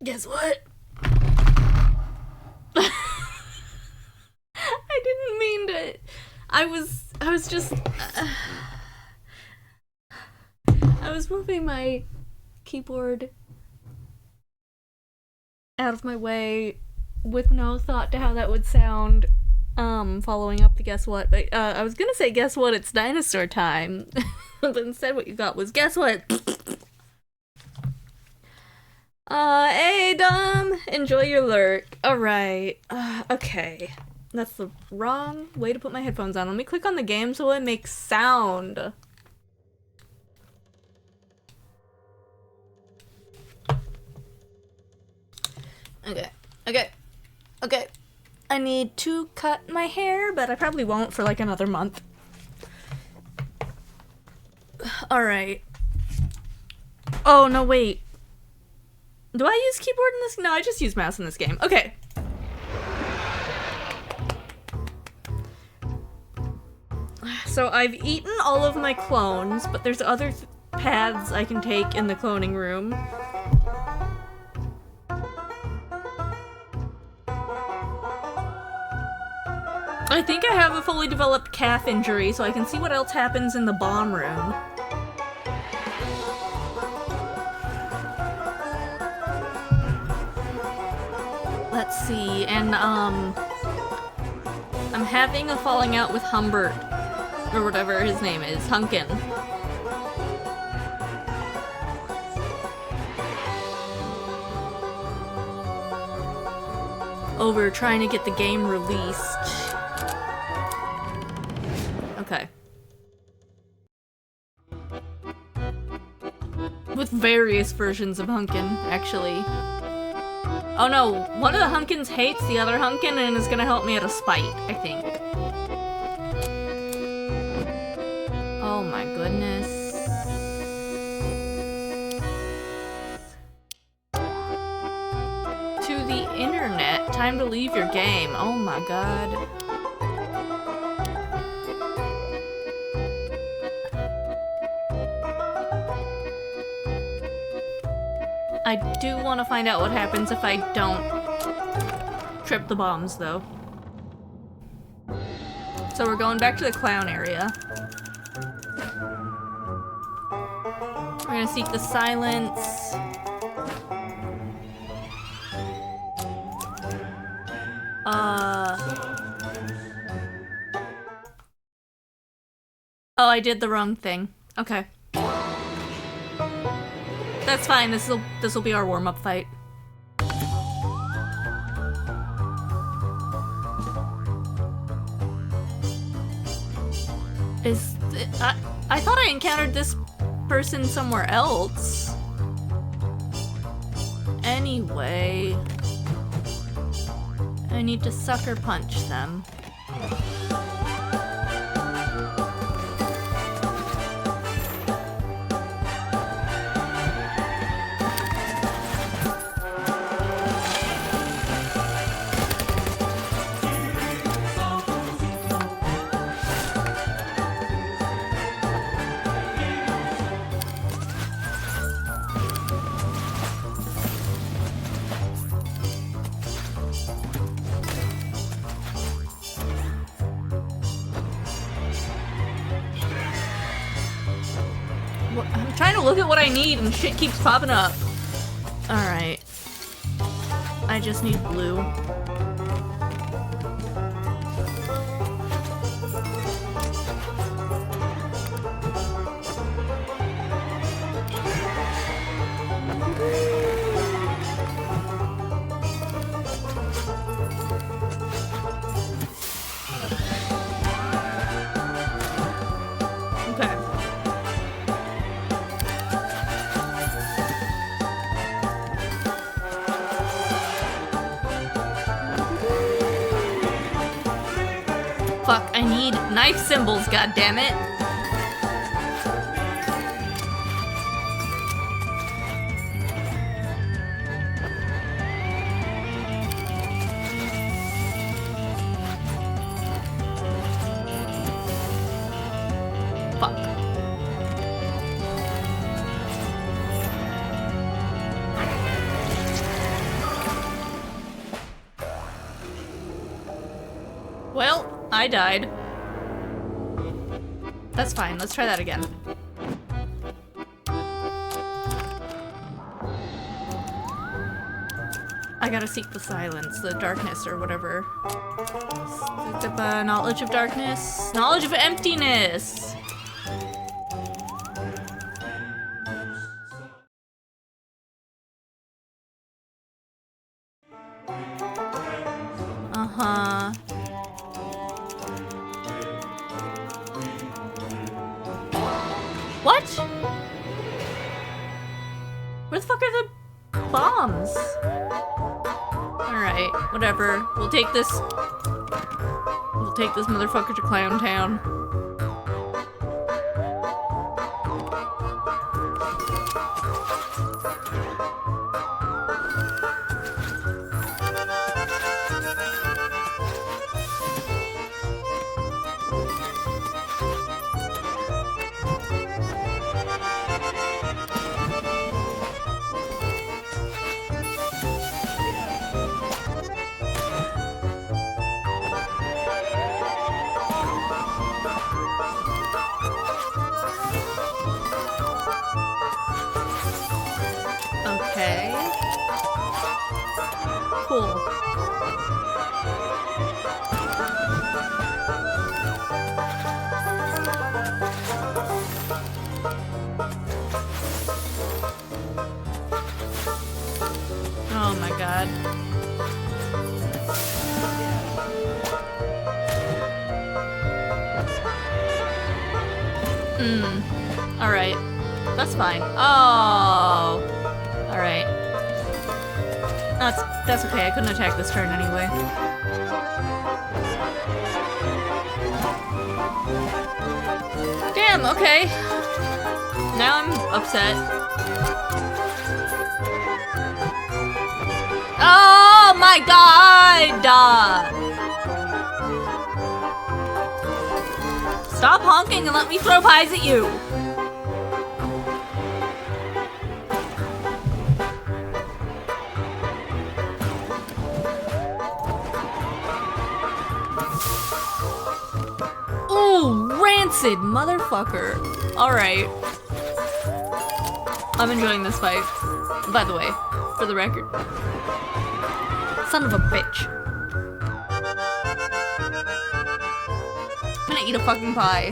Guess what? I didn't mean to. I was just. I was moving my keyboard out of my way with no thought to how that would sound. Following up the guess what, but I was gonna say guess what, it's dinosaur time, but instead what you got was guess what. Hey Dom, enjoy your lurk. All right. Okay. That's the wrong way to put my headphones on. Let me click on the game so it makes sound. Okay. I need to cut my hair, but I probably won't for like another month. Alright. Oh, no, wait. Do I use keyboard in this? No, I just use mouse in this game. Okay. So I've eaten all of my clones, but there's other paths I can take in the cloning room. I think I have a fully developed calf injury, so I can see what else happens in the bomb room. Let's see, and I'm having a falling out with Humbert, or whatever his name is, Hunkin. Over trying to get the game released. Okay. With various versions of Hunkin, actually. Oh no, one of the Hunkins hates the other Hunkin and is gonna help me out of spite, I think. Oh my goodness. To the internet, time to leave your game. Oh my god. I do want to find out what happens if I don't trip the bombs, though. So we're going back to the clown area. We're gonna seek the silence. Oh, I did the wrong thing. Okay. That's fine, this'll be our warm-up fight. I thought I encountered this person somewhere else. Anyway, I need to sucker punch them. I'm trying to look at what I need and shit keeps popping up. Alright. I just need blue. Fuck, I need knife symbols, goddammit. Fuck. I died. That's fine, let's try that again. I gotta seek the silence, the darkness, or whatever. Knowledge of darkness? Knowledge of emptiness! Uh-huh. What? Where the fuck are the bombs? Alright, whatever. We'll take this motherfucker to Clown Town. Okay. Cool. Oh my god. Alright. That's fine. Oh. Alright. That's okay, I couldn't attack this turn anyway. Damn, okay. Now I'm upset. Oh my god! Stop honking and let me throw pies at you! Ooh, rancid motherfucker. Alright. I'm enjoying this fight. By the way, for the record. Son of a bitch. I'm gonna eat a fucking pie.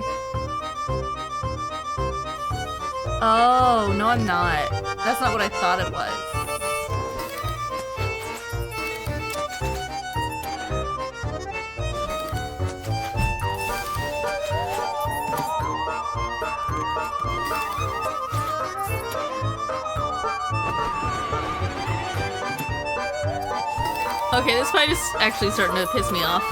Oh, no I'm not. That's not what I thought it was. Okay, this fight is actually starting to piss me off.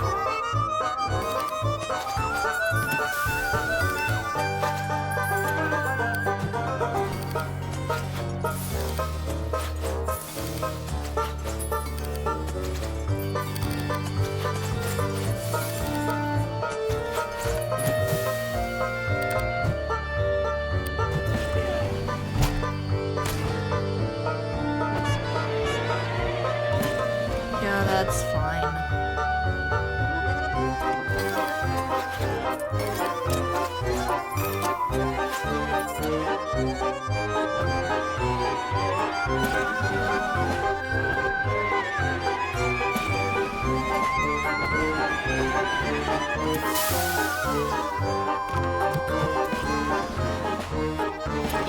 Yeah, that's fine.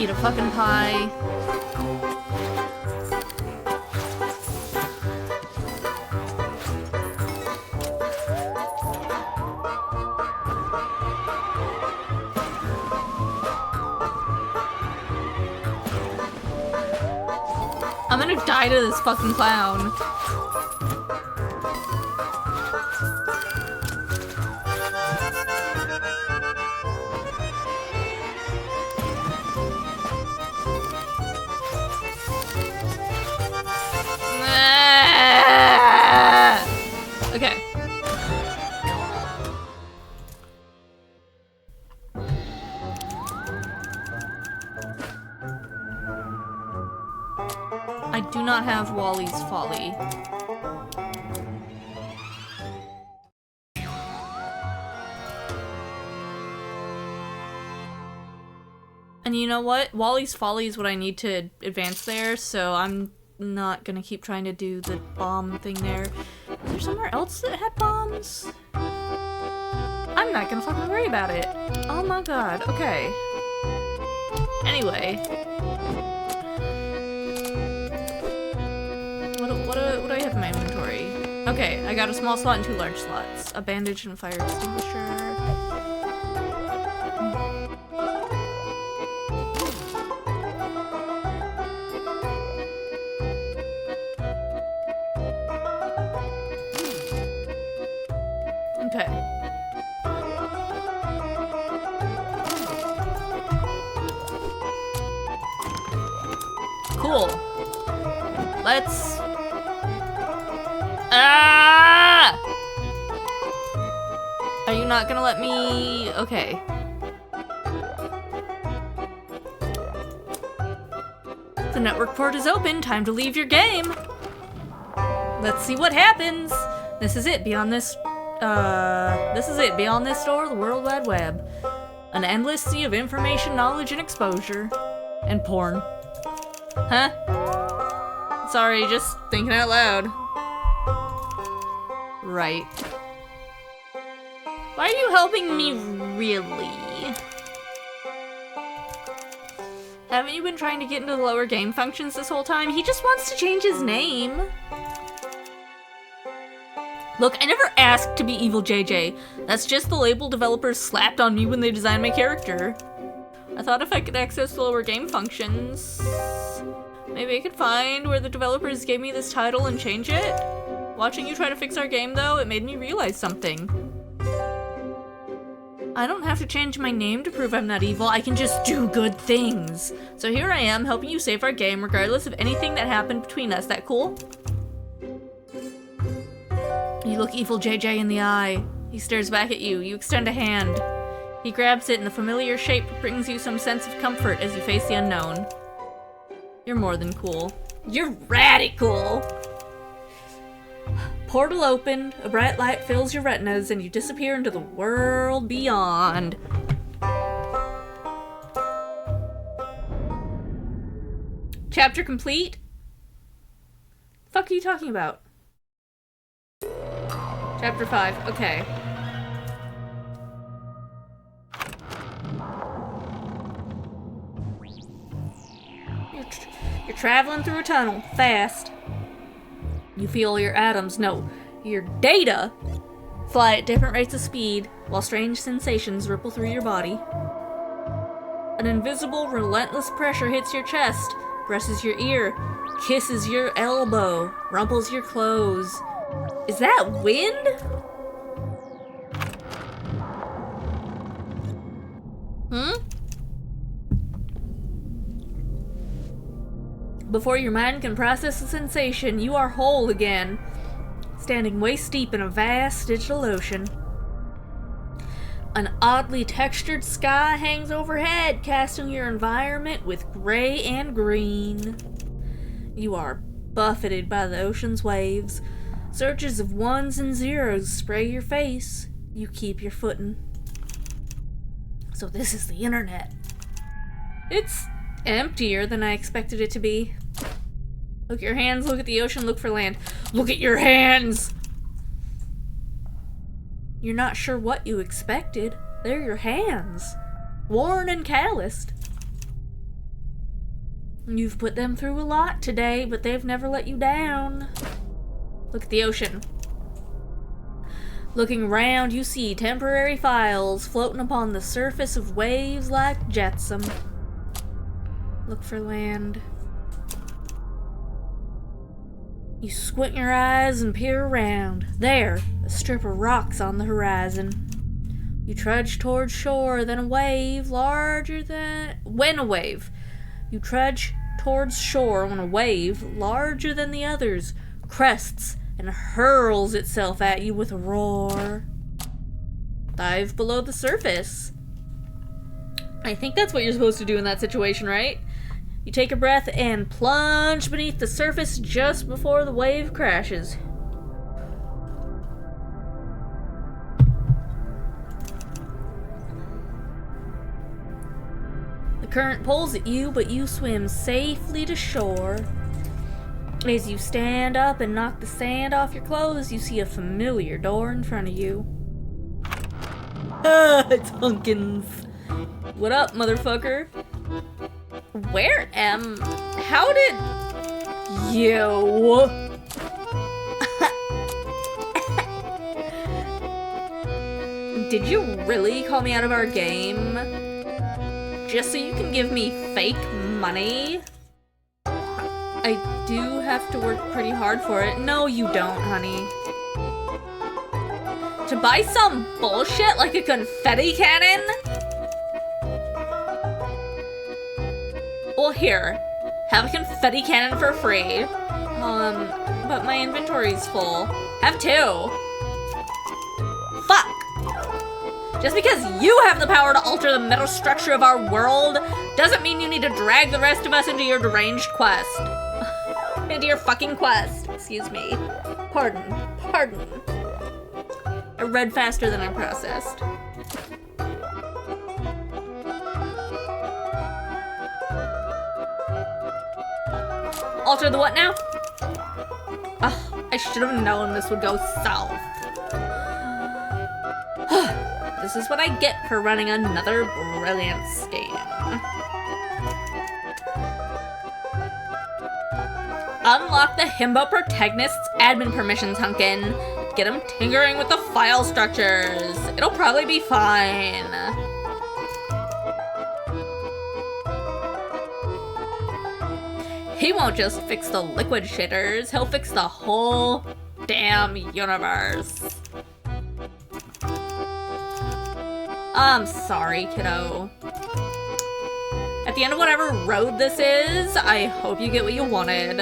Eat a fucking pie. I'm gonna die to this fucking clown. Okay. I do not have Wally's Folly. And you know what? Wally's Folly is what I need to advance there, so I'm not gonna keep trying to do the bomb thing there. Is there somewhere else that had bombs? I'm not gonna fucking worry about it. Oh my god, okay. Anyway. What do I have in my inventory? Okay, I got a small slot and 2 large slots. A bandage and a fire extinguisher. Okay. Cool. Let's... Ah! Are you not gonna let me... Okay. The network port is open. Time to leave your game. Let's see what happens. This is it. Beyond this door, the World Wide Web. An endless sea of information, knowledge, and exposure. And porn. Huh? Sorry, just thinking out loud. Right. Why are you helping me, really? Haven't you been trying to get into the lower game functions this whole time? He just wants to change his name. Look, I never asked to be Evil JJ. That's just the label developers slapped on me when they designed my character. I thought if I could access the lower game functions, maybe I could find where the developers gave me this title and change it. Watching you try to fix our game, though, it made me realize something. I don't have to change my name to prove I'm not evil. I can just do good things. So here I am, helping you save our game, regardless of anything that happened between us. That cool? You look Evil JJ in the eye. He stares back at you. You extend a hand. He grabs it, and the familiar shape brings you some sense of comfort as you face the unknown. You're more than cool. You're radical! Portal opened, a bright light fills your retinas, and you disappear into the world beyond. Chapter complete? Fuck are you talking about? Chapter 5, okay. You're traveling through a tunnel, fast. You feel your atoms, no, your data, fly at different rates of speed, while strange sensations ripple through your body. An invisible, relentless pressure hits your chest, presses your ear, kisses your elbow, rumples your clothes. Is that wind? Before your mind can process the sensation, you are whole again, standing waist deep in a vast digital ocean. An oddly textured sky hangs overhead, casting your environment with gray and green. You are buffeted by the ocean's waves. Surges of ones and zeros spray your face. You keep your footing. So this is the internet. It's emptier than I expected it to be. Look at your hands, look at the ocean, look for land. Look at your hands! You're not sure what you expected. They're your hands. Worn and calloused. You've put them through a lot today, but they've never let you down. Look at the ocean. Looking around, you see temporary files floating upon the surface of waves like jetsam. Look for land. You squint your eyes and peer around. There, a strip of rocks on the horizon. You trudge towards shore, then a wave larger than... You trudge towards shore when a wave, larger than the others, crests and hurls itself at you with a roar. Dive below the surface. I think that's what you're supposed to do in that situation, right? You take a breath and plunge beneath the surface just before the wave crashes. The current pulls at you, but you swim safely to shore. As you stand up and knock the sand off your clothes, you see a familiar door in front of you. It's Hunkins. What up, motherfucker? Where am... How did... You... Did you really call me out of our game? Just so you can give me fake money? I do have to work pretty hard for it. No, you don't, honey. To buy some bullshit like a confetti cannon? Well, here. Have a confetti cannon for free. But my inventory's full. Have two. Fuck! Just because you have the power to alter the metal structure of our world doesn't mean you need to drag the rest of us into your deranged quest. Into your fucking quest. Excuse me. Pardon. I read faster than I processed. Alter the what now? I should have known this would go south. This is what I get for running another brilliant scam. Unlock the Himbo Protagonist's admin permissions, Hunkin. Get him tinkering with the file structures. It'll probably be fine. He won't just fix the liquid shitters, he'll fix the whole damn universe. I'm sorry, kiddo. At the end of whatever road this is, I hope you get what you wanted.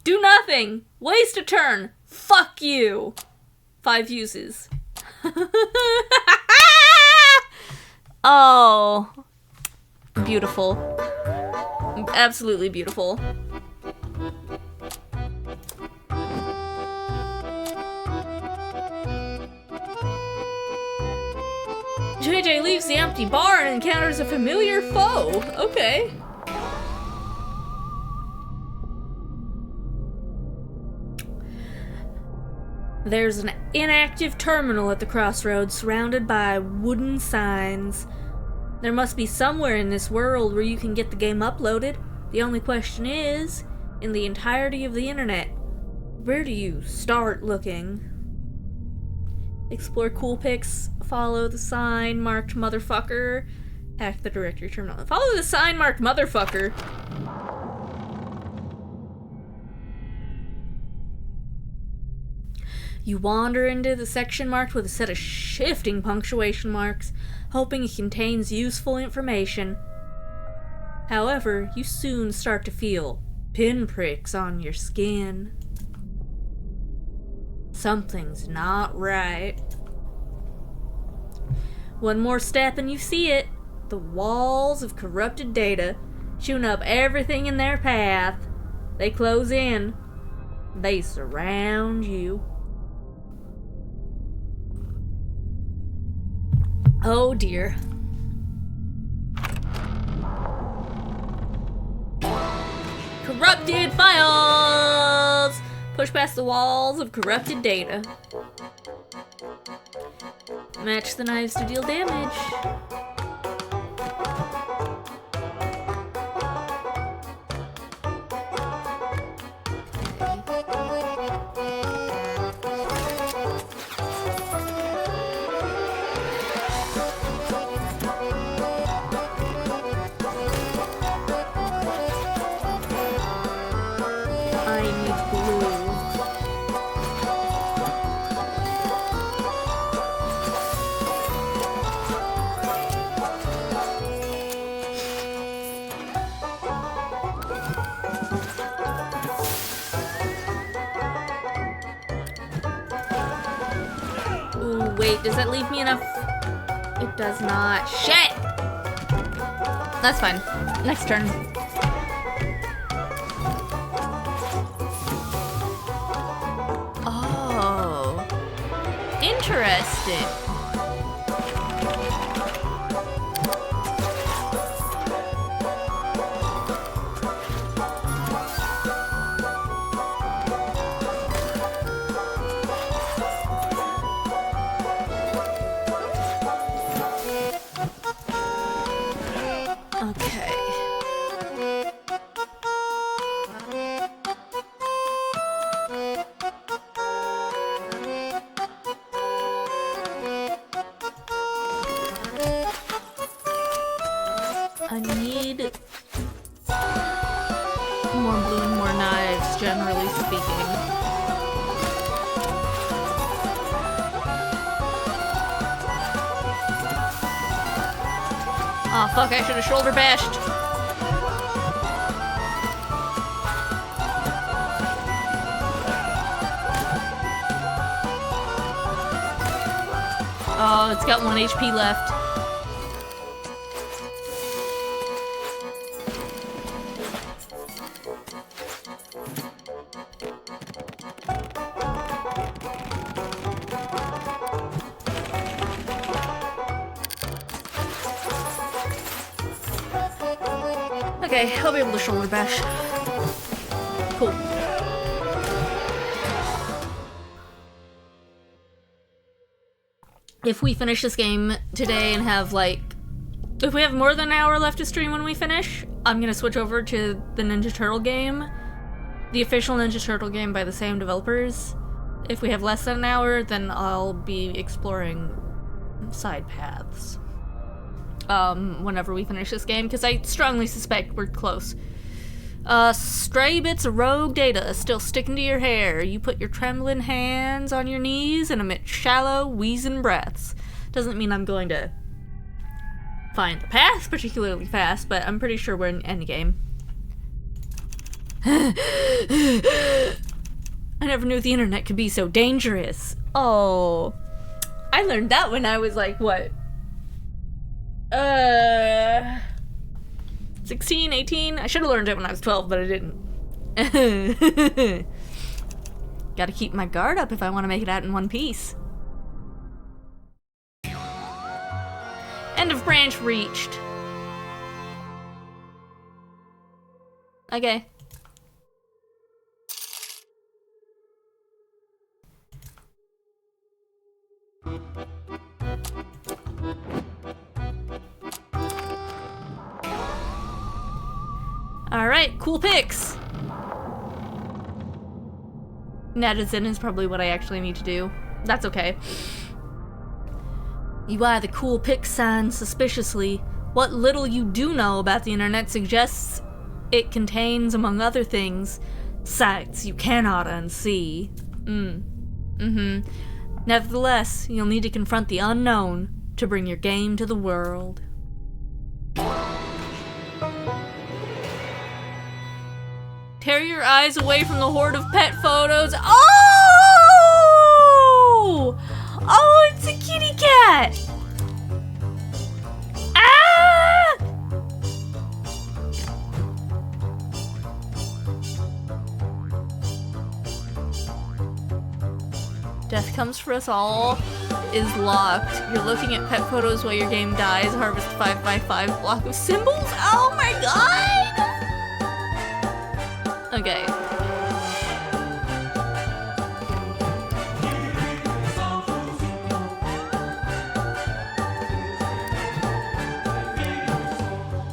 Do nothing! Waste a turn! Fuck you! 5 uses. Oh. Beautiful. Absolutely beautiful. JJ leaves the empty bar and encounters a familiar foe. Okay. There's an inactive terminal at the crossroads surrounded by wooden signs. There must be somewhere in this world where you can get the game uploaded. The only question is, in the entirety of the internet, where do you start looking? Explore cool pics, follow the sign marked motherfucker, hack the directory terminal. Follow the sign marked motherfucker. You wander into the section marked with a set of shifting punctuation marks, hoping it contains useful information. However, you soon start to feel pinpricks on your skin. Something's not right. One more step and you see it. The walls of corrupted data, chewing up everything in their path. They close in. They surround you. Oh dear. Corrupted files! Push past the walls of corrupted data. Match the knives to deal damage. Wait, does that leave me enough? It does not. Shit! That's fine. Next turn. Oh. Interesting. Okay. I need more blue and more knives, generally speaking. Aw, fuck, I should have shoulder bashed. Oh, it's got 1 HP left. Okay, I'll be able to shoulder bash. Cool. If we finish this game today and have like... If we have more than an hour left to stream when we finish, I'm gonna switch over to the Ninja Turtle game. The official Ninja Turtle game by the same developers. If we have less than an hour, then I'll be exploring side paths. Whenever we finish this game, because I strongly suspect we're close. Stray bits of rogue data still sticking to your hair. You put your trembling hands on your knees and emit shallow, wheezing breaths. Doesn't mean I'm going to find the path particularly fast, but I'm pretty sure we're in endgame. I never knew the internet could be so dangerous. Oh. I learned that when I was like, what? 16, 18? I should have learned it when I was 12, but I didn't. Gotta keep my guard up if I want to make it out in one piece. End of branch reached. Okay. Alright, cool pics! Netizen is probably what I actually need to do. That's okay. You eye the cool pic sign suspiciously. What little you do know about the internet suggests it contains, among other things, sights you cannot unsee. Nevertheless, you'll need to confront the unknown to bring your game to the world. Tear your eyes away from the horde of pet photos. Oh! Oh, it's a kitty cat! Ah! Death comes for us all is locked. You're looking at pet photos while your game dies. Harvest 5x5 block of symbols. Oh my god! Okay.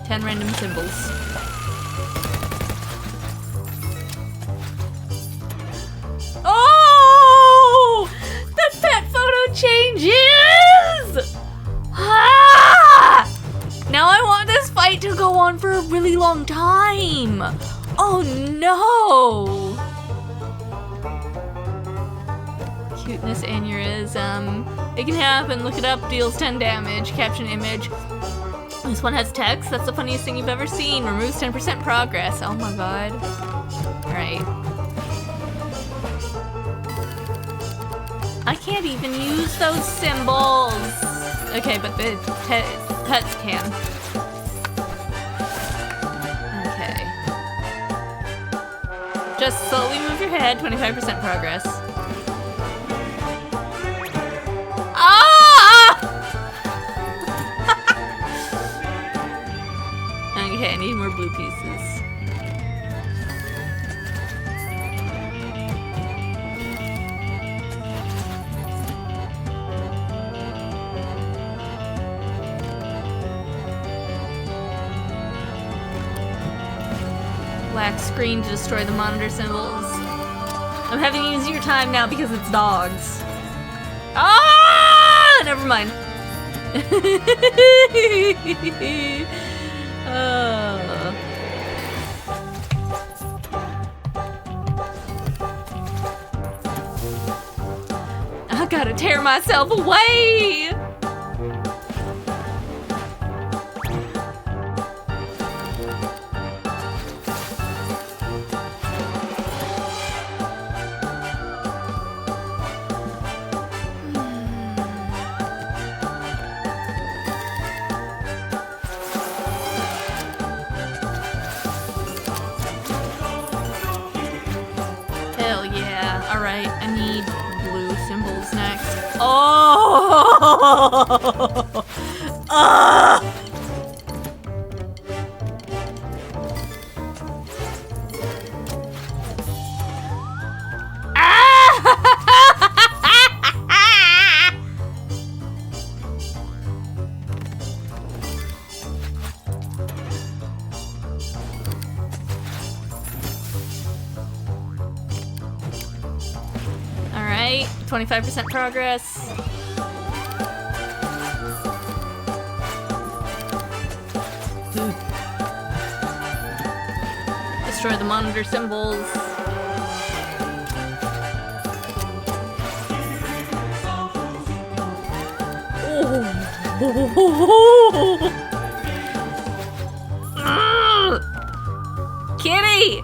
Ten random symbols. Oh! The pet photo changes! Ah! Now I want this fight to go on for a really long time. Oh no! Cuteness aneurysm. It can happen. Look it up. Deals 10 damage. Caption image. This one has text. That's the funniest thing you've ever seen. Removes 10% progress. Oh my god. Alright. I can't even use those symbols. Okay, but the pets can. Just slowly move your head, 25% progress. back screen to destroy the monitor symbols. I'm having an easier time now because it's dogs. Ah! Never mind. I gotta tear myself away! Hell yeah. Alright, I need blue symbols next. Oh! Alright, 25% progress. Destroy the monitor symbols. Kitty!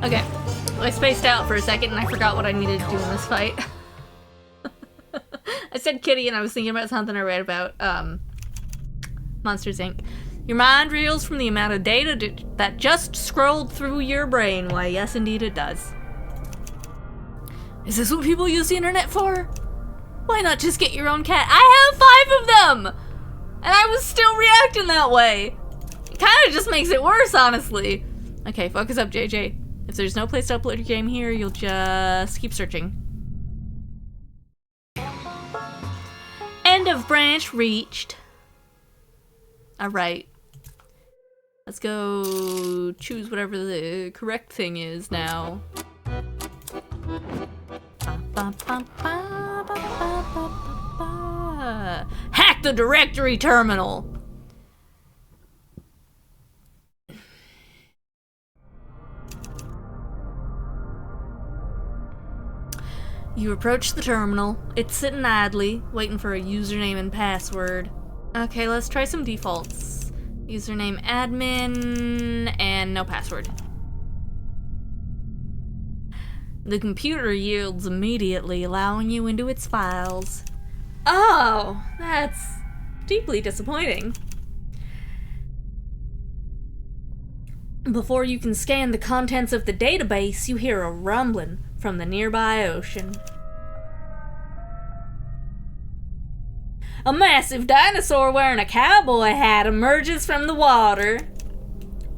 Okay, I spaced out for a second and I forgot what I needed to do in this fight. I said kitty and I was thinking about something I read about Monsters, Inc. Your mind reels from the amount of data that just scrolled through your brain. Why, yes, indeed it does. Is this what people use the internet for? Why not just get your own cat? I have 5 of them! And I was still reacting that way. It kind of just makes it worse, honestly. Okay, focus up, JJ. If there's no place to upload your game here, you'll just keep searching. End of branch reached. Alright. Let's go choose whatever the correct thing is now. Hack the directory terminal! You approach the terminal. It's sitting idly, waiting for a username and password. Okay, let's try some defaults. Username admin, and no password. The computer yields immediately, allowing you into its files. Oh, that's deeply disappointing. Before you can scan the contents of the database, you hear a rumbling from the nearby ocean. A massive dinosaur wearing a cowboy hat emerges from the water.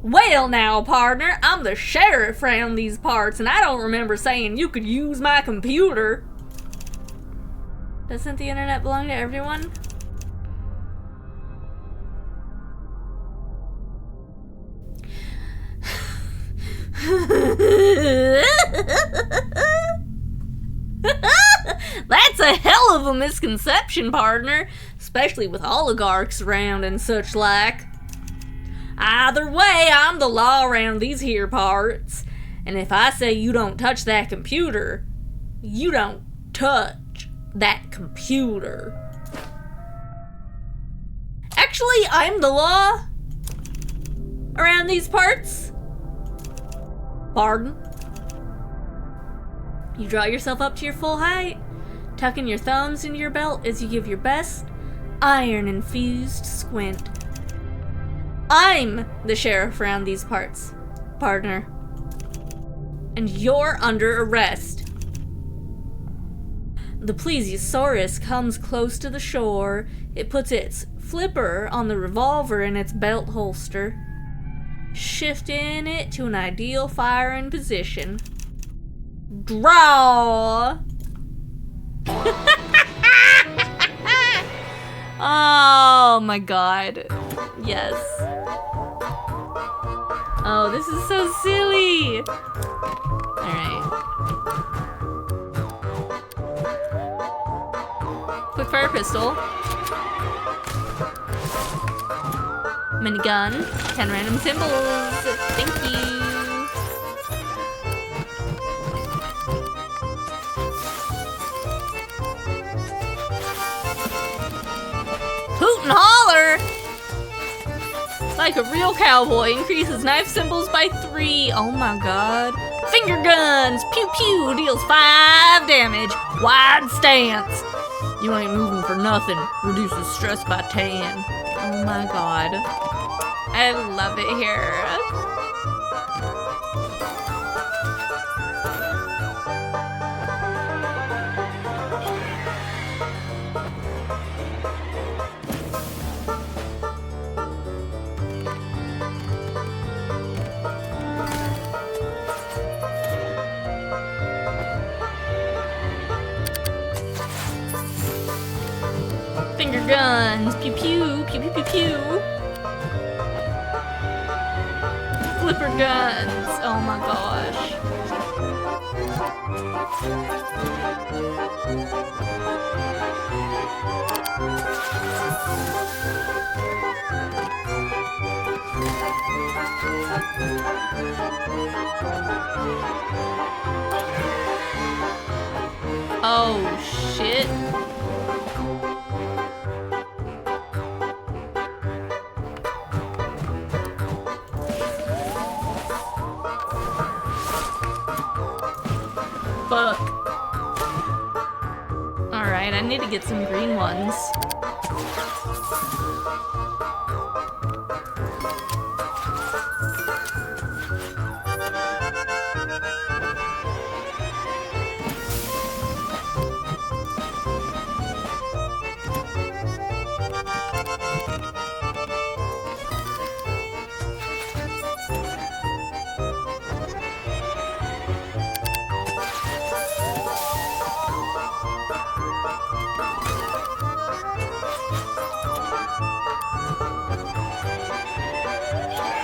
Well now, partner, I'm the sheriff around these parts, and I don't remember saying you could use my computer. Doesn't the internet belong to everyone? That's a hell of a misconception, partner, especially with oligarchs around and such like. Either way, I'm the law around these here parts, and if I say you don't touch that computer, you don't touch that computer. Actually, I'm the law around these parts. Pardon? You draw yourself up to your full height, tucking your thumbs into your belt as you give your best iron-infused squint. I'm the sheriff around these parts, partner. And you're under arrest. The plesiosaurus comes close to the shore. It puts its flipper on the revolver in its belt holster, shifting it to an ideal firing position. Draw! Oh my god. Yes. Oh, this is so silly! Alright. Quick fire pistol. Minigun. 10 random symbols. Thank you. Hoot and holler! Like a real cowboy, increases knife symbols by 3. Oh my god. Finger guns! Pew pew! Deals 5 damage. Wide stance. You ain't moving for nothing. Reduces stress by 10. Oh my god. I love it here. Finger guns, pew pew, pew pew pew pew. Flipper guns, oh my gosh. Oh shit. Fuck. Alright, I need to get some green ones.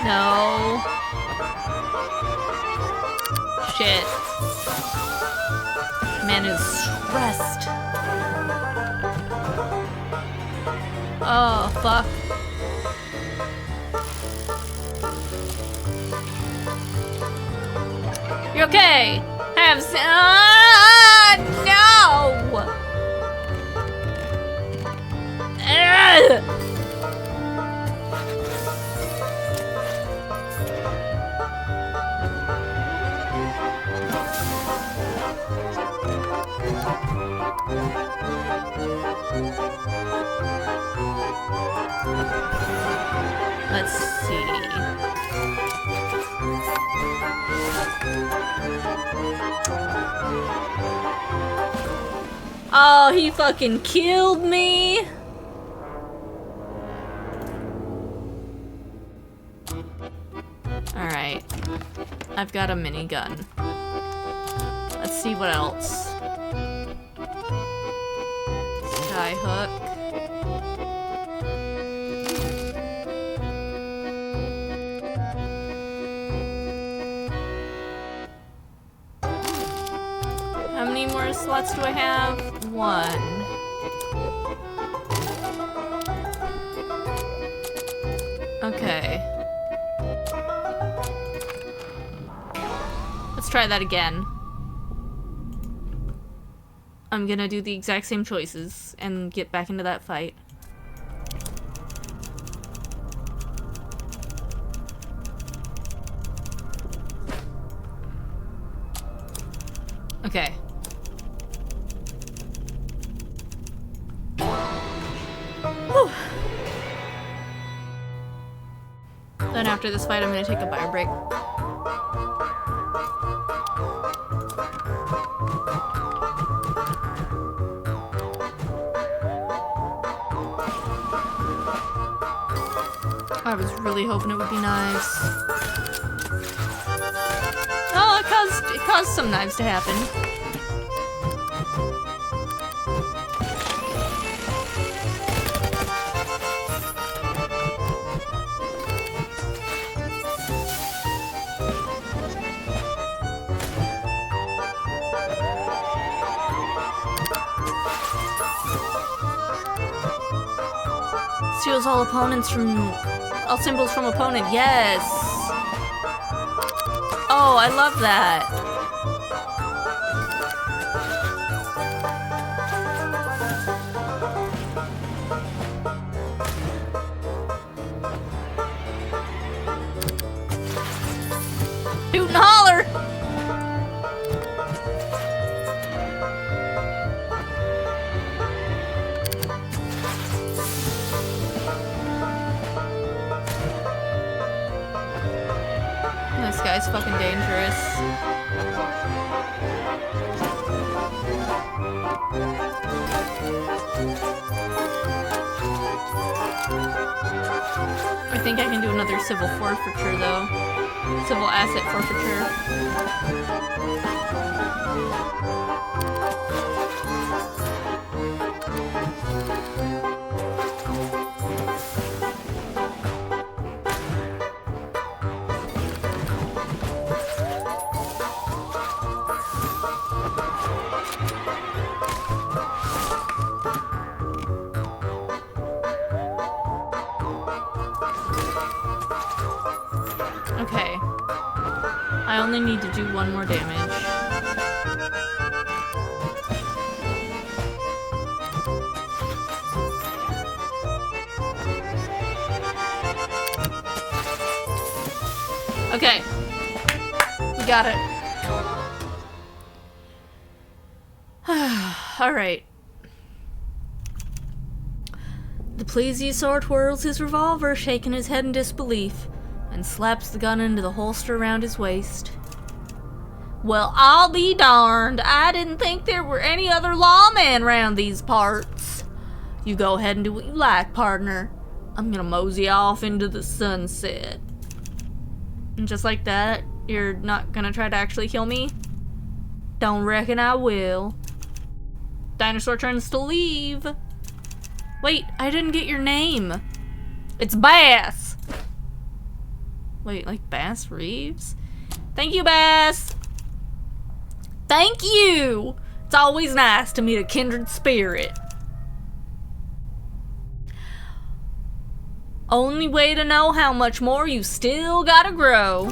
No. Shit. Man is stressed. Oh, fuck. You okay? Have some. No! Ugh. Let's see. Oh, he fucking killed me. Alright. I've got a minigun. Let's see what else. Skyhook. How many more slots do I have? 1. Okay. Let's try that again. I'm gonna do the exact same choices and get back into that fight. Okay. Whew. Then after this fight, I'm gonna take a bio break. I was really hoping it would be knives. Oh, it caused some knives to happen. Steals all symbols from opponent. Yes. Oh, I love that. Hoot and holler. This guy's fucking dangerous. I think I can do another civil forfeiture though. Civil asset forfeiture. Okay. I only need to do one more damage. Okay. We got it. Alright. The plesiosaur twirls his revolver, shaking his head in disbelief, and slaps the gun into the holster around his waist. Well, I'll be darned. I didn't think there were any other lawmen around these parts. You go ahead and do what you like, partner. I'm gonna mosey off into the sunset. And just like that, you're not gonna try to actually kill me? Don't reckon I will. Dinosaur turns to leave. Wait, I didn't get your name. It's Bass. Wait, like Bass Reeves? Thank you, Bass. Thank you. It's always nice to meet a kindred spirit. Only way to know how much more you still gotta grow.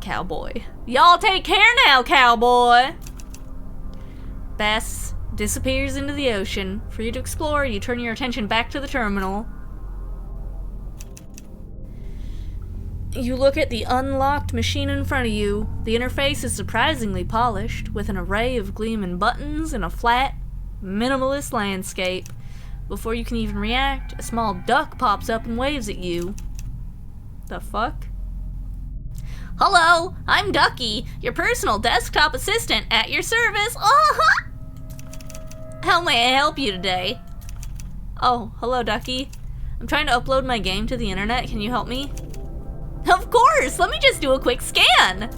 Cowboy. Y'all take care now, cowboy. Bass disappears into the ocean. For you to explore, you turn your attention back to the terminal. You look at the unlocked machine in front of you. The interface is surprisingly polished, with an array of gleaming buttons and a flat, minimalist landscape. Before you can even react, a small duck pops up and waves at you. The fuck? Hello, I'm Ducky, your personal desktop assistant at your service. How may I help you today? Oh, hello, Ducky. I'm trying to upload my game to the internet. Can you help me? Of course! Let me just do a quick scan!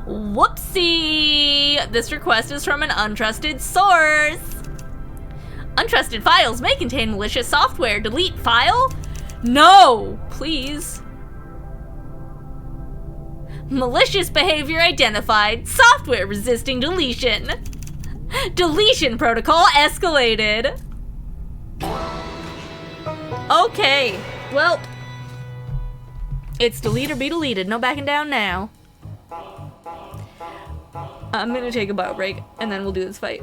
Whoopsie! This request is from an untrusted source! Untrusted files may contain malicious software. Delete file? No! Please. Malicious behavior identified. Software resisting deletion. Deletion protocol escalated. Okay, well, it's delete or be deleted. No backing down now. I'm gonna take a bio break and then we'll do this fight.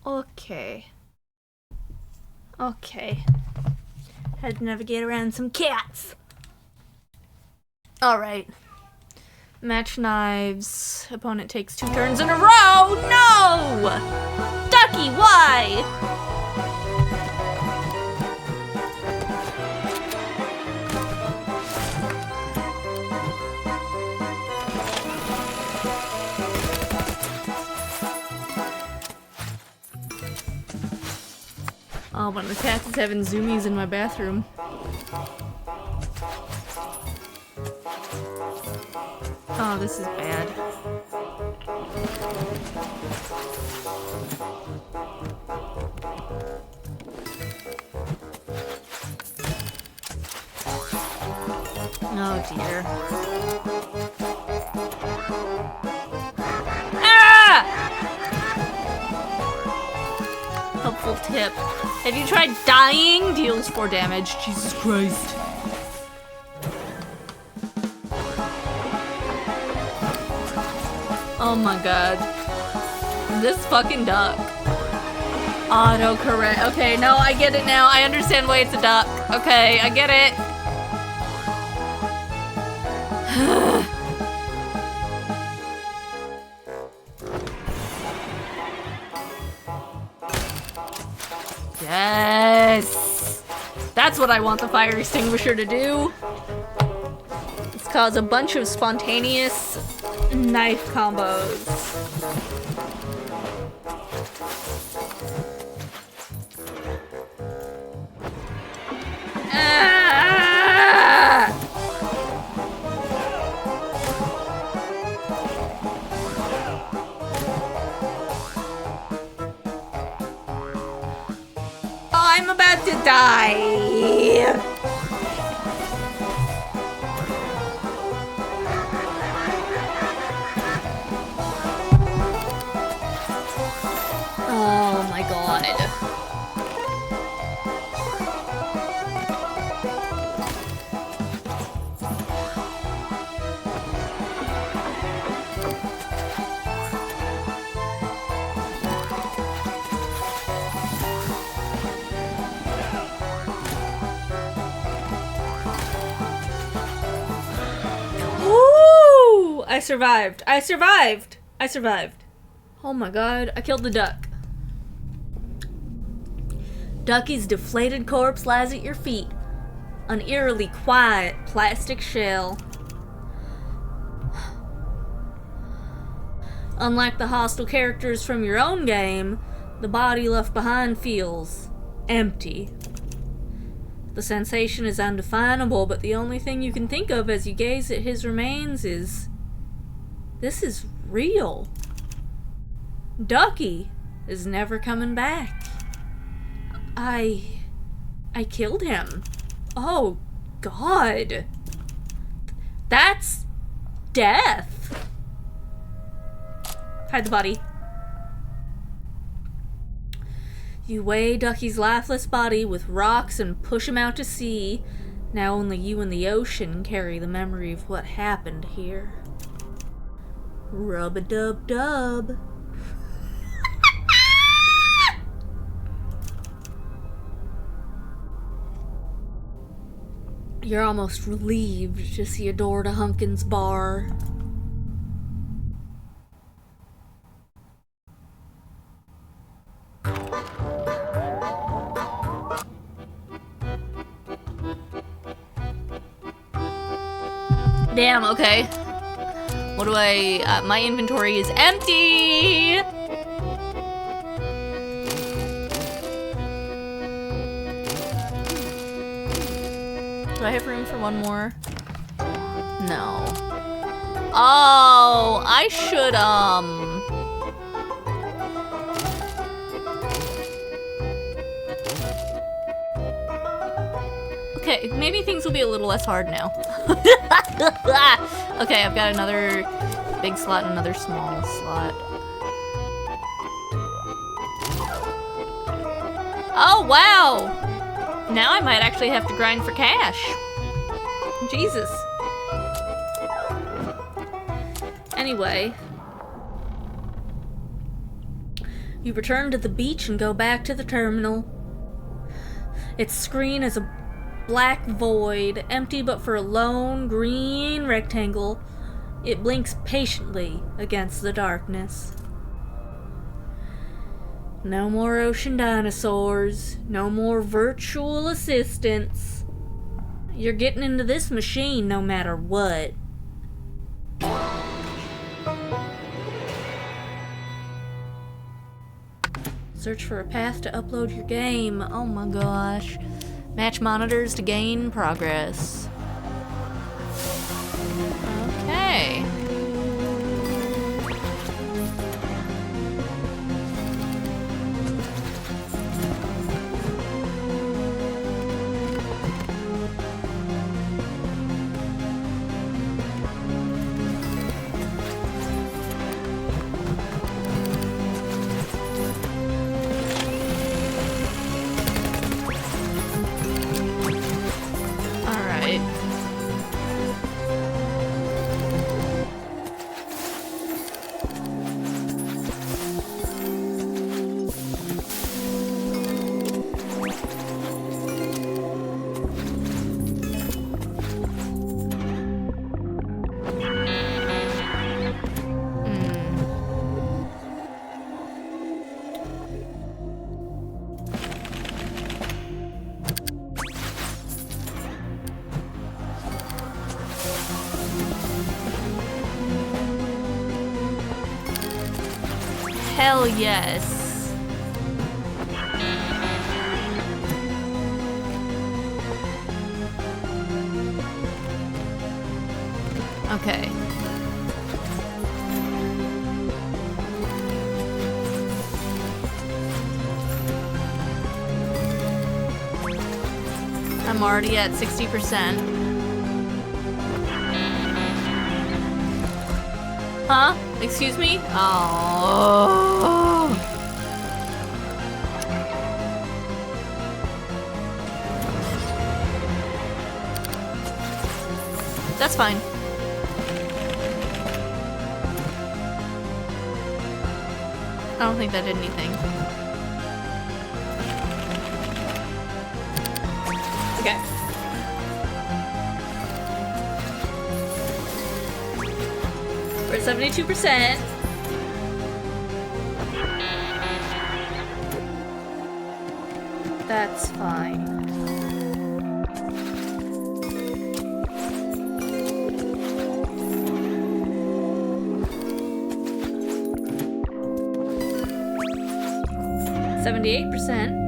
Okay. Okay. Had to navigate around some cats. Alright. Match knives. Opponent takes 2 turns in a row! No! Ducky, why? Oh, one of the cats is having zoomies in my bathroom. Oh, this is bad. Oh dear. Ah! Helpful tip. Have you tried dying? Deals 4 damage. Jesus Christ. Oh my god. This fucking duck. Autocorrect. Okay, no, I get it now. I understand why it's a duck. Okay, I get it. Yes! That's what I want the fire extinguisher to do. Let's cause a bunch of spontaneous knife combos. Ah! I'm about to die. Oh my god. Woo! I survived. I survived. I survived. Oh my god, I killed the duck. Ducky's deflated corpse lies at your feet. An eerily quiet plastic shell. Unlike the hostile characters from your own game, the body left behind feels empty. The sensation is undefinable, but the only thing you can think of as you gaze at his remains is, this is real. Ducky is never coming back. I killed him. Oh, God. That's death. Hide the body. You weigh Ducky's lifeless body with rocks and push him out to sea. Now only you and the ocean carry the memory of what happened here. Rub-a-dub-dub. You're almost relieved to see a door to Humpkin's bar. Damn, okay. What do I... my inventory is empty! Do I have room for one more? No. Oh, I should, Okay, maybe things will be a little less hard now. Okay, I've got another big slot and another small slot. Oh, wow! Now I might actually have to grind for cash. Jesus. Anyway. You return to the beach and go back to the terminal. Its screen is a black void, empty but for a lone green rectangle. It blinks patiently against the darkness. No more ocean dinosaurs. No more virtual assistants. You're getting into this machine no matter what. Search for a path to upload your game. Oh my gosh. Match monitors to gain progress. Okay. Hell yes. Okay. I'm already at 60%. Huh? Excuse me? Oh. That's fine. I don't think that did anything. Okay. We're at 72%. That's fine. %.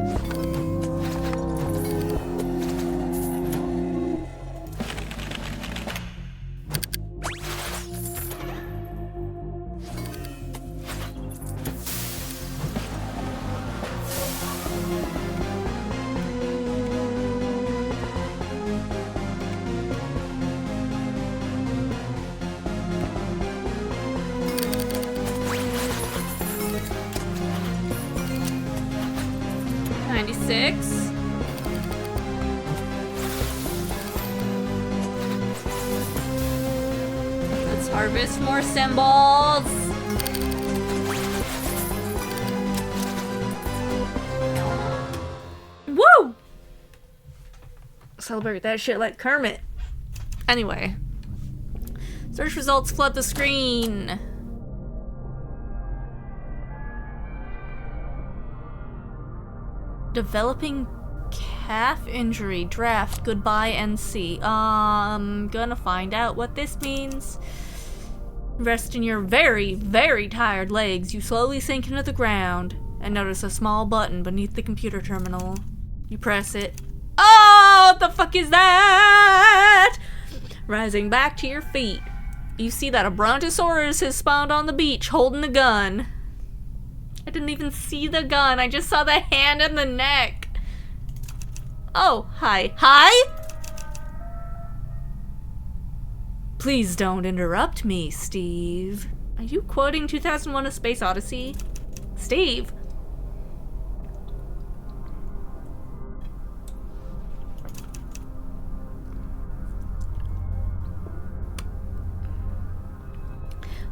96. Let's harvest more symbols. Woo! Celebrate that shit like Kermit. Anyway. Search results flood the screen. Developing calf injury. Draft. Goodbye NC. Gonna find out what this means. Rest in your very, very tired legs. You slowly sink into the ground and notice a small button beneath the computer terminal. You press it. Oh, what the fuck is that? Rising back to your feet, you see that a brontosaurus has spawned on the beach holding a gun. I didn't even see the gun. I just saw the hand and the neck. Oh, hi. Hi? Please don't interrupt me, Steve. Are you quoting 2001: A Space Odyssey? Steve?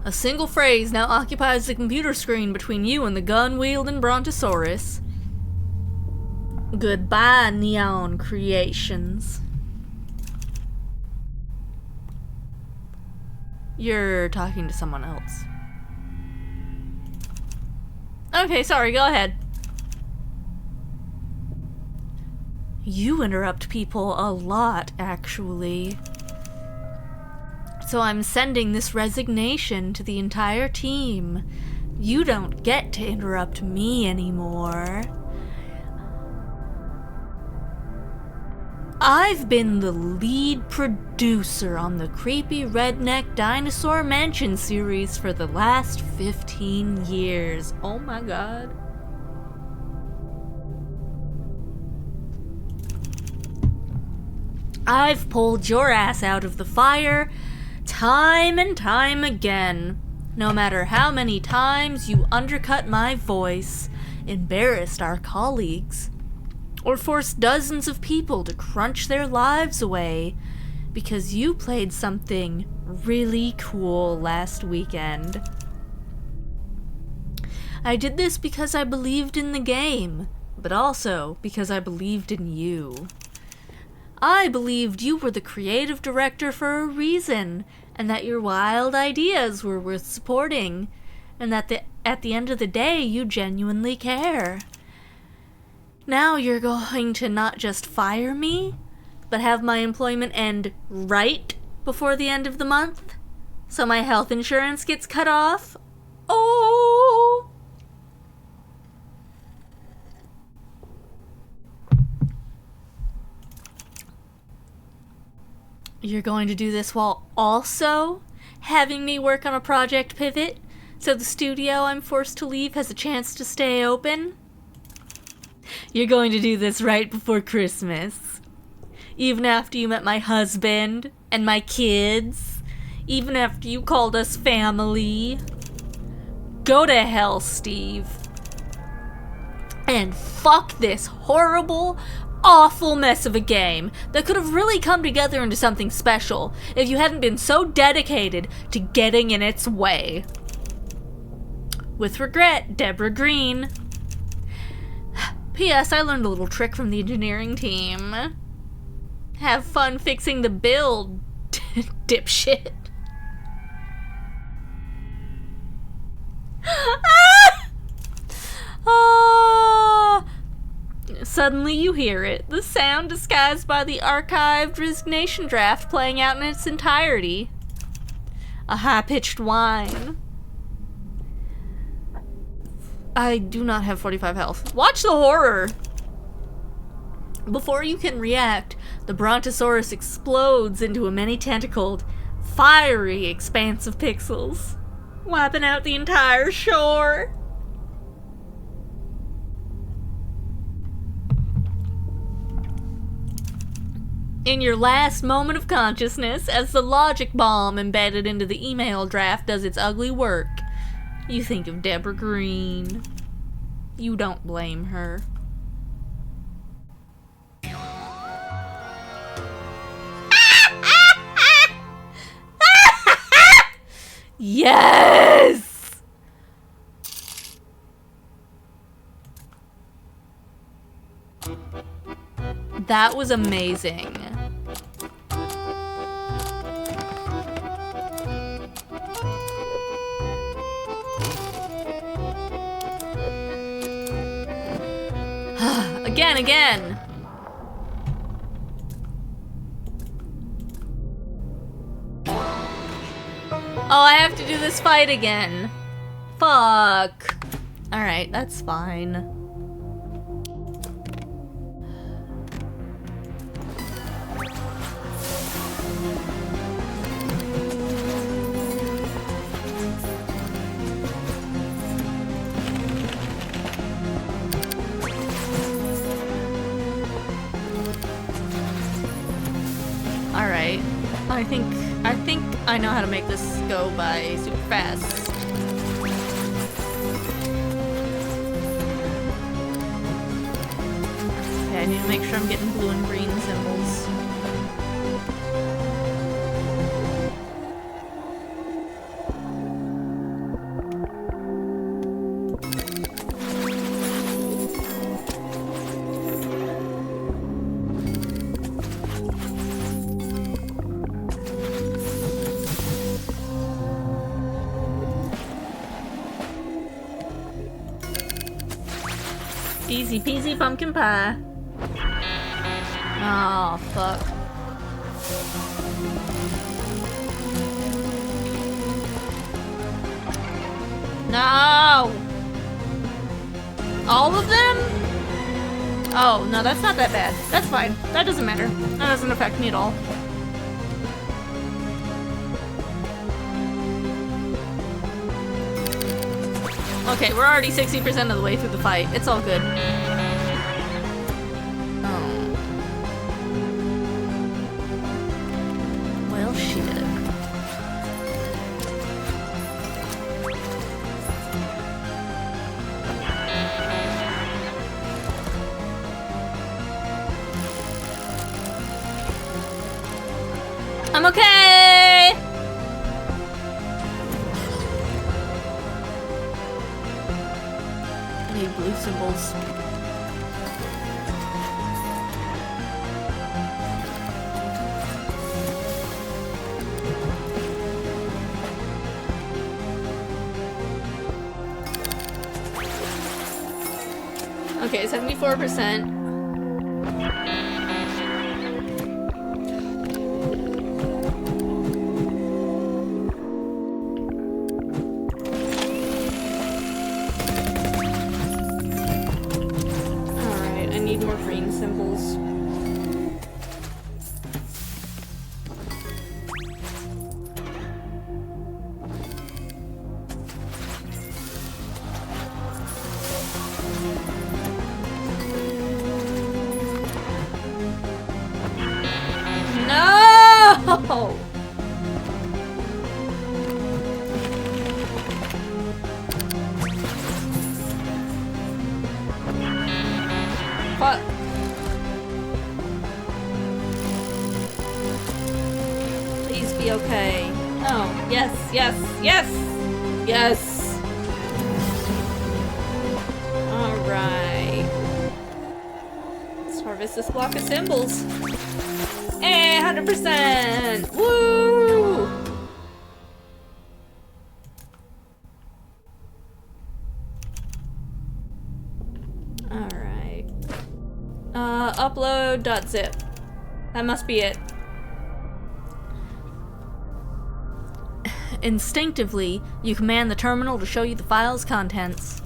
A A single phrase now occupies the computer screen between you and the gun-wielding Brontosaurus. Goodbye, Neon Creations. You're talking to someone else. Okay, sorry, go ahead. You interrupt people a lot, actually. So I'm sending this resignation to the entire team. You don't get to interrupt me anymore. I've been the lead producer on the creepy Redneck Dinosaur Mansion series for the last 15 years. Oh my god. I've pulled your ass out of the fire time and time again. No matter how many times you undercut my voice, embarrassed our colleagues, or forced dozens of people to crunch their lives away because you played something really cool last weekend. I did this because I believed in the game, but also because I believed in you. I believed you were the creative director for a reason, and that your wild ideas were worth supporting, and that at the end of the day you genuinely care. Now you're going to not just fire me, but have my employment end right before the end of the month? So my health insurance gets cut off? Oh! You're going to do this while also having me work on a project pivot, so the studio I'm forced to leave has a chance to stay open? You're going to do this right before Christmas. Even after you met my husband and my kids. Even after you called us family. Go to hell, Steve. And fuck this horrible, awful mess of a game that could have really come together into something special if you hadn't been so dedicated to getting in its way. With regret, Deborah Green. P.S. I learned a little trick from the engineering team. Have fun fixing the build, dipshit. Suddenly you hear it, the sound disguised by the archived resignation draft playing out in its entirety. A high-pitched whine. I do not have 45 health. Watch the horror! Before you can react, the Brontosaurus explodes into a many-tentacled, fiery expanse of pixels, wiping out the entire shore. In your last moment of consciousness, as the logic bomb embedded into the email draft does its ugly work, you think of Deborah Green. You don't blame her. Yes! That was amazing. Again. Oh, I have to do this fight again. Fuck. Alright, that's fine. Alright. I think I know how to make this go by super fast. Okay, I need to make sure I'm getting blue and green symbols. Easy peasy pumpkin pie. Oh, fuck. No! All of them? Oh, no, that's not that bad. That's fine. That doesn't matter. That doesn't affect me at all. Okay, we're already 60% of the way through the fight. It's all good. Oh. Well, shit. I'm okay! I need blue symbols. Okay, 74%. Symbols. No! Fuck. Be okay. Oh, yes, yes, yes! Yes! Alright. Let's harvest this block of symbols. Hey, 100%! Woo! Alright. Upload.zip. That must be it. Instinctively, you command the terminal to show you the file's contents.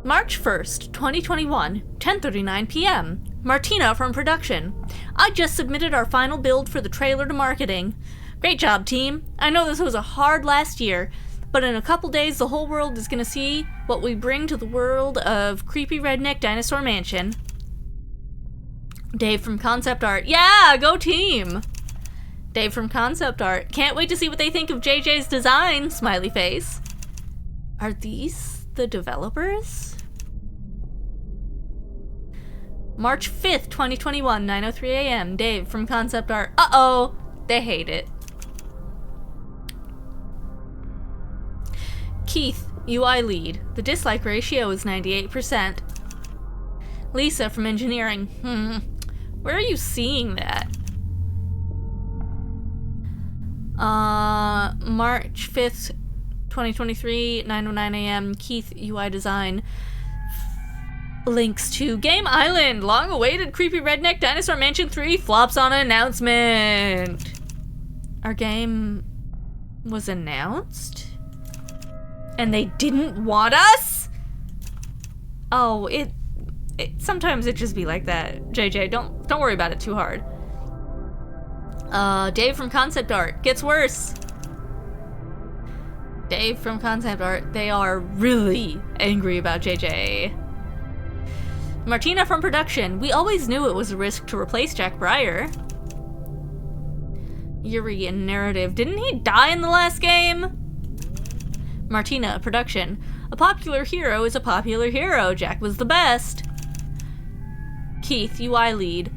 March 1st, 2021, 10:39 p.m. Martina from production. I just submitted our final build for the trailer to marketing. Great job, team. I know this was a hard last year, but in a couple days the whole world is gonna see what we bring to the world of creepy redneck dinosaur mansion. Dave from concept art. Yeah, go team! Dave from concept art. Can't wait to see what they think of JJ's design, smiley face. Are these the developers? March 5th, 2021, 9:03 a.m. Dave from concept art. Uh-oh, they hate it. Keith, UI lead. The dislike ratio is 98%. Lisa from engineering. Where are you seeing that? March 5th, 2023, 9:09 a.m. Keith, UI design. Links to Game Island. Long-awaited creepy redneck dinosaur mansion 3 flops on announcement. Our game was announced? And they didn't want us? Oh, it sometimes it just be like that. JJ, don't worry about it too hard. Dave from concept art. Gets worse. Dave from concept art. They are really angry about JJ. Martina from production. We always knew it was a risk to replace Jack Breyer. Yuri in narrative. Didn't he die in the last game? Martina, production. A popular hero is a popular hero. Jack was the best. Keith, UI lead.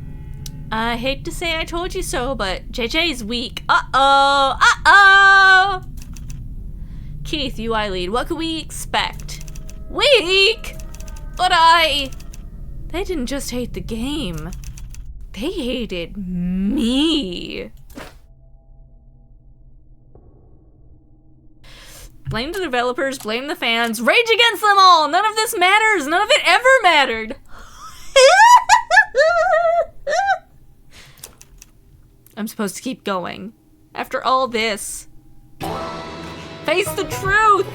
I hate to say I told you so, but JJ's weak. Uh-oh! Uh-oh! Keith, UI lead. What could we expect? Weak? But they didn't just hate the game. They hated me. Blame the developers, blame the fans, rage against them all! None of this matters! None of it ever mattered! I'm supposed to keep going. After all this. Face the truth!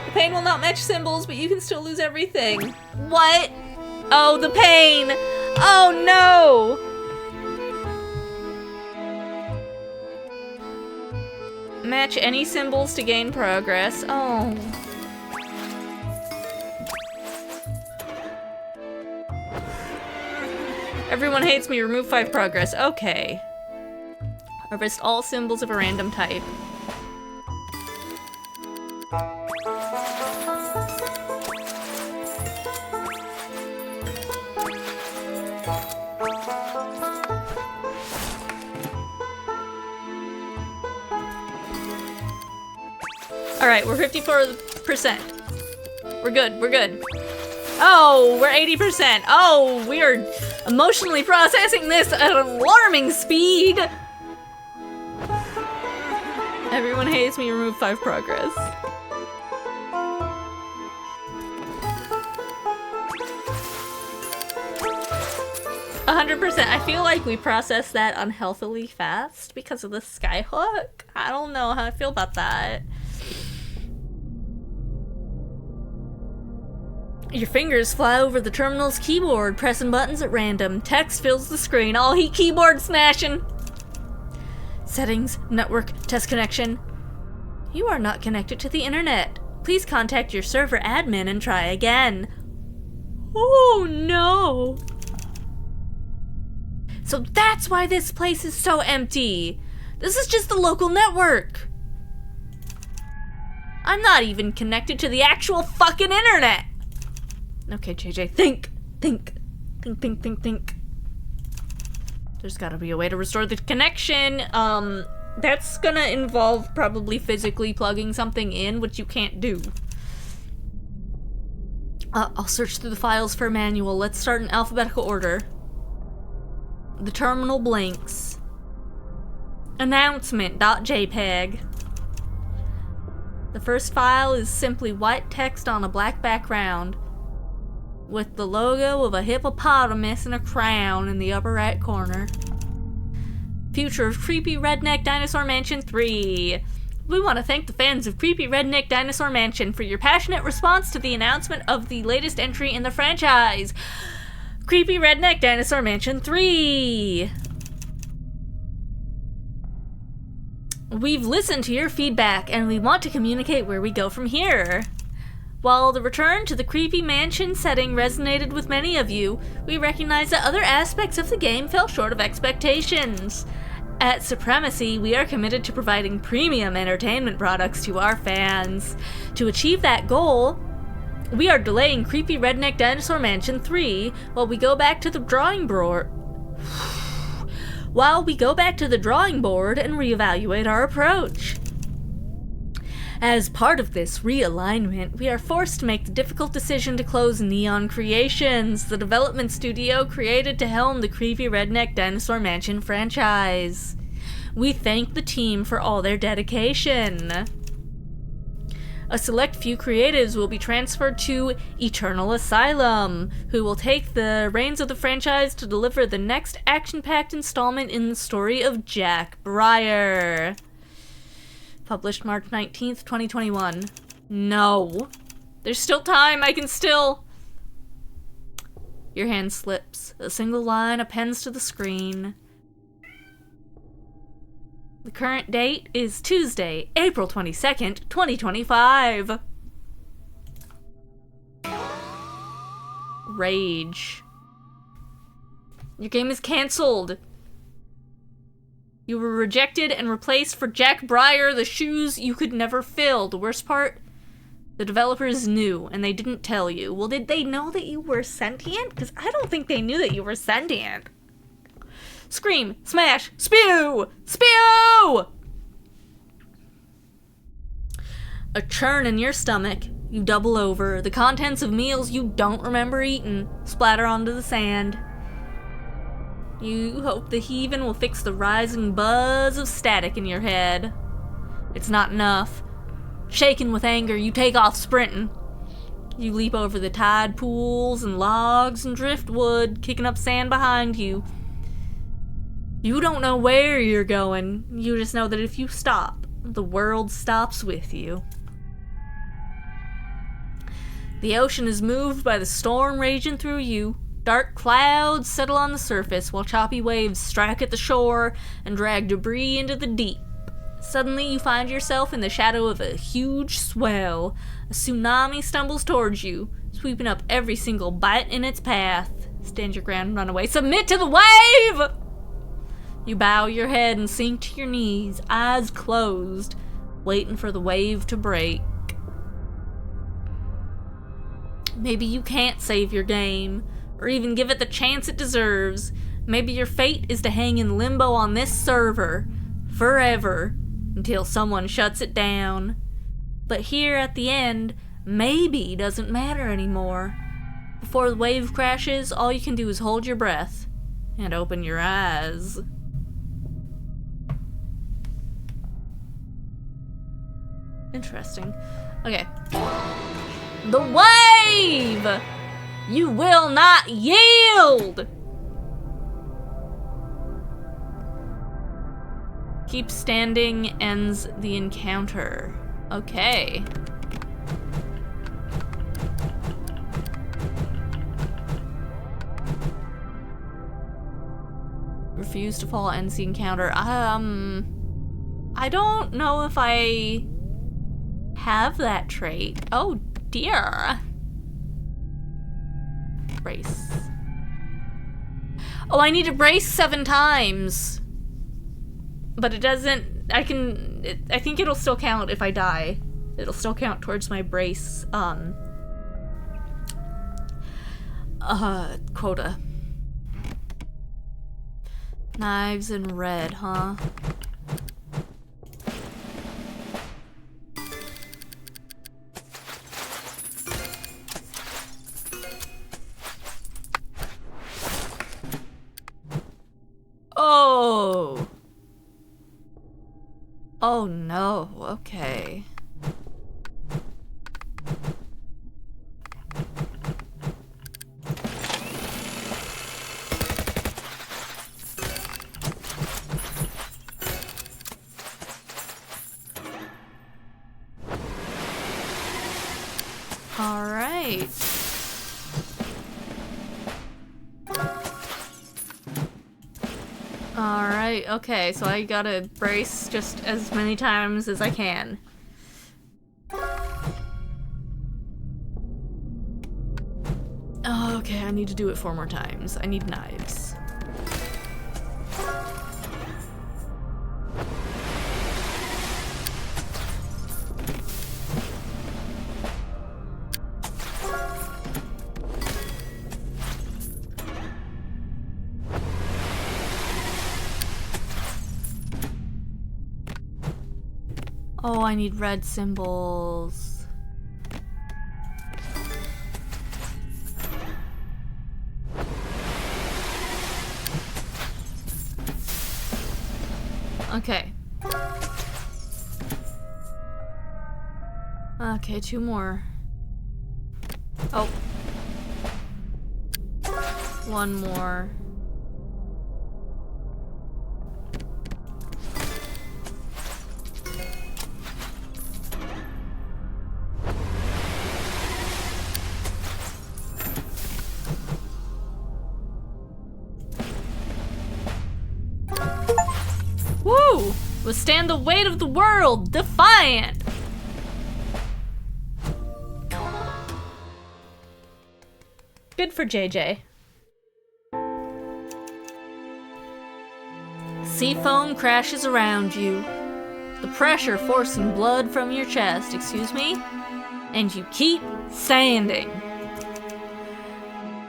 The pain will not match symbols, but you can still lose everything. What? Oh, the pain! Oh no! Match any symbols to gain progress. Oh. Everyone hates me. Remove 5 progress. Okay. Harvest all symbols of a random type. Alright, we're 54%. We're good, we're good. Oh, we're 80%. Oh, we are emotionally processing this at an alarming speed. Everyone hates me, remove 5 progress. %. I feel like we processed that unhealthily fast because of the skyhook. I don't know how I feel about that. Your fingers fly over the terminal's keyboard, pressing buttons at random. Text fills the screen. Oh, he keyboard smashing. Settings, network, test connection. You are not connected to the internet. Please contact your server admin and try again. Oh no. So that's why this place is so empty. This is just the local network. I'm not even connected to the actual fucking internet. Okay, JJ, think. There's gotta be a way to restore the connection. That's gonna involve probably physically plugging something in, which you can't do. I'll search through the files for a manual. Let's start in alphabetical order. The terminal blinks. Announcement.jpg. The first file is simply white text on a black background, with the logo of a hippopotamus and a crown in the upper right corner. Future of Creepy Redneck Dinosaur Mansion 3. We want to thank the fans of Creepy Redneck Dinosaur Mansion for your passionate response to the announcement of the latest entry in the franchise, Creepy Redneck Dinosaur Mansion 3. We've listened to your feedback and we want to communicate where we go from here. While the return to the creepy mansion setting resonated with many of you, we recognize that other aspects of the game fell short of expectations. At Supremacy, we are committed to providing premium entertainment products to our fans. To achieve that goal, we are delaying Creepy Redneck Dinosaur Mansion 3 while we go back to the drawing board. And reevaluate our approach. As part of this realignment, we are forced to make the difficult decision to close Neon Creations, the development studio created to helm the Creepy Redneck Dinosaur Mansion franchise. We thank the team for all their dedication. A select few creatives will be transferred to Eternal Asylum, who will take the reins of the franchise to deliver the next action-packed installment in the story of Jack Breyer. Published March 19th, 2021. No. There's still time. I can still... Your hand slips. A single line appends to the screen. The current date is Tuesday, April 22nd, 2025. Rage. Your game is cancelled. You were rejected and replaced for Jack Breyer, the shoes you could never fill. The worst part? The developers knew, and they didn't tell you. Well, did they know that you were sentient? Because I don't think they knew that you were sentient. Scream, smash, spew! Spew! A churn in your stomach. You double over. The contents of meals you don't remember eating splatter onto the sand. You hope the heaving will fix the rising buzz of static in your head. It's not enough. Shaken with anger, you take off sprinting. You leap over the tide pools and logs and driftwood, kicking up sand behind you. You don't know where you're going. You just know that if you stop, the world stops with you. The ocean is moved by the storm raging through you. Dark clouds settle on the surface while choppy waves strike at the shore and drag debris into the deep. Suddenly you find yourself in the shadow of a huge swell. A tsunami stumbles towards you, sweeping up every single bite in its path. Stand your ground and run away. Submit to the wave! You bow your head and sink to your knees, eyes closed, waiting for the wave to break. Maybe you can't save your game, or even give it the chance it deserves. Maybe your fate is to hang in limbo on this server, forever, until someone shuts it down. But here at the end, maybe doesn't matter anymore. Before the wave crashes, all you can do is hold your breath and open your eyes. Interesting. Okay. The wave! You will not yield! Keep standing ends the encounter. Okay. Refuse to fall ends the encounter. I don't know if I have that trait. Oh dear. Brace. Oh, I need to brace 7 times. But it doesn't, I think it'll still count if I die. It'll still count towards my brace, quota. Knives in red, huh? Oh! Oh no, okay. All right. Alright, okay, so I gotta brace just as many times as I can. Oh, okay, I need to do it 4 more times. I need knives. Oh, I need red symbols. Okay. Okay, 2 more. Oh. 1 more. Woo! Withstand the weight of the world, defiant! Good for JJ. Sea foam crashes around you, the pressure forcing blood from your chest, excuse me, and you keep standing.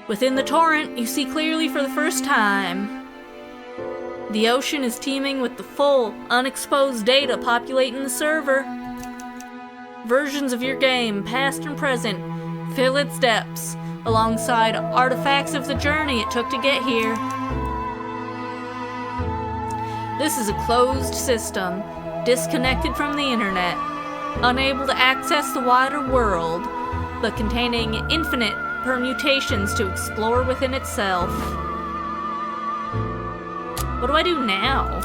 Within the torrent, you see clearly for the first time. The ocean is teeming with the full, unexposed data populating the server. Versions of your game, past and present, fill its depths, alongside artifacts of the journey it took to get here. This is a closed system, disconnected from the internet. unable to access the wider world, but containing infinite permutations to explore within itself. What do I do now?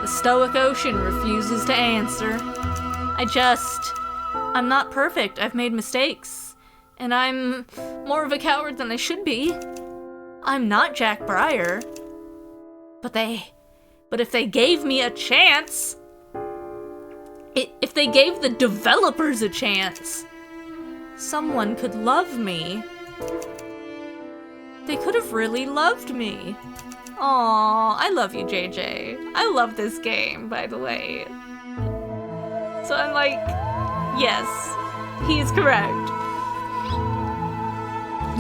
The stoic ocean refuses to answer. I'm not perfect. I've made mistakes. And I'm more of a coward than I should be. I'm not Jack Breyer. But if they gave me a chance, if they gave the developers a chance, someone could love me. They could have really loved me. Aww, I love you, JJ. I love this game, by the way. So I'm like, yes, he's correct.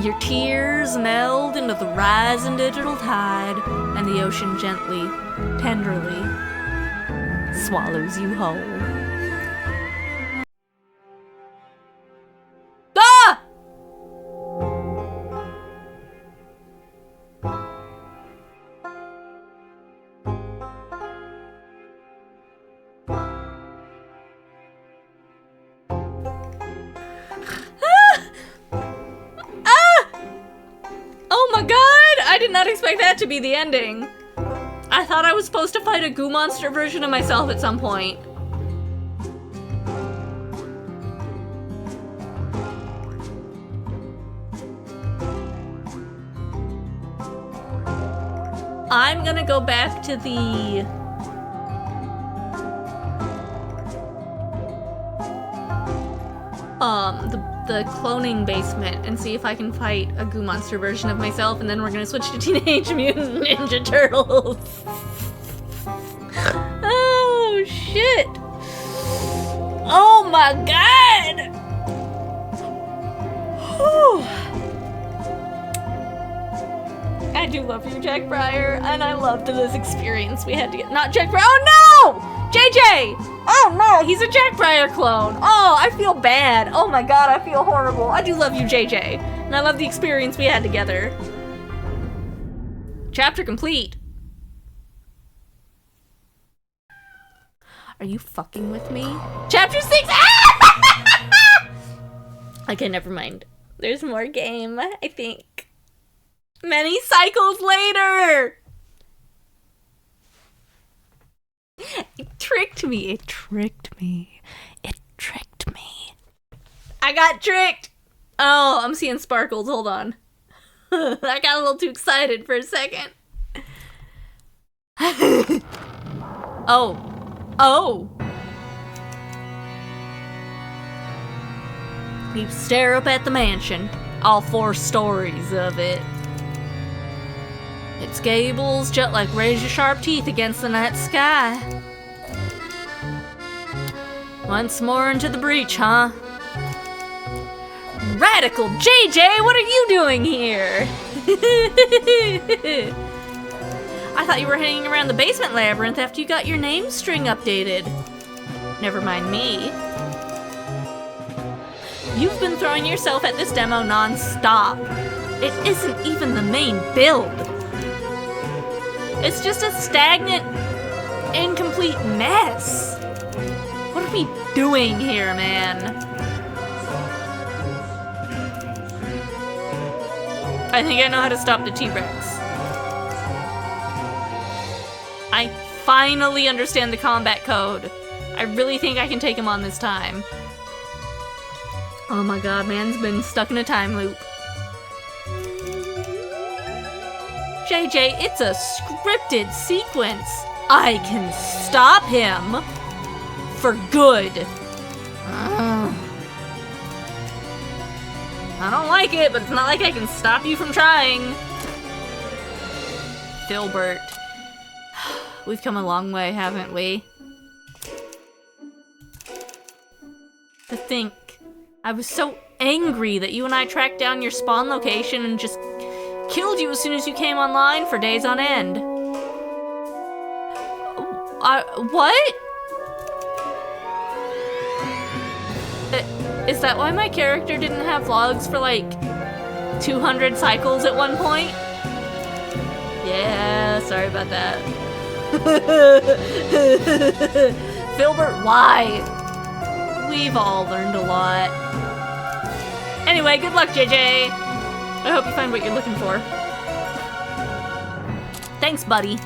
Your tears meld into the rising digital tide, and the ocean gently, tenderly, swallows you whole. Ah! Oh my god! I did not expect that to be the ending. I thought I was supposed to fight a goo monster version of myself at some point. I'm gonna go back to the cloning basement and see if I can fight a goo monster version of myself, and then we're gonna switch to Teenage Mutant Ninja Turtles. Oh shit! Oh my god! Whew. I do love you, Jack Breyer, and I loved this experience we had to get. Not Jack Breyer. Oh no! JJ! Oh no, he's a Jack Breyer clone. Oh, I feel bad. Oh my god, I feel horrible. I do love you, JJ. And I love the experience we had together. Chapter complete. Are you fucking with me? Chapter 6! Ah! Okay, never mind. There's more game, I think. Many cycles later! It tricked me. It tricked me. It tricked me. I got tricked! Oh, I'm seeing sparkles. Hold on. I got a little too excited for a second. Oh. You stare up at the mansion. All 4 stories of it. Its gables jut like razor-sharp teeth against the night sky. Once more into the breach, huh? Radical JJ, what are you doing here? I thought you were hanging around the basement labyrinth after you got your name string updated. Never mind me. You've been throwing yourself at this demo non-stop. It isn't even the main build. It's just a stagnant, incomplete mess. What are we doing here, man? I think I know how to stop the T-Rex. I finally understand the combat code. I really think I can take him on this time. Oh my god, man's been stuck in a time loop. JJ, it's a scripted sequence. I can stop him for good. I don't like it, but it's not like I can stop you from trying. Filbert. We've come a long way, haven't we? To think, I was so angry that you and I tracked down your spawn location and just killed you as soon as you came online for days on end. What? Is that why my character didn't have logs for like 200 cycles at one point? Yeah, sorry about that. Filbert, why? We've all learned a lot. Anyway, good luck, JJ. I hope you find what you're looking for. Thanks, buddy.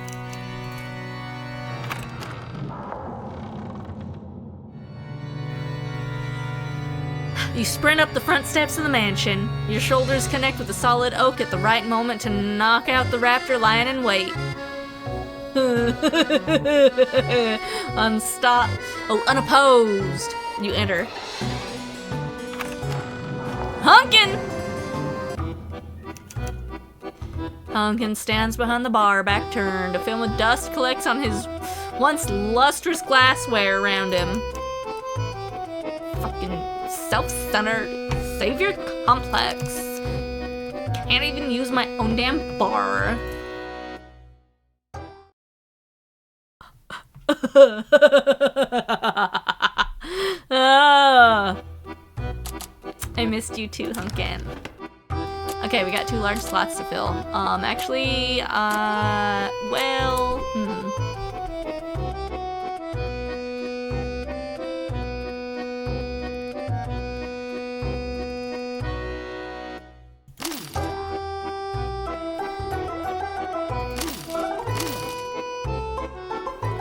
You sprint up the front steps of the mansion. Your shoulders connect with the solid oak at the right moment to knock out the raptor lying in wait. Unopposed. You enter. Hunkin! Hunkin stands behind the bar, back turned. A film of dust collects on his once lustrous glassware around him. Fucking self-centered savior complex. Can't even use my own damn bar. I missed you too, Hunkin. Okay, we got 2 large slots to fill. Actually,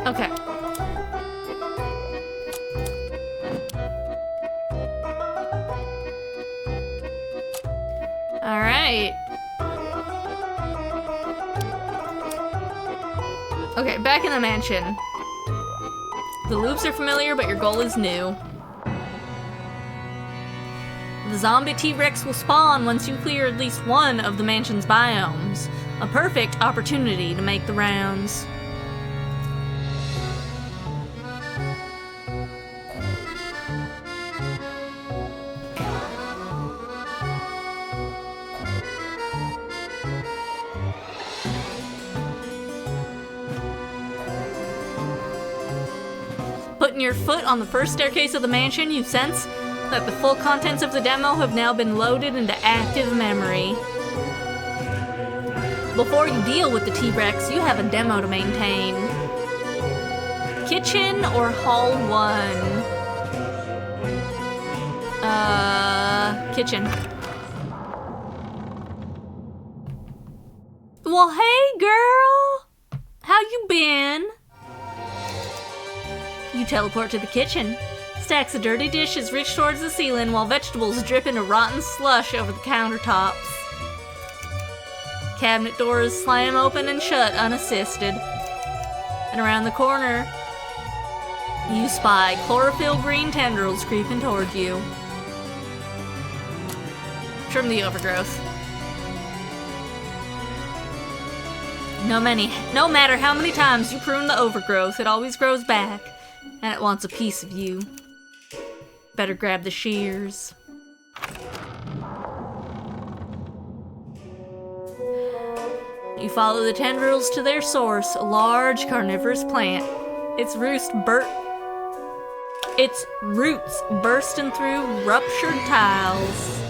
okay. Alright. Okay, back in the mansion. The loops are familiar, but your goal is new. The zombie T-Rex will spawn once you clear at least one of the mansion's biomes. A perfect opportunity to make the rounds. Putting your foot on the first staircase of the mansion, you sense that the full contents of the demo have now been loaded into active memory. Before you deal with the T-Rex, you have a demo to maintain. Kitchen or Hall 1? Kitchen. Well, hey, girl! How you been? You teleport to the kitchen. Stacks of dirty dishes reach towards the ceiling while vegetables drip into rotten slush over the countertops. Cabinet doors slam open and shut unassisted. And around the corner, you spy chlorophyll green tendrils creeping toward you. Trim the overgrowth. No matter how many times you prune the overgrowth, it always grows back. And it wants a piece of you. Better grab the shears. You follow the tendrils to their source, a large carnivorous plant. Its roots bursting through ruptured tiles.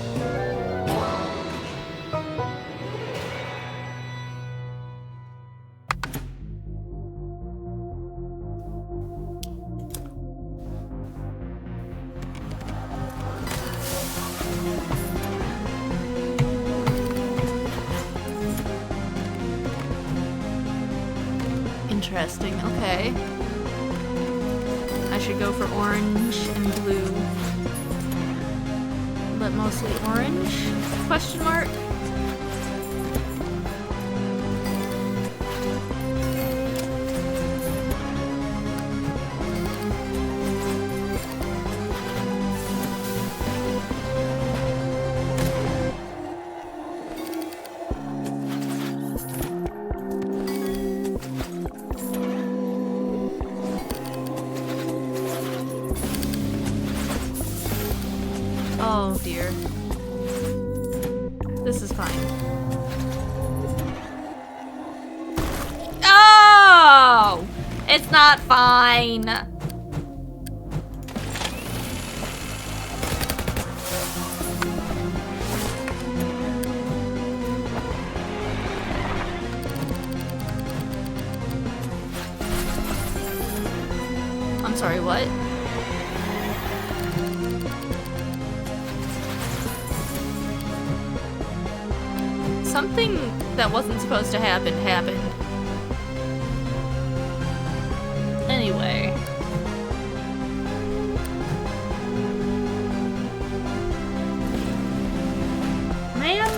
Interesting, okay. I should go for orange and blue. But mostly orange? Question mark? Oh dear. This is fine. Oh! It's not fine. sorry, what? Something that wasn't supposed to happen happened. Anyway. Ma'am?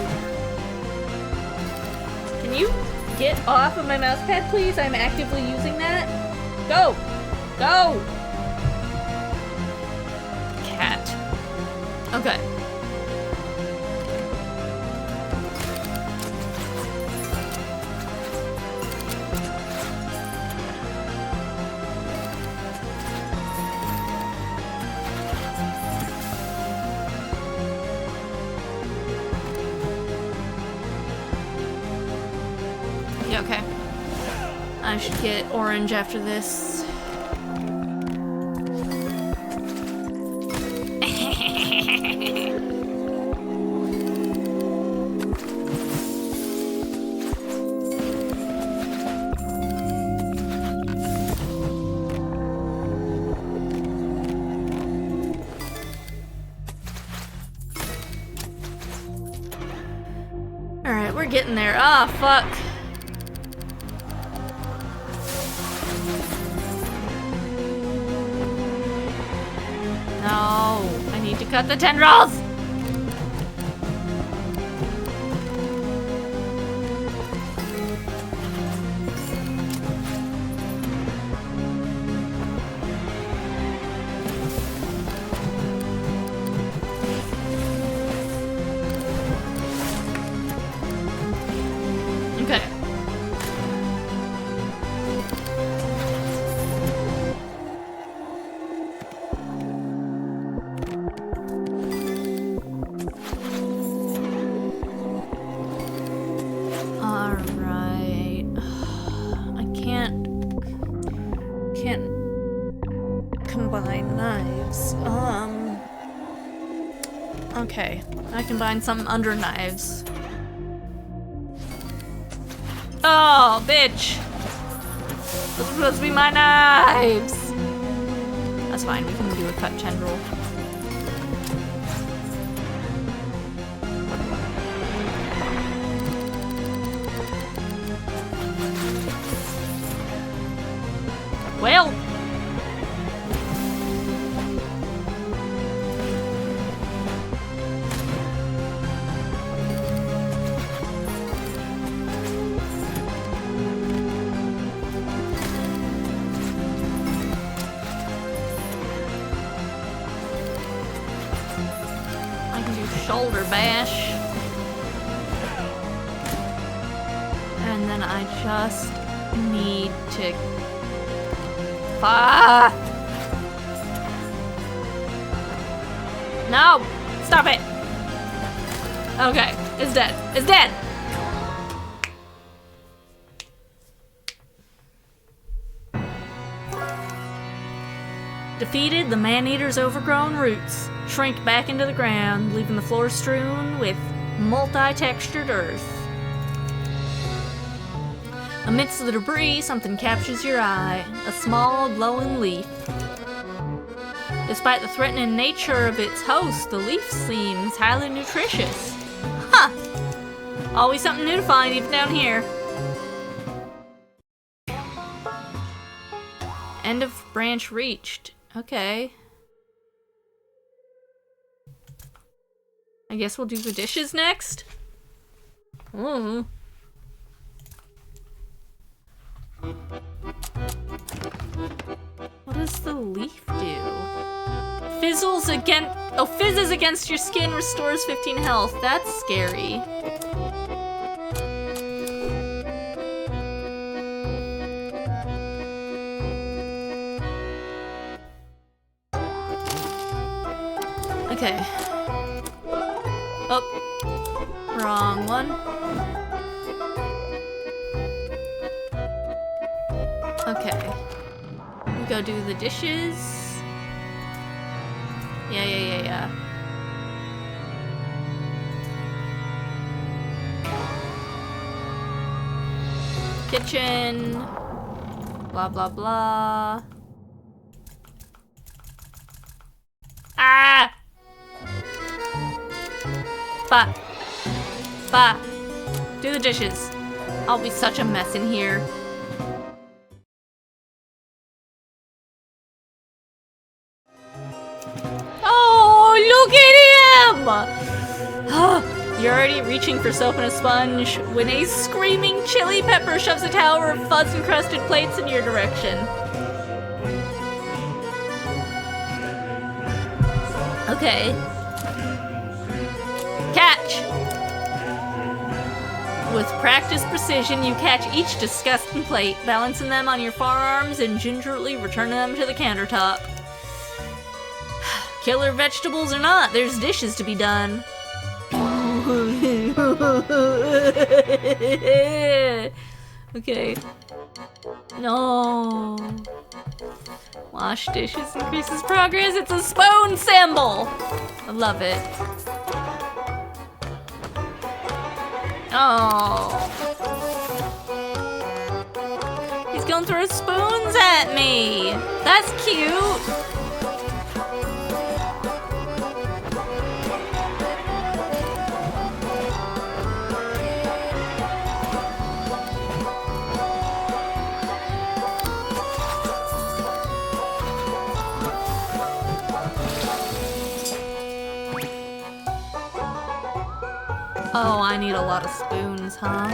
Can you get off of my mouse pad, please? I'm actively using that. Go! Go! Cat. Okay. Yeah, okay. I should get orange after this. Alright, we're getting there. Ah, fuck. No, I need to cut the tendrils! Okay. Alright. I can't combine knives. Okay. I combine some under knives. Oh, bitch! Those are supposed to be my knives! That's fine, we can do a cut tendril. Well! I can do shoulder bash. And then I just need to... Ah! No! Stop it! Okay, it's dead. It's dead! Defeated, the man-eater's overgrown roots shrink back into the ground, leaving the floor strewn with multi-textured earth. Amidst the debris, something captures your eye, a small, glowing leaf. Despite the threatening nature of its host, the leaf seems highly nutritious. Huh! Always something new to find, even down here. End of branch reached. Okay. I guess we'll do the dishes next? Ooh. What does the leaf do? Fizzles against... Oh, fizzes against your skin, restores 15 health. That's scary. Okay. Oh. Wrong one. Okay. We go do the dishes. Yeah. Kitchen. Blah, blah, blah. Ba. Ba. Do the dishes. I'll be such a mess in here. Oh, look at him! You're already reaching for soap and a sponge when a screaming chili pepper shoves a tower of fuzz-encrusted plates in your direction. Okay. Catch! With practiced precision, you catch each disgusting plate, balancing them on your forearms and gingerly returning them to the countertop. Killer vegetables or not, there's dishes to be done. Okay. No. Wash dishes increases progress. It's a spoon symbol. I love it. Oh. He's going to throw spoons at me. That's cute. Oh, I need a lot of spoons, huh?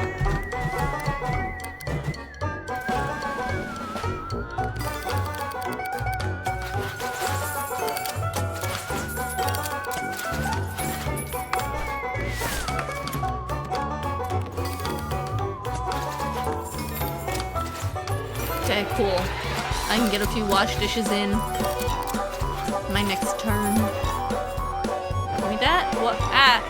Okay, cool. I can get a few wash dishes in my next turn. Give me that. What? Ah!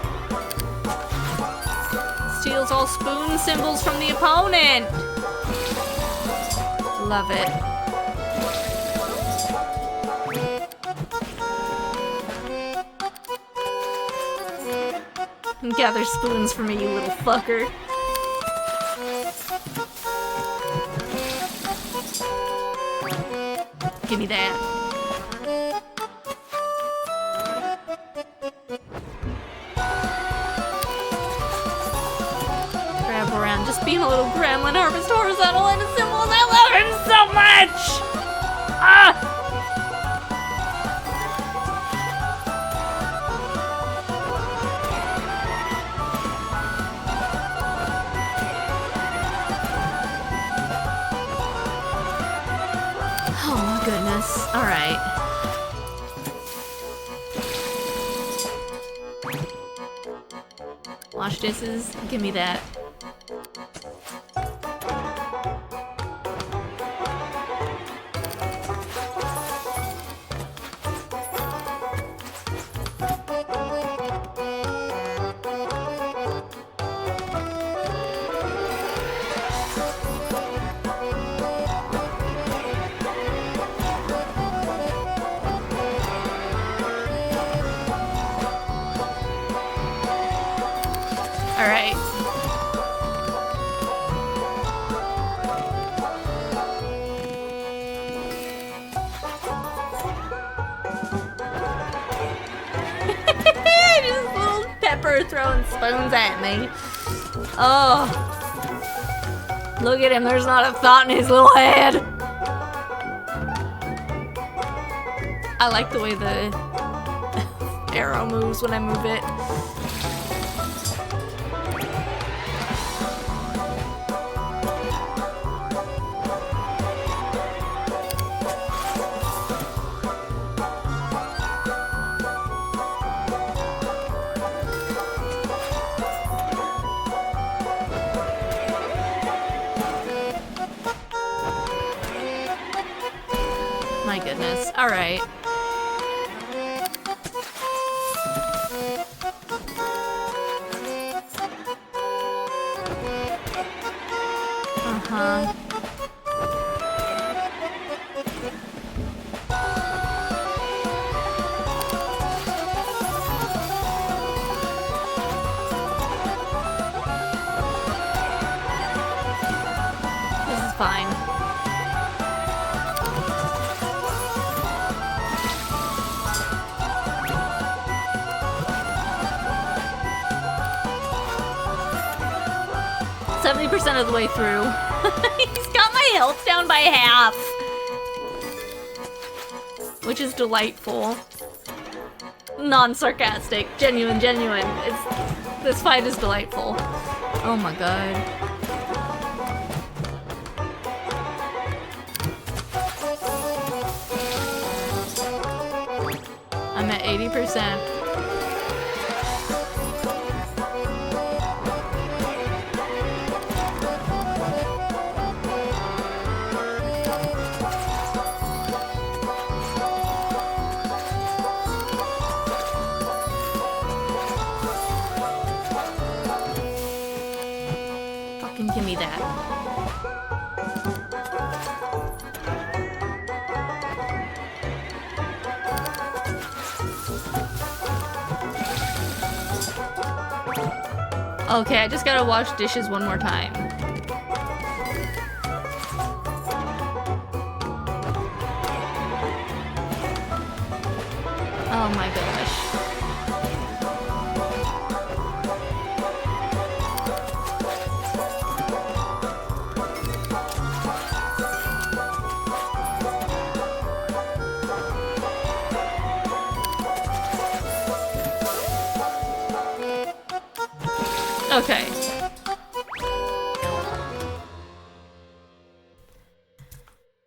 Steals all spoon symbols from the opponent. Love it. Gather spoons for me, you little fucker. Give me that. Around, just being a little gremlin, harvest horizontal and symbols. I love him so much! Ah! Oh my goodness. Alright. Wash dishes, give me that. Alright. Just little pepper throwing spoons at me. Oh. Look at him, there's not a thought in his little head. I like the way the arrow moves when I move it. My goodness. Alright. Uh-huh. This is fine. 70% of the way through. He's got my health down by half. Which is delightful. Non-sarcastic. Genuine. This fight is delightful. Oh my god. I'm at 80%. Fucking give me that. Okay, I just gotta wash dishes one more time. Oh my gosh. Okay.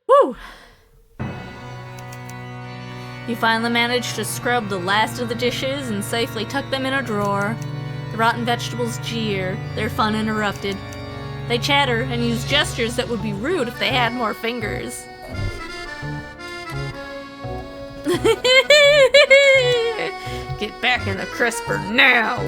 Woo! You finally managed to scrub the last of the dishes and safely tuck them in a drawer. The rotten vegetables jeer, their fun interrupted. They chatter and use gestures that would be rude if they had more fingers. Get back in the crisper now!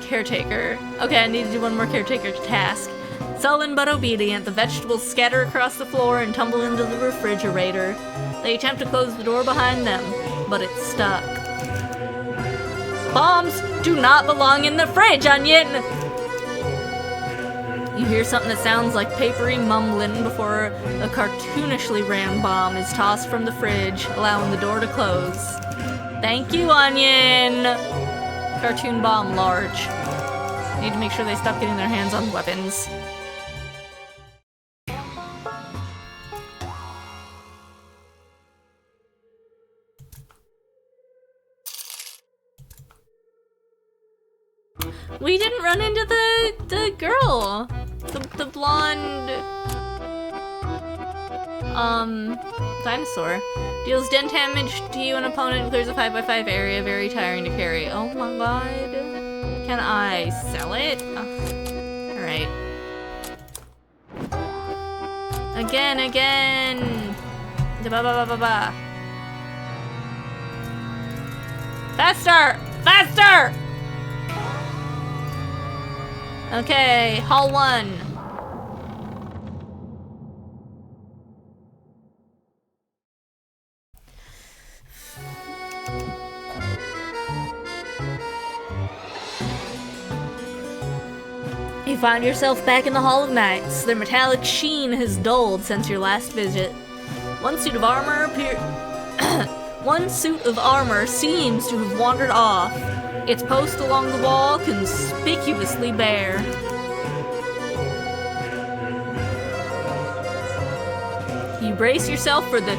Caretaker. Okay, I need to do one more caretaker task. Sullen but obedient, the vegetables scatter across the floor and tumble into the refrigerator. They attempt to close the door behind them, but it's stuck. Bombs do not belong in the fridge, Onion! You hear something that sounds like papery mumbling before a cartoonishly ran bomb is tossed from the fridge, allowing the door to close. Thank you, Onion! Cartoon bomb large. Need to make sure they stop getting their hands on weapons. We didn't run into the girl. The blonde dinosaur. Deals dent damage to you and opponent, clears a 5x5 area, very tiring to carry. Oh my god. Can I sell it? Alright. Again. Ba-ba-ba-ba-ba. Faster! Okay, Hall 1. You find yourself back in the Hall of Knights. Their metallic sheen has dulled since your last visit. One suit of armor seems to have wandered off. Its post along the wall conspicuously bare. You brace yourself for the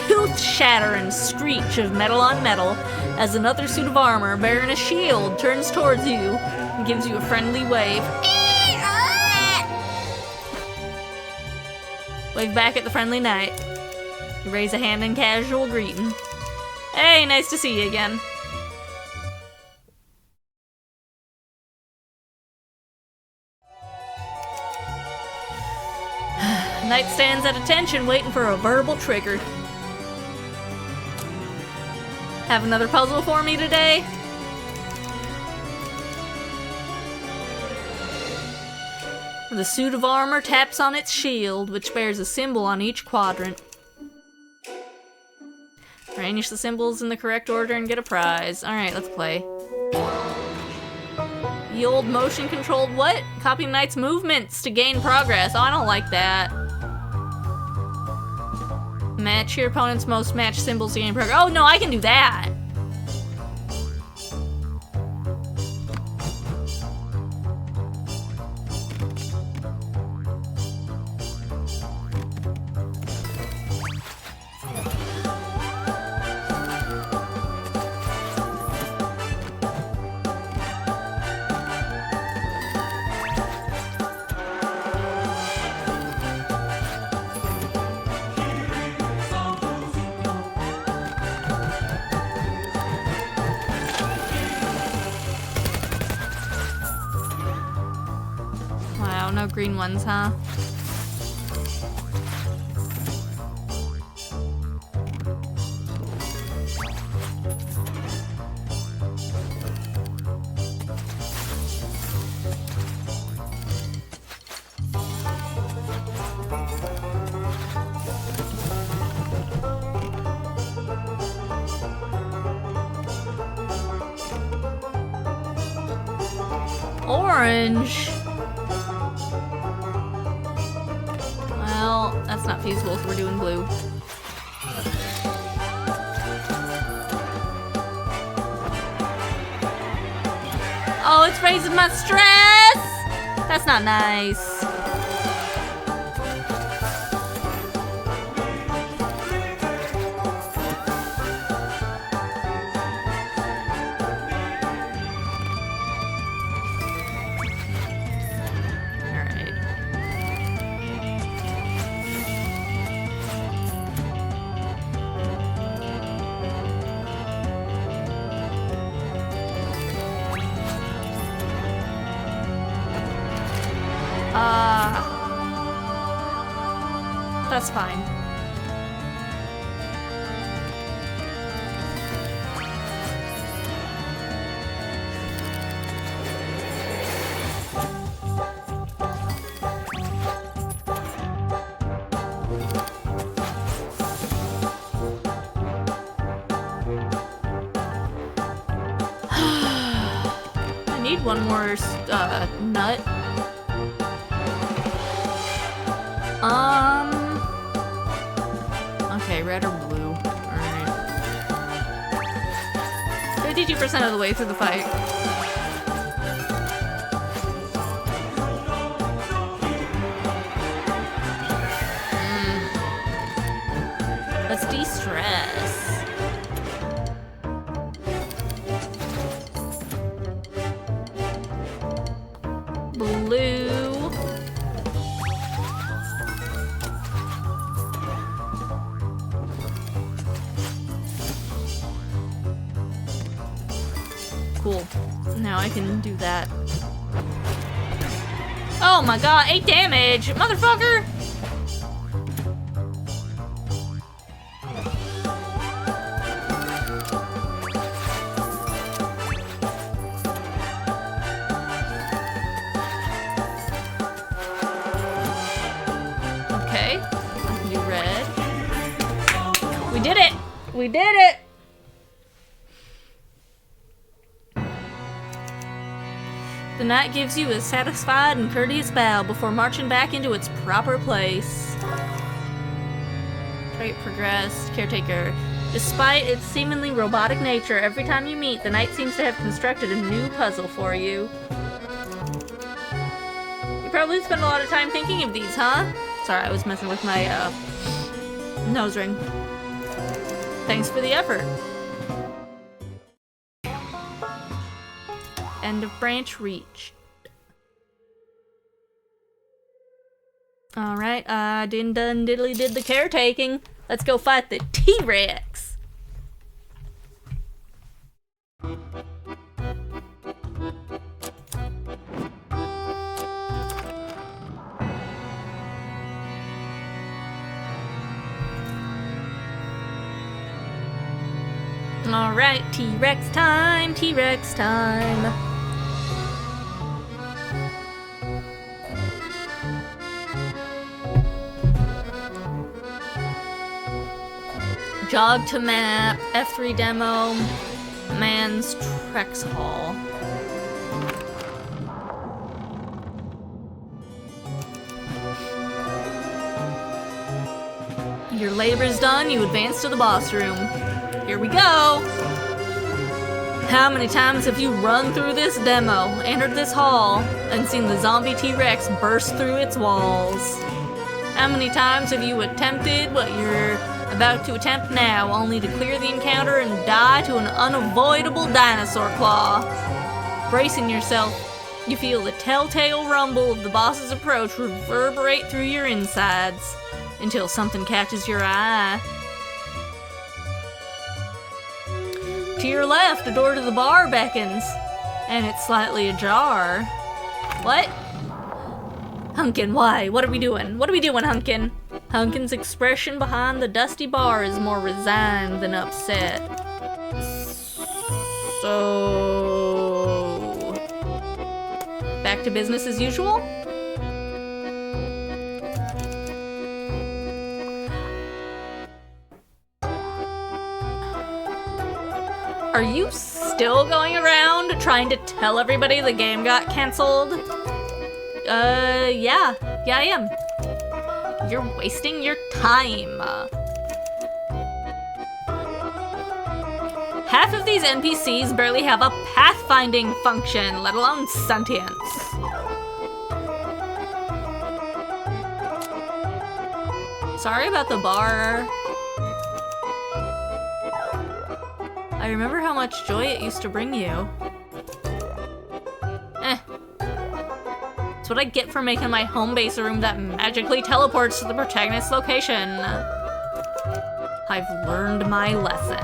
tooth-shattering screech of metal on metal as another suit of armor bearing a shield turns towards you and gives you a friendly wave. Wave back at the friendly knight. You raise a hand in casual greeting. Hey, nice to see you again. Knight stands at attention, waiting for a verbal trigger. Have another puzzle for me today? The suit of armor taps on its shield, which bears a symbol on each quadrant. Arrange the symbols in the correct order and get a prize. Alright, let's play. The old motion-controlled what? Copy Knight's movements to gain progress. Oh, I don't like that. Match your opponent's most matched symbols to gain progress. Oh, no, I can do that. Oh, no green ones, huh? Orange. Well, that's not feasible, so we're doing blue. Oh, it's raising my stress! That's not nice. That's fine. I need one more nut. Okay, red or blue. Alright. 52% of the way through the fight. Let's de-stress. Blue. Cool. Now I can do that. Oh my god, 8 damage! Motherfucker! Okay. I can do red. We did it! We did it! The knight gives you a satisfied and courteous bow before marching back into its proper place. Trait progressed. Caretaker. Despite its seemingly robotic nature, every time you meet, the knight seems to have constructed a new puzzle for you. You probably spend a lot of time thinking of these, huh? Sorry, I was messing with my nose ring. Thanks for the effort. End of branch reached. Alright, done diddly did the caretaking. Let's go fight the T-Rex. Alright, T-Rex time, T-Rex time. Jog to map, F3 demo, Man's Trex Hall. Your labor's done, you advance to the boss room. Here we go! How many times have you run through this demo, entered this hall, and seen the zombie T-Rex burst through its walls? How many times have you attempted what you're about to attempt now, only to clear the encounter and die to an unavoidable dinosaur claw? Bracing yourself, you feel the telltale rumble of the boss's approach reverberate through your insides, until something catches your eye. To your left, a door to the bar beckons, and it's slightly ajar. What? Hunkin, why? What are we doing? What are we doing, Hunkin? Hunkin's expression behind the dusty bar is more resigned than upset. So... back to business as usual? Are you still going around trying to tell everybody the game got canceled? Yeah. Yeah, I am. You're wasting your time. Half of these NPCs barely have a pathfinding function, let alone sentience. Sorry about the bar. I remember how much joy it used to bring you. That's what I get for making my home base a room that magically teleports to the protagonist's location. I've learned my lesson.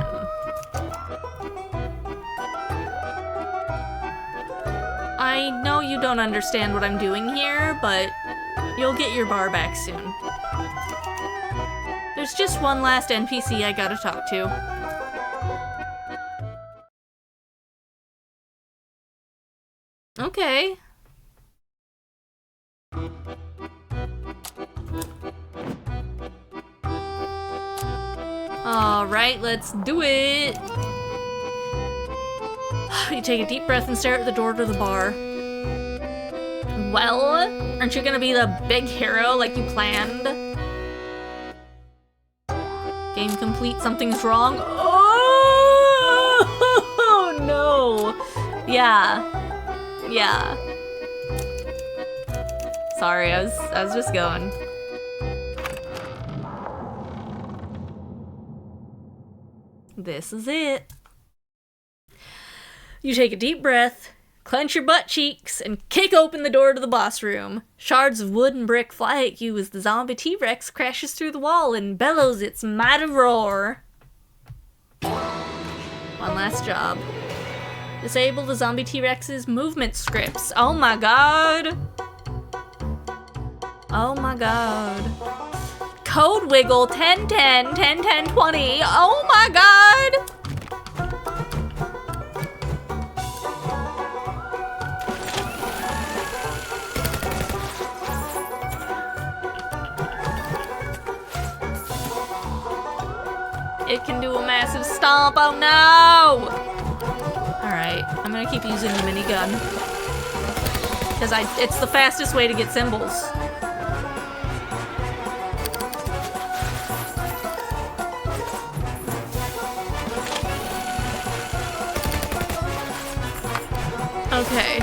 I know you don't understand what I'm doing here, but you'll get your bar back soon. There's just one last NPC I gotta talk to. Okay. Alright, let's do it! You take a deep breath and stare at the door to the bar. Well, aren't you gonna be the big hero like you planned? Game complete, something's wrong. Oh no! Yeah. Yeah. Sorry, I was just going. This is it. You take a deep breath, clench your butt cheeks, and kick open the door to the boss room. Shards of wood and brick fly at you as the zombie T-Rex crashes through the wall and bellows its mighty roar. One last job. Disable the zombie T-Rex's movement scripts. Oh my god. Oh my god. Code wiggle 1010 1010 20. Oh my god. It can do a massive stomp. Oh no. Alright, I'm gonna keep using the minigun. Because it's the fastest way to get symbols. Okay.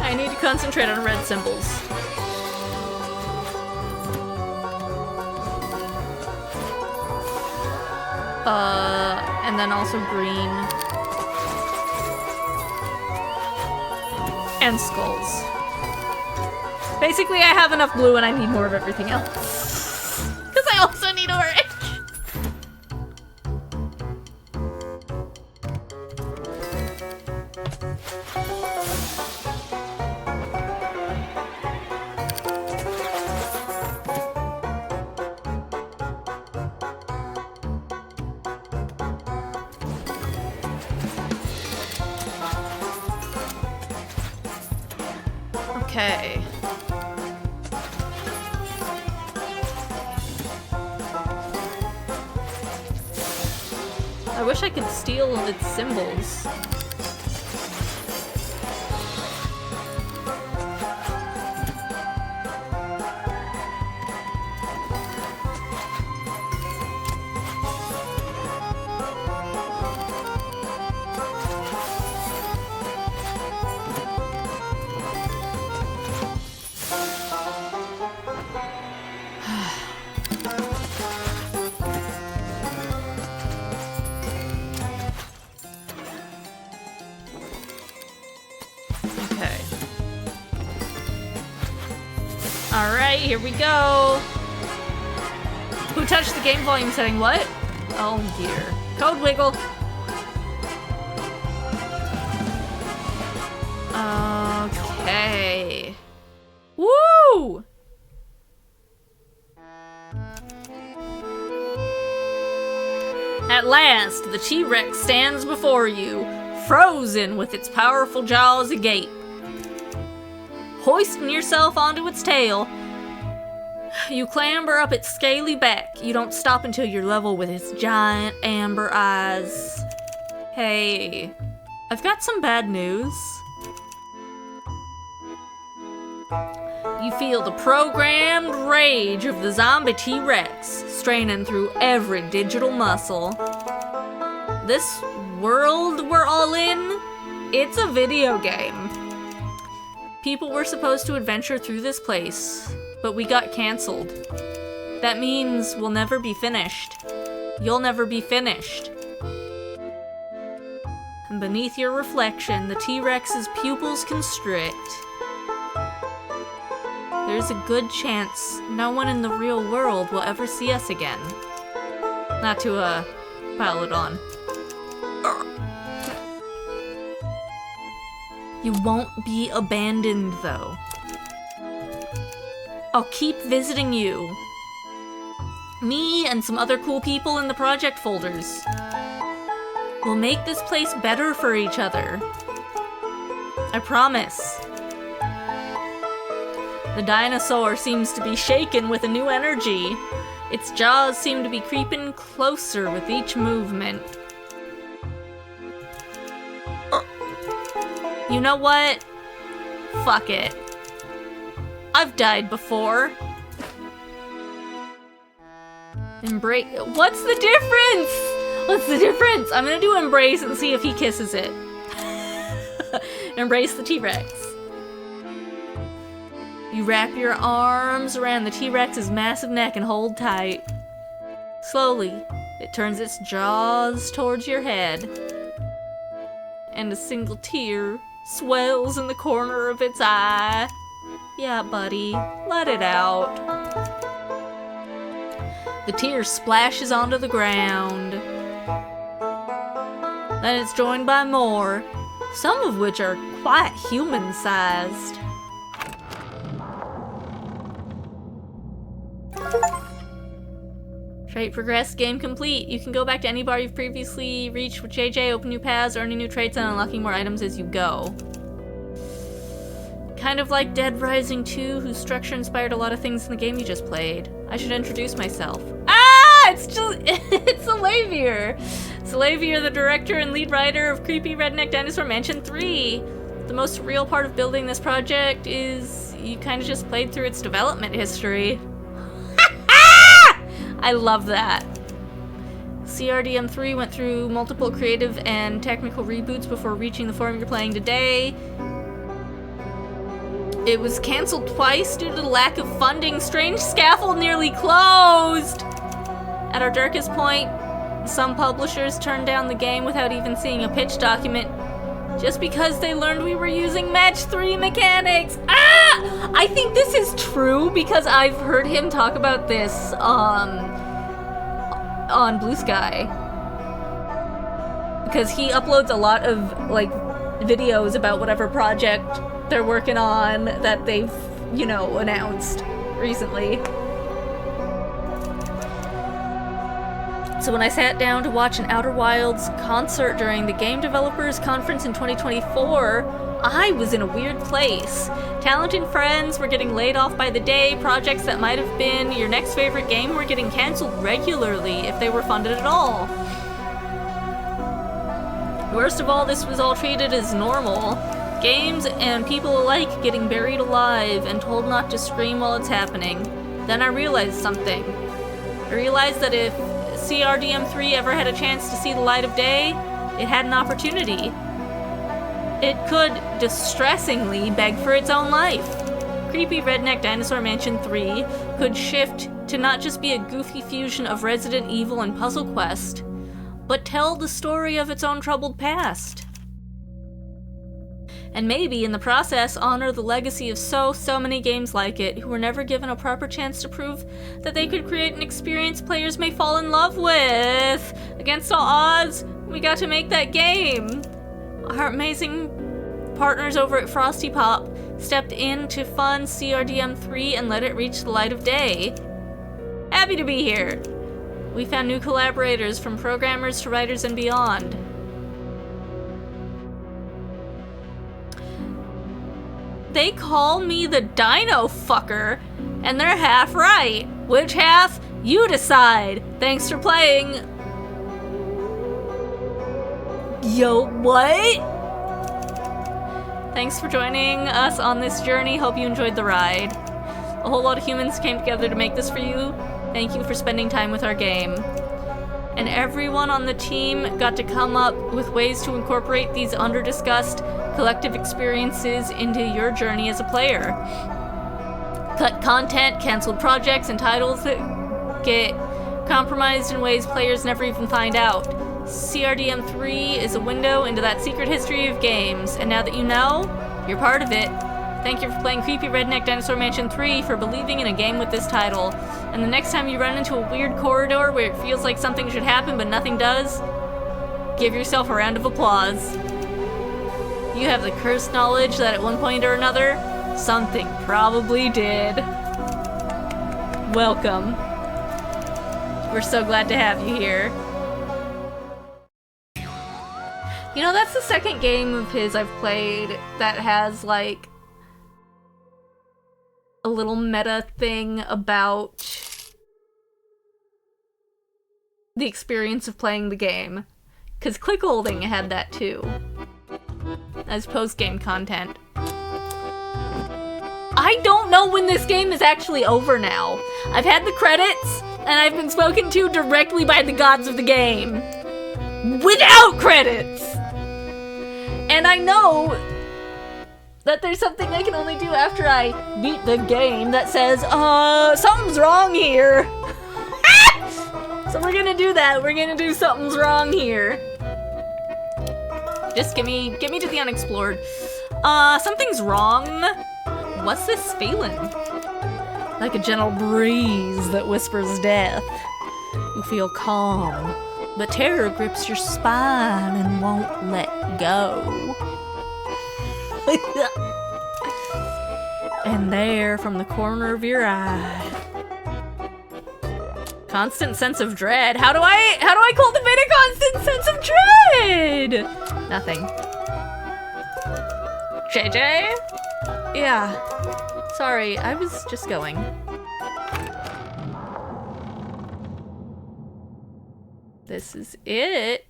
I need to concentrate on red symbols. And then also green. And skulls. Basically, I have enough blue and I need more of everything else. Because I also need orange. Okay. I wish I could steal its symbols. Alright, here we go. Who touched the game volume setting? What? Oh dear. Code wiggle. Okay. Woo! At last, the T-Rex stands before you, frozen with its powerful jaws agape. Hoisting yourself onto its tail, you clamber up its scaly back. You don't stop until you're level with its giant amber eyes. Hey, I've got some bad news. You feel the programmed rage of the zombie T-Rex straining through every digital muscle. This world we're all in, it's a video game. People were supposed to adventure through this place, but we got canceled. That means we'll never be finished. You'll never be finished. And beneath your reflection, the T-Rex's pupils constrict. There's a good chance no one in the real world will ever see us again. Not to, pile it on. You won't be abandoned, though. I'll keep visiting you. Me and some other cool people in the project folders. We'll make this place better for each other. I promise. The dinosaur seems to be shaken with a new energy. Its jaws seem to be creeping closer with each movement. You know what? Fuck it. I've died before. Embrace. What's the difference? What's the difference? I'm gonna do embrace and see if he kisses it. Embrace the T-Rex. You wrap your arms around the T-Rex's massive neck and hold tight. Slowly, it turns its jaws towards your head. And a single tear swells in the corner of its eye. Yeah, buddy, let it out. The tear splashes onto the ground. Then it's joined by more, some of which are quite human-sized. Trait progressed, game complete. You can go back to any bar you've previously reached with JJ, open new paths, earning new traits, and unlocking more items as you go. Kind of like Dead Rising 2, whose structure inspired a lot of things in the game you just played. I should introduce myself. Ah! It's Salavier! Salavier, the director and lead writer of Creepy Redneck Dinosaur Mansion 3. The most real part of building this project is you kind of just played through its development history. I love that. CRDM3 went through multiple creative and technical reboots before reaching the form you're playing today. It was cancelled twice due to the lack of funding. Strange Scaffold nearly closed! At our darkest point, some publishers turned down the game without even seeing a pitch document just because they learned we were using Match 3 mechanics. Ah! I think this is true because I've heard him talk about this on Blue Sky. Because he uploads a lot of, like, videos about whatever project they're working on that they've, you know, announced recently. So when I sat down to watch an Outer Wilds concert during the Game Developers Conference in 2024, I was in a weird place. Talented friends were getting laid off by the day, projects that might have been your next favorite game were getting cancelled regularly if they were funded at all. Worst of all, this was all treated as normal. Games and people alike getting buried alive and told not to scream while it's happening. Then I realized something. I realized that if CRDM3 ever had a chance to see the light of day, it had an opportunity. It could distressingly beg for its own life. Creepy Redneck Dinosaur Mansion 3 could shift to not just be a goofy fusion of Resident Evil and Puzzle Quest, but tell the story of its own troubled past. And maybe, in the process, honor the legacy of so many games like it, who were never given a proper chance to prove that they could create an experience players may fall in love with. Against all odds, we got to make that game. Our amazing partners over at Frosty Pop stepped in to fund CRDM3 and let it reach the light of day. Happy to be here. We found new collaborators, from programmers to writers and beyond. They call me the Dino Fucker, and they're half right. Which half? You decide. Thanks for playing. Yo, what? Thanks for joining us on this journey. Hope you enjoyed the ride. A whole lot of humans came together to make this for you. Thank you for spending time with our game. And everyone on the team got to come up with ways to incorporate these under-discussed collective experiences into your journey as a player. Cut content, canceled projects, and titles that get compromised in ways players never even find out. CRDM 3 is a window into that secret history of games, and now that you know, you're part of it. Thank you for playing Creepy Redneck Dinosaur Mansion 3, for believing in a game with this title. And the next time you run into a weird corridor where it feels like something should happen but nothing does, give yourself a round of applause. You have the cursed knowledge that at one point or another, something probably did. Welcome. We're so glad to have you here. You know, that's the second game of his I've played that has, like, a little meta thing about the experience of playing the game. Because Click Holding had that too, as post-game content. I don't know when this game is actually over now. I've had the credits, and I've been spoken to directly by the gods of the game. Without credits! And I know that there's something I can only do after I beat the game that says, something's wrong here. So we're gonna do that. We're gonna do something's wrong here. Just get me to the unexplored. Something's wrong. What's this feeling? Like a gentle breeze that whispers death. You feel calm, but terror grips your spine and won't let go. And there, from the corner of your eye, constant sense of dread. How do I cultivate a constant sense of dread? Nothing. JJ? Yeah. Sorry, I was just going. This is it.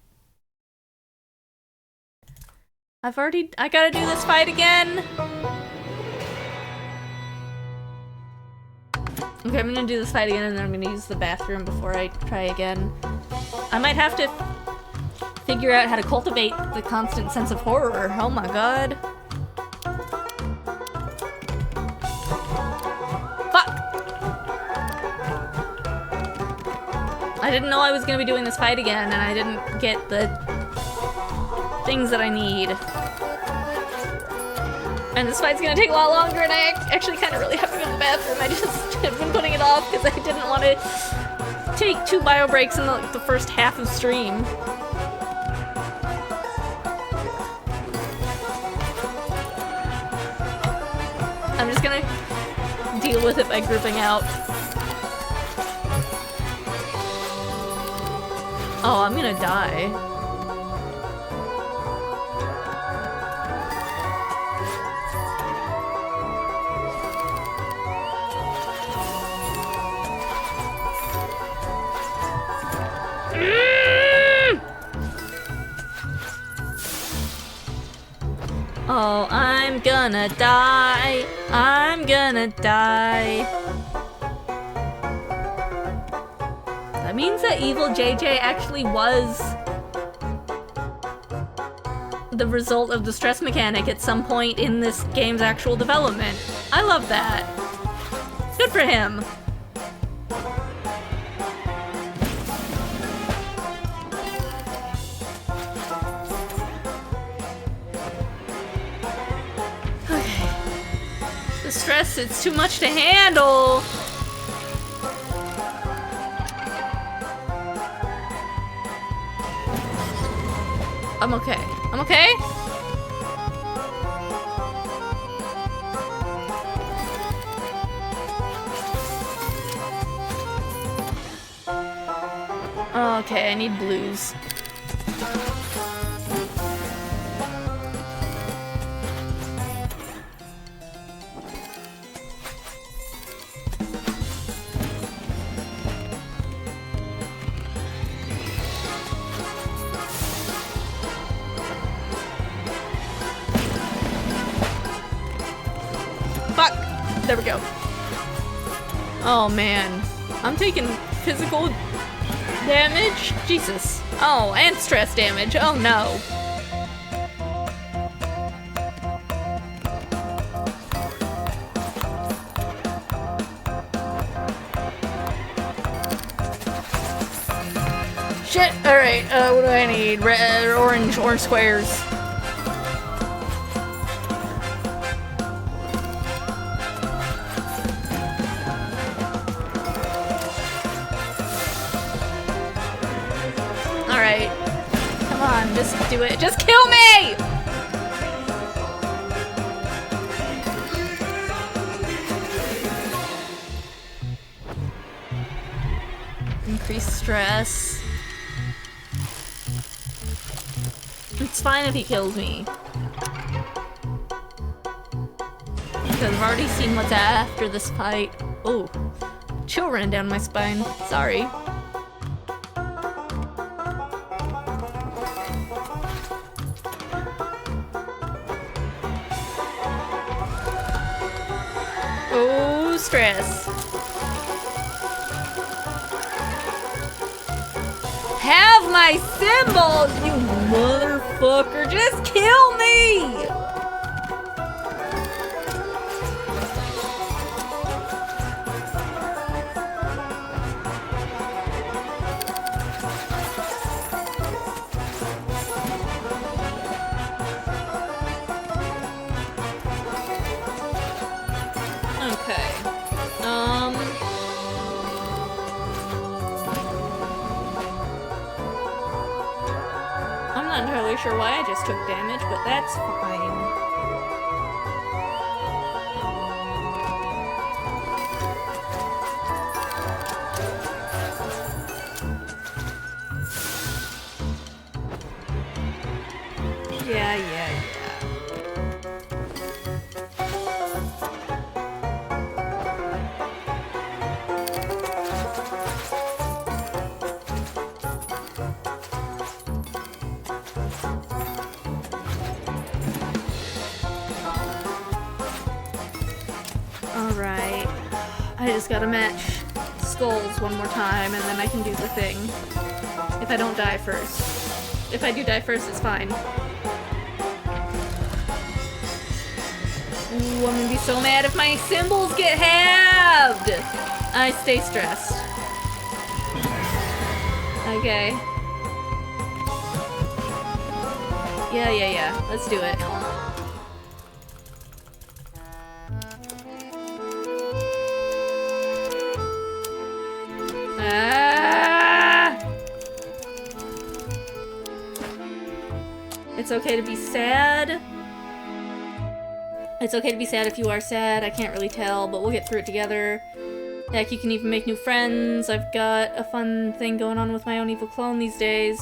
I gotta do this fight again. Okay, I'm gonna do this fight again and then I'm gonna use the bathroom before I try again. I might have to figure out how to cultivate the constant sense of horror. Oh my god. Fuck! I didn't know I was gonna be doing this fight again and I didn't get the things that I need. And this fight's gonna take a lot longer, and I actually kind of really have to go to the bathroom. I just have been putting it off because I didn't want to take 2 bio breaks in the first half of stream. I'm just gonna deal with it by grouping out. Oh, I'm gonna die. Oh, I'm gonna die. I'm gonna die. That means that evil JJ actually was the result of the stress mechanic at some point in this game's actual development. I love that. Good for him. Stress, it's too much to handle. I'm okay. I'm okay? Okay, I need blues. Fuck! There we go. Oh man. I'm taking physical damage? Jesus. Oh, and stress damage. Oh no. Shit! Alright, what do I need? Red, orange squares. Alright. Come on, just do it. Just kill me! Increased stress. It's fine if he kills me. Because I've already seen what's after this fight. Oh, chill ran down my spine. Sorry. Oh, stress. Have my symbols, you motherfucker! Just kill me! Okay. I'm not entirely sure why I just took damage, but that's fine. Yeah. Alright. I just gotta match skulls one more time and then I can do the thing. If I don't die first. If I do die first, it's fine. Ooh, I'm gonna be so mad if my symbols get halved! I stay stressed. Okay. Yeah. Let's do it. It's okay to be sad. It's okay to be sad if you are sad. I can't really tell, but we'll get through it together. Heck, you can even make new friends. I've got a fun thing going on with my own evil clone these days.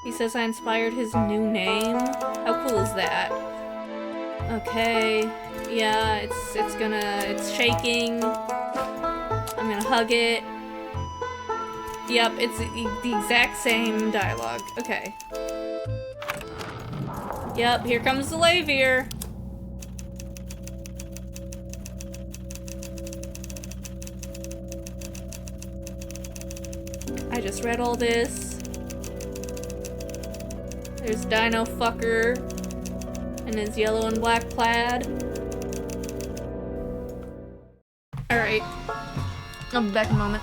He says I inspired his new name. How cool is that? Okay. Yeah, it's shaking. I'm gonna hug it. Yep, it's the exact same dialogue. Okay. Yep, here comes the Lavier. I just read all this. There's Dino Fucker in his yellow and black plaid. Alright. I'll be back in a moment.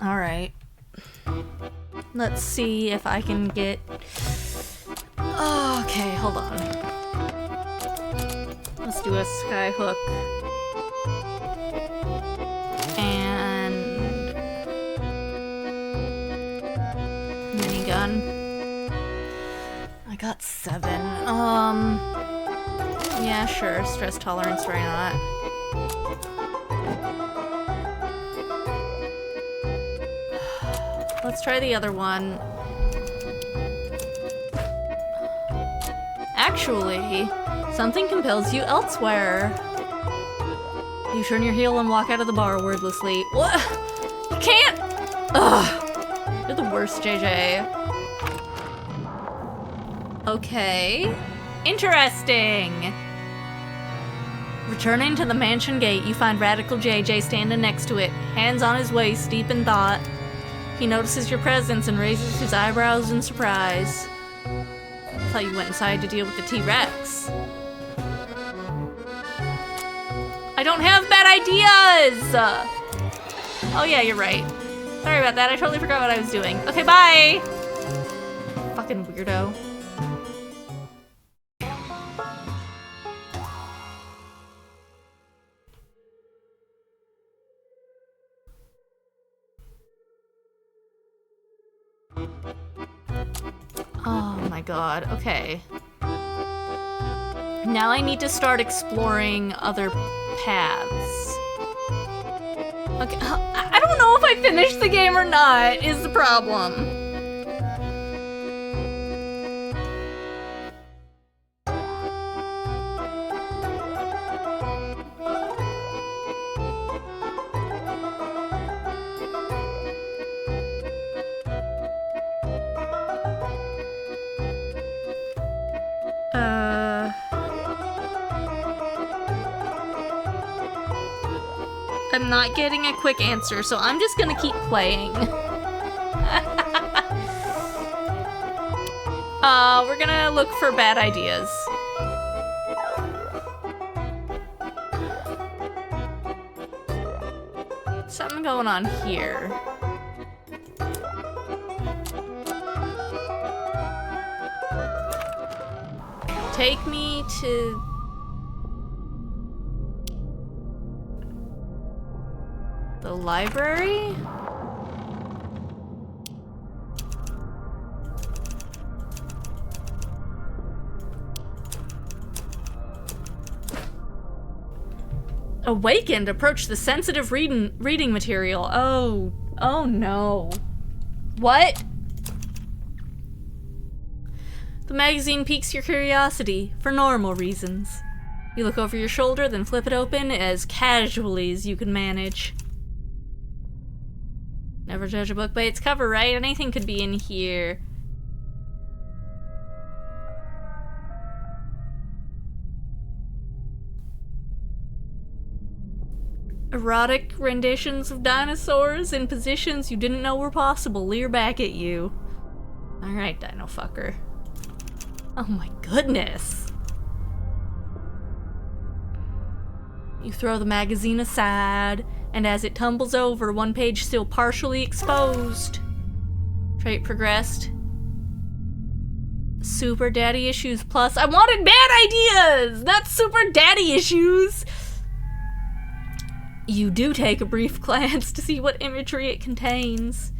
Alright. Let's see if I can get... Okay, hold on. Let's do a skyhook. And... minigun. I got 7. Yeah, sure. Stress tolerance, why not? Let's try the other one. Actually, something compels you elsewhere. You turn your heel and walk out of the bar wordlessly. What? You can't! Ugh. You're the worst, JJ. Okay. Interesting. Returning to the mansion gate, you find Radical JJ standing next to it, hands on his waist, deep in thought. He notices your presence and raises his eyebrows in surprise. I thought you went inside to deal with the T-Rex. I don't have bad ideas! Oh yeah, you're right. Sorry about that, I totally forgot what I was doing. Okay, bye! Fucking weirdo. Oh my god, okay. Now I need to start exploring other paths. Okay, I don't know if I finished the game or not, is the problem. I'm not getting a quick answer, so I'm just gonna keep playing. We're gonna look for bad ideas. Something going on here. Take me to... the library? Awakened, approach the sensitive reading material. Oh no. What? The magazine piques your curiosity for normal reasons. You look over your shoulder, then flip it open as casually as you can manage. Never judge a book by its cover, right? Anything could be in here. Erotic renditions of dinosaurs in positions you didn't know were possible leer back at you. Alright, dino fucker. Oh my goodness. You throw the magazine aside, and as it tumbles over, one page still partially exposed. Trait progressed. Super Daddy Issues Plus. I wanted bad ideas! Not Super Daddy Issues! You do take a brief glance to see what imagery it contains.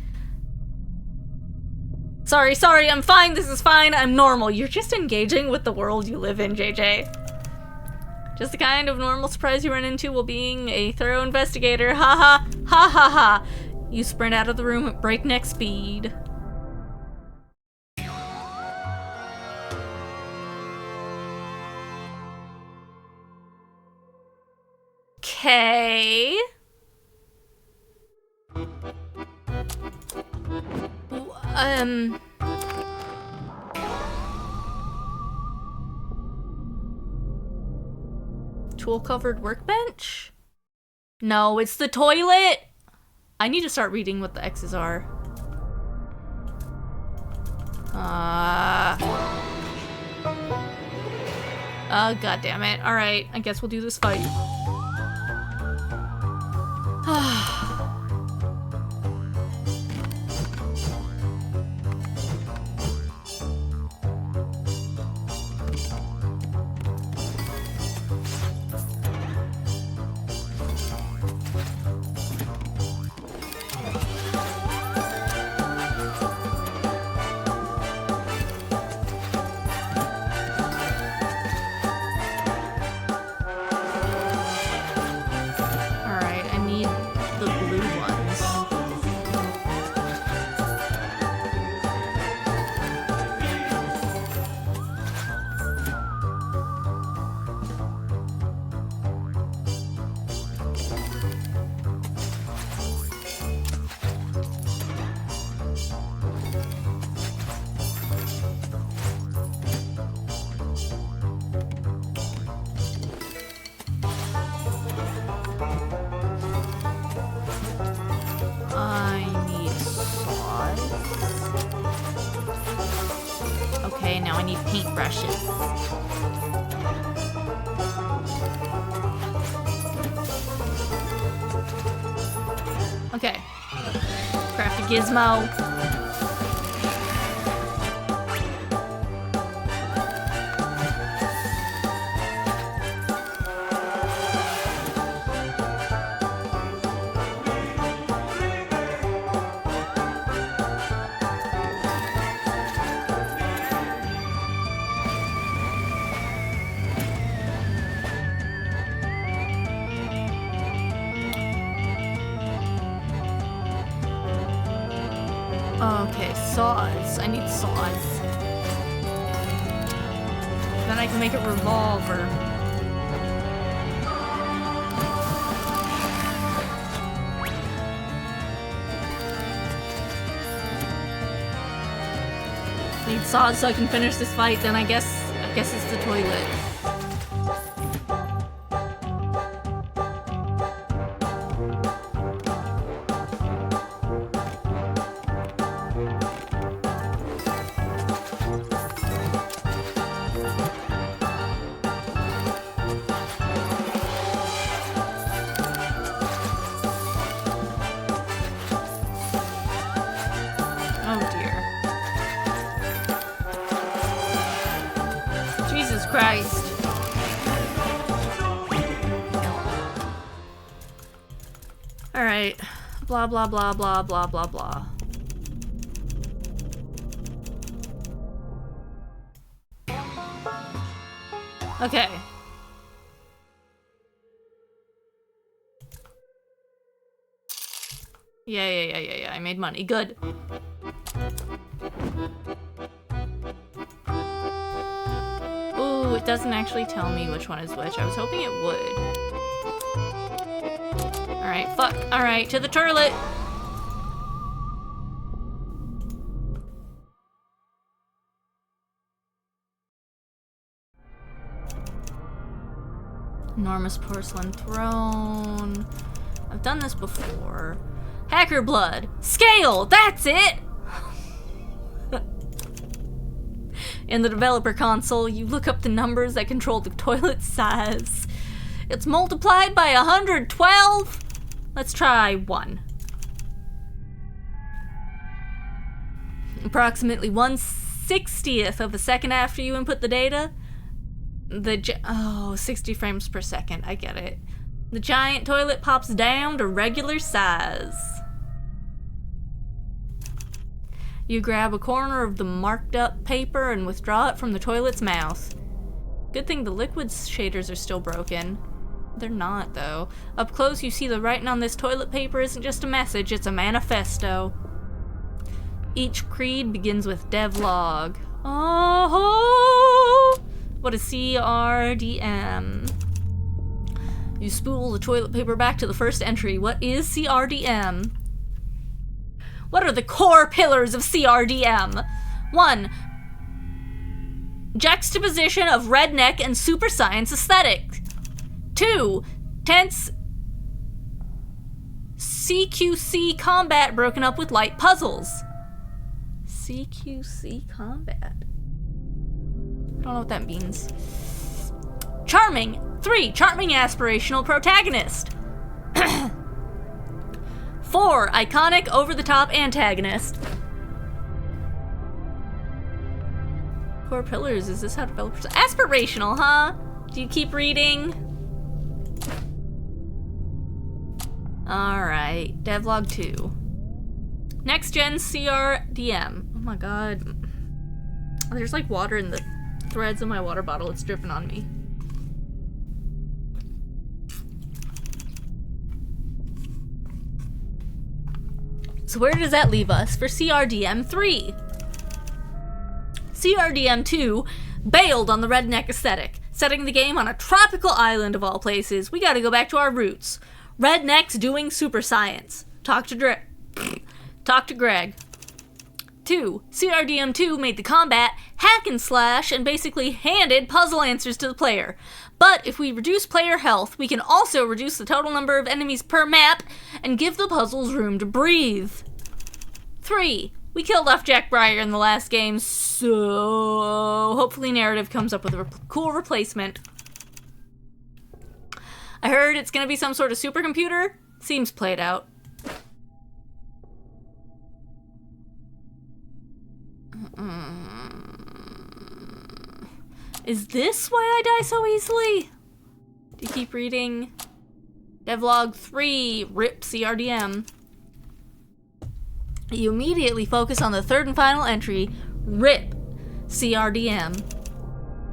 Sorry, I'm fine, this is fine, I'm normal. You're just engaging with the world you live in, JJ. Just the kind of normal surprise you run into while being a thorough investigator. Ha ha, ha ha ha. You sprint out of the room at breakneck speed. Okay. Tool-covered workbench? No, it's the toilet! I need to start reading what the X's are. Oh, god damn it. Alright, I guess we'll do this fight. paintbrushes. Okay. Craft a gizmo. Okay, saws. I need saws. Then I can make a revolver. Need saws so I can finish this fight, then I guess it's the toilet. Christ. Alright. Blah, blah, blah, blah, blah, blah, blah. Okay. Yeah. I made money. Good. Ooh, it doesn't actually tell me which one is which. I was hoping it would. Alright, fuck. Alright, to the toilet! Enormous porcelain throne. I've done this before. Hacker blood. Scale! That's it! In the developer console, you look up the numbers that control the toilet size. It's multiplied by 112? Let's try 1. Approximately 1/60th of a second after you input the data. 60 frames per second, I get it. The giant toilet pops down to regular size. You grab a corner of the marked up paper and withdraw it from the toilet's mouth. Good thing the liquid shaders are still broken. They're not, though. Up close, you see the writing on this toilet paper isn't just a message, it's a manifesto. Each creed begins with devlog. Oh, what is CRDM? You spool the toilet paper back to the first entry. What is CRDM? What are the core pillars of CRDM? 1. Juxtaposition of redneck and super science aesthetic. 2. Tense CQC combat broken up with light puzzles. CQC combat? I don't know what that means. Charming. 3. Charming aspirational protagonist. 4. Iconic, over-the-top antagonist. Core pillars, is this how developers... Aspirational, huh? Do you keep reading? Alright, devlog 2. Next gen CRDM. Oh my god. There's like water in the threads of my water bottle. It's dripping on me. So where does that leave us for CRDM 3? CRDM 2 bailed on the redneck aesthetic, setting the game on a tropical island of all places. We gotta go back to our roots. Rednecks doing super science. Talk to Greg. 2. CRDM 2 made the combat hack and slash and basically handed puzzle answers to the player. But if we reduce player health, we can also reduce the total number of enemies per map and give the puzzles room to breathe. 3. We killed off Jack Breyer in the last game, so hopefully narrative comes up with a cool replacement. I heard it's gonna be some sort of supercomputer. Seems played out. Is this why I die so easily? Do you keep reading? Devlog 3, RIP CRDM. You immediately focus on the third and final entry, RIP CRDM.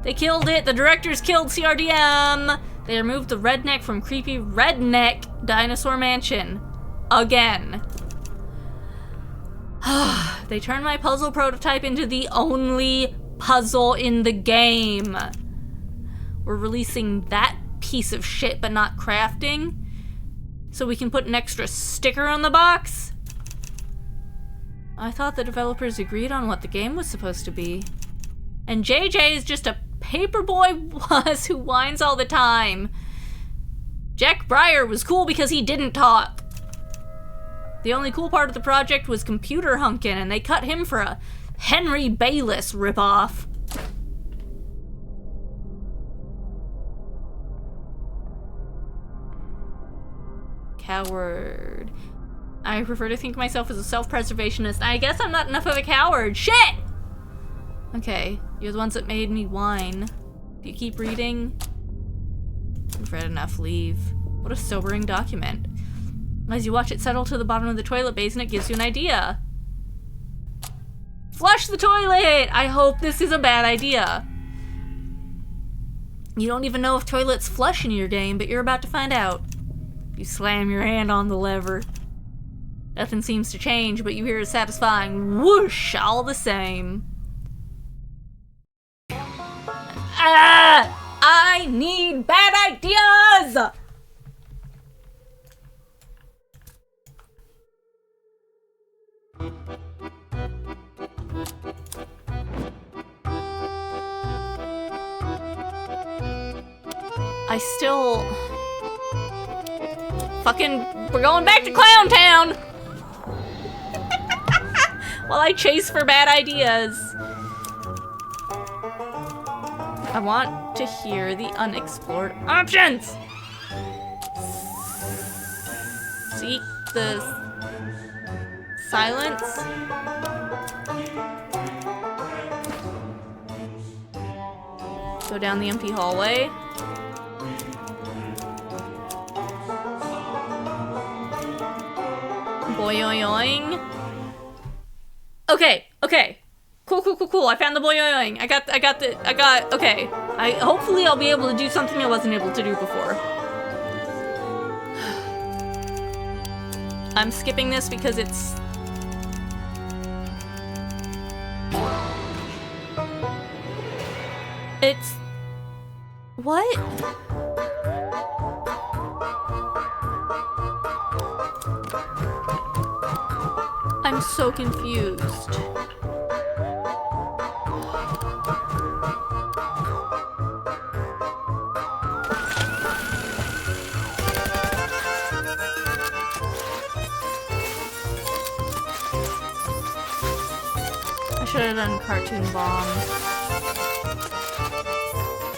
They killed it! The directors killed CRDM! They removed the redneck from creepy Redneck Dinosaur Mansion. Again. They turned my puzzle prototype into the only puzzle in the game. We're releasing that piece of shit but not crafting, so we can put an extra sticker on the box? I thought the developers agreed on what the game was supposed to be. And JJ is just a paperboy who whines all the time. Jack Breyer was cool because he didn't talk. The only cool part of the project was Computer Hunkin', and they cut him for a Henry Bayless ripoff. Coward. I prefer to think of myself as a self-preservationist. I guess I'm not enough of a coward. Shit! Okay, you're the ones that made me whine. Do you keep reading? You've read enough, leave. What a sobering document. As you watch it settle to the bottom of the toilet basin, it gives you an idea. Flush the toilet! I hope this is a bad idea. You don't even know if toilets flush in your game, but you're about to find out. You slam your hand on the lever. Nothing seems to change, but you hear a satisfying whoosh all the same. Ah! I need bad ideas! I still... We're going back to Clown Town! While I chase for bad ideas. I want to hear the unexplored options! Seek the silence. Go down the empty hallway. Boing. Okay. Cool. I found the boing. Okay. Hopefully I'll be able to do something I wasn't able to do before. I'm skipping this because it's... What? I'm so confused. I should have done cartoon bomb.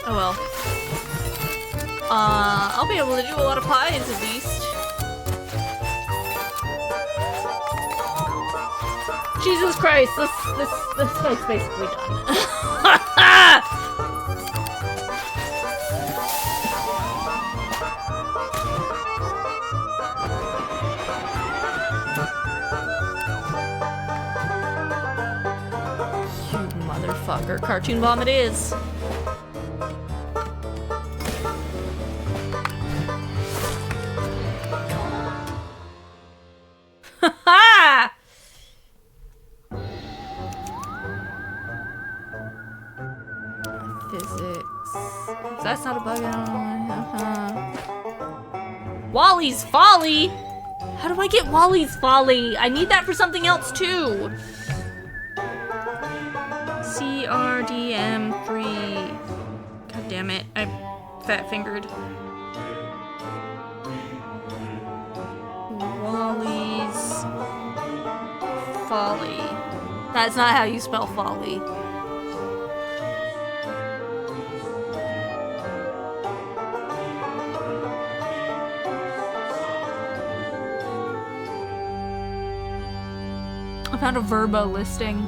Oh well. I'll be able to do a lot of pies at least. Jesus Christ, this fight's basically done. You motherfucker. Cartoon bomb it is. That's not a bug. Wally's Folly? How do I get Wally's Folly? I need that for something else too. CRDM3. God damn it. I fat fingered. Wally's Folly. That's not how you spell folly. I found a Verbo listing.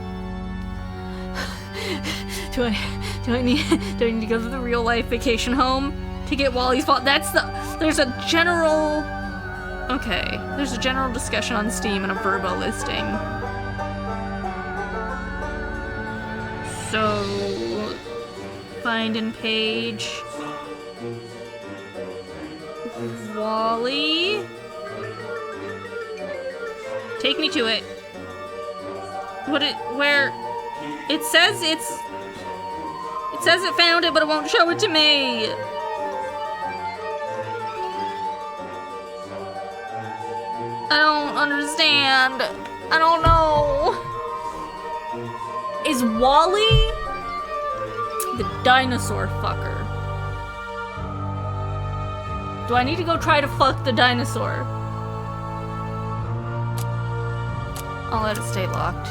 Do I need to go to the real life vacation home to get Wally's fault? There's a general discussion on Steam and a Verbo listing. So find in page Wally. Take me to it. Where it says it found it, but it won't show it to me. I don't understand. I don't know. Is Wally the dinosaur fucker? Do I need to go try to fuck the dinosaur? I'll let it stay locked.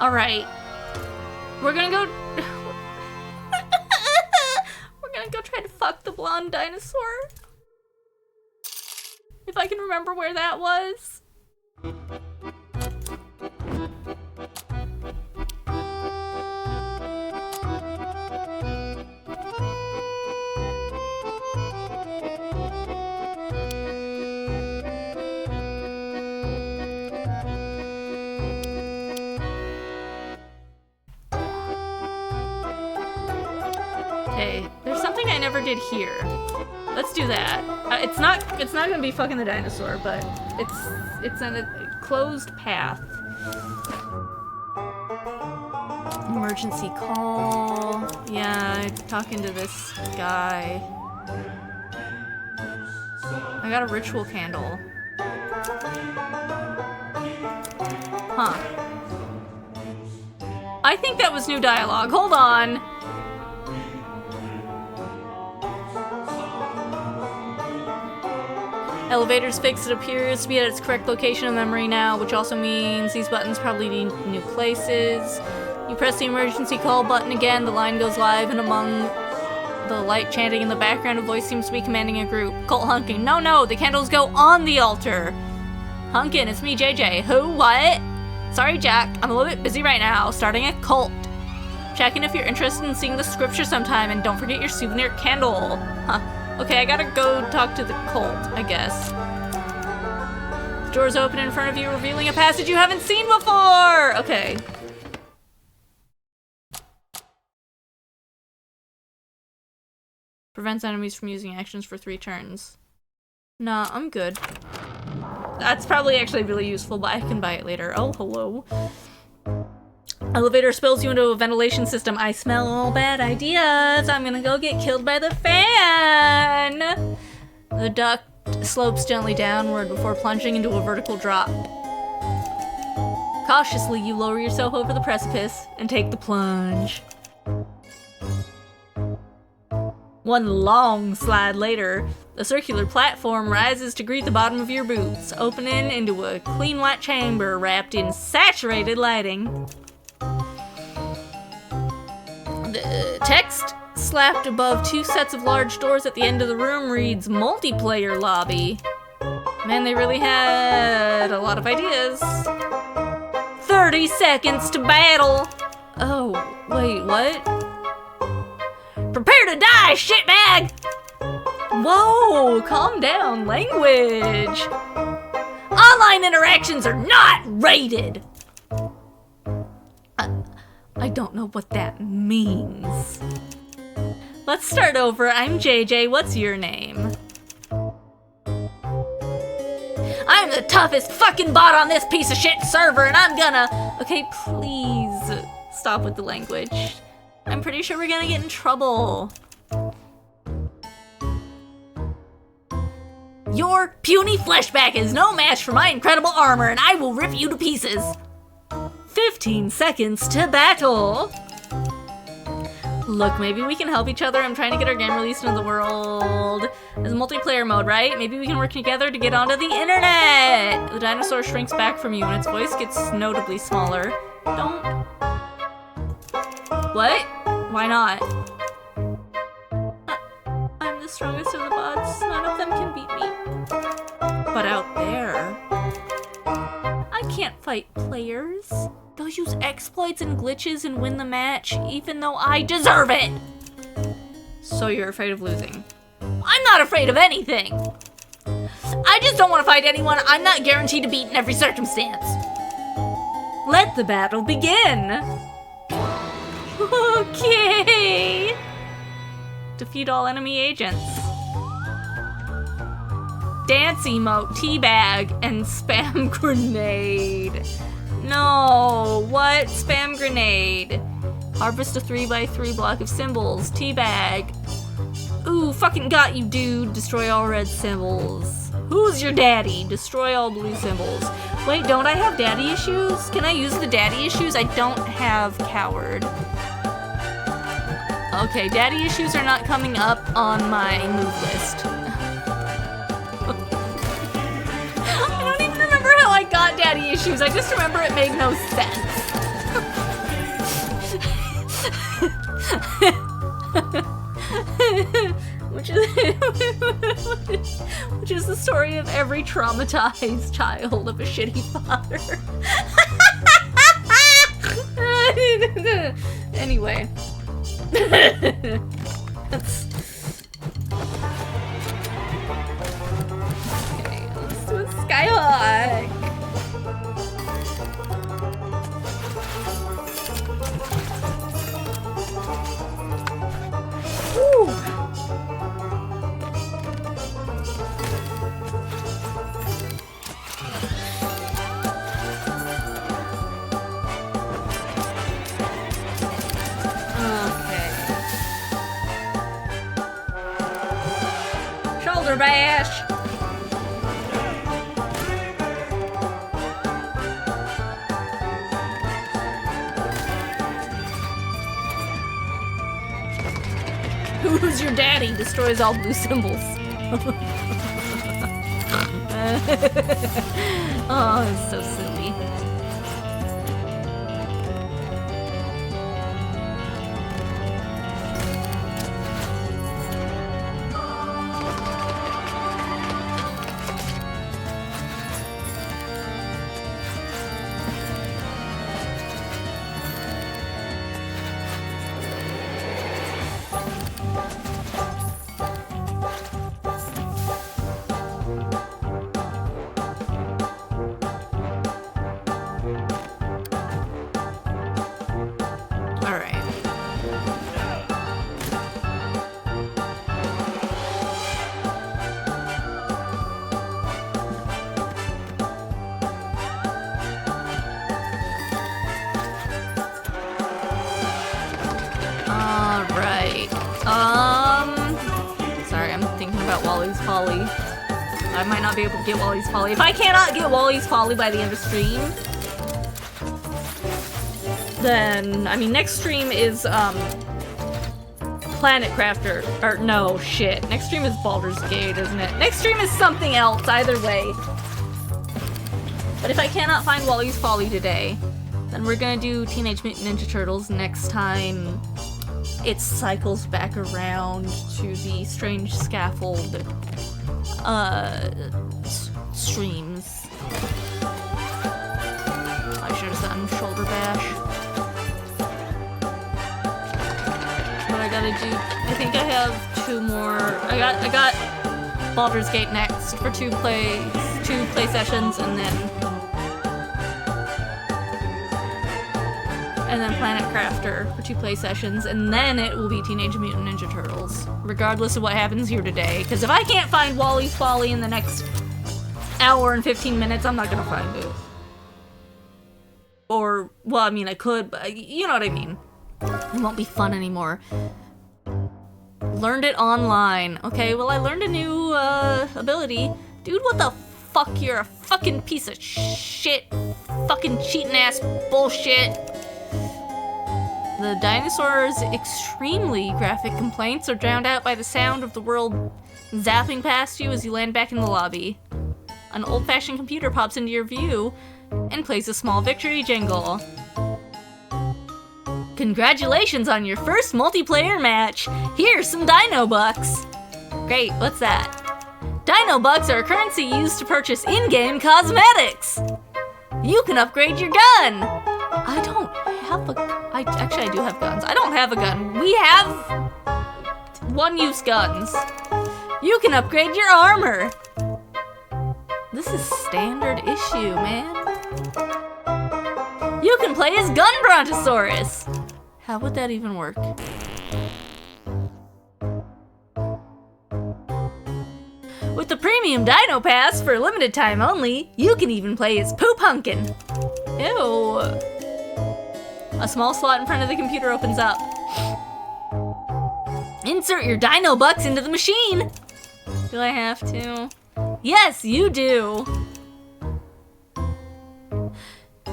Alright. We're gonna go... We're gonna go try to fuck the blonde dinosaur. If I can remember where that was. Okay, there's something I never did here. Let's do that. It's not gonna be fucking the dinosaur, but it's in a closed path. Emergency call. Yeah, talking to this guy. I got a ritual candle. Huh. I think that was new dialogue. Hold on. Elevator's fixed. It appears to be at its correct location in memory now, which also means these buttons probably need new places. You press the emergency call button again, the line goes live, and among the light chanting in the background, a voice seems to be commanding a group. Cult Hunkin. No, the candles go on the altar. Hunkin, it's me, JJ. Who? What? Sorry, Jack. I'm a little bit busy right now, starting a cult. Checking if you're interested in seeing the scripture sometime, and don't forget your souvenir candle. Huh. Okay, I gotta go talk to the cult, I guess. The door's open in front of you, revealing a passage you haven't seen before! Okay. Prevents enemies from using actions for 3 turns. Nah, I'm good. That's probably actually really useful, but I can buy it later. Oh, hello. Elevator spills you into a ventilation system. I smell all bad ideas. I'm gonna go get killed by the fan. The duct slopes gently downward before plunging into a vertical drop. Cautiously, you lower yourself over the precipice and take the plunge. One long slide later, the circular platform rises to greet the bottom of your boots, opening into a clean white chamber wrapped in saturated lighting. The text slapped above 2 sets of large doors at the end of the room reads multiplayer lobby. Man, they really had a lot of ideas. 30 seconds to battle. Oh, wait, what? Prepare to die, shitbag! Whoa, calm down, language. Online interactions are not rated. I don't know what that means. Let's start over. I'm JJ. What's your name? I'm the toughest fucking bot on this piece of shit server, and I'm gonna... Okay, please stop with the language. I'm pretty sure we're gonna get in trouble. Your puny fleshback is no match for my incredible armor, and I will rip you to pieces. 15 seconds to battle. Look, maybe we can help each other. I'm trying to get our game released into the world. There's a multiplayer mode, right? Maybe we can work together to get onto the internet! The dinosaur shrinks back from you and its voice gets notably smaller. Don't... What? Why not? I'm the strongest of the bots. None of them can beat me. But out there... I can't fight players. They'll use exploits and glitches and win the match, even though I deserve it! So you're afraid of losing. I'm not afraid of anything! I just don't want to fight anyone I'm not guaranteed to beat in every circumstance. Let the battle begin! Okay! Defeat all enemy agents. Dance emote, teabag, and spam grenade. No, what? Spam grenade. Harvest a 3x3 block of symbols. Teabag. Ooh, fucking got you, dude. Destroy all red symbols. Who's your daddy? Destroy all blue symbols. Wait, don't I have daddy issues? Can I use the daddy issues? I don't have coward. Okay, daddy issues are not coming up on my move list. I don't even remember how I got daddy issues. I just remember it made no sense. which is the story of every traumatized child of a shitty father. Anyway. That's... Okay, let's do a skyhawk. Woo! Shoulder bash! Who's your daddy? Destroys all blue symbols. Oh, it's so silly. Sorry, I'm thinking about Wally's Folly. I might not be able to get Wally's Folly. If I cannot get Wally's Folly by the end of stream, then, I mean, next stream is, Planet Crafter. Or, no, shit. Next stream is Baldur's Gate, isn't it? Next stream is something else, either way. But if I cannot find Wally's Folly today, then we're gonna do Teenage Mutant Ninja Turtles next time it cycles back around to the strange scaffold streams. I should have done shoulder bash. What I gotta do, I think I have two more. I got Baldur's Gate next for two play sessions, and then Planet Crafter for two play sessions, and then it will be Teenage Mutant Ninja Turtles, regardless of what happens here today. Because if I can't find Wally's Folly in the next hour and 15 minutes, I'm not gonna find it. Or, well, I mean, I could, but you know what I mean. It won't be fun anymore. Learned it online. Okay, well, I learned a new ability. Dude, what the fuck? You're a fucking piece of shit. Fucking cheating ass bullshit. The dinosaur's extremely graphic complaints are drowned out by the sound of the world zapping past you as you land back in the lobby. An old-fashioned computer pops into your view and plays a small victory jingle. Congratulations on your first multiplayer match! Here's some Dino Bucks! Great, what's that? Dino Bucks are a currency used to purchase in-game cosmetics! You can upgrade your gun! I don't have a... Actually, I do have guns. I don't have a gun. We have... one-use guns. You can upgrade your armor! This is standard issue, man. You can play as Gun Brontosaurus! How would that even work? With the Premium Dino Pass for a limited time only, you can even play as Poop Hunkin'. Ew. A small slot in front of the computer opens up. Insert your Dino Bucks into the machine! Do I have to? Yes, you do!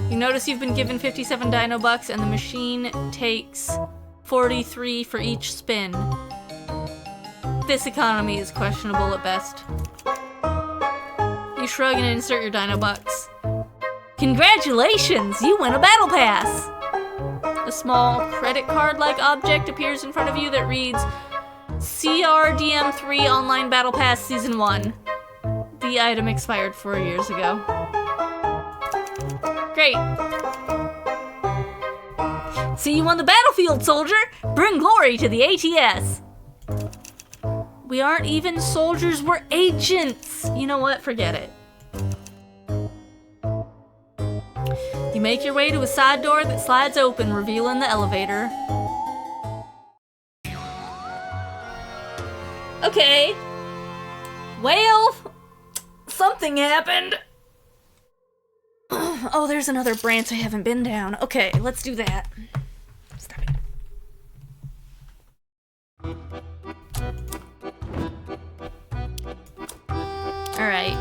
You notice you've been given 57 Dino Bucks and the machine takes 43 for each spin. This economy is questionable at best. You shrug and insert your Dino Bucks. Congratulations! You win a Battle Pass! A small credit card-like object appears in front of you that reads CRDM3 Online Battle Pass Season 1. The item expired 4 years ago. Great. See you on the battlefield, soldier! Bring glory to the ATS! We aren't even soldiers, we're agents! You know what? Forget it. You make your way to a side door that slides open, revealing the elevator. Okay. Well, something happened. Oh, there's another branch I haven't been down. Okay, let's do that. Stop it. Alright,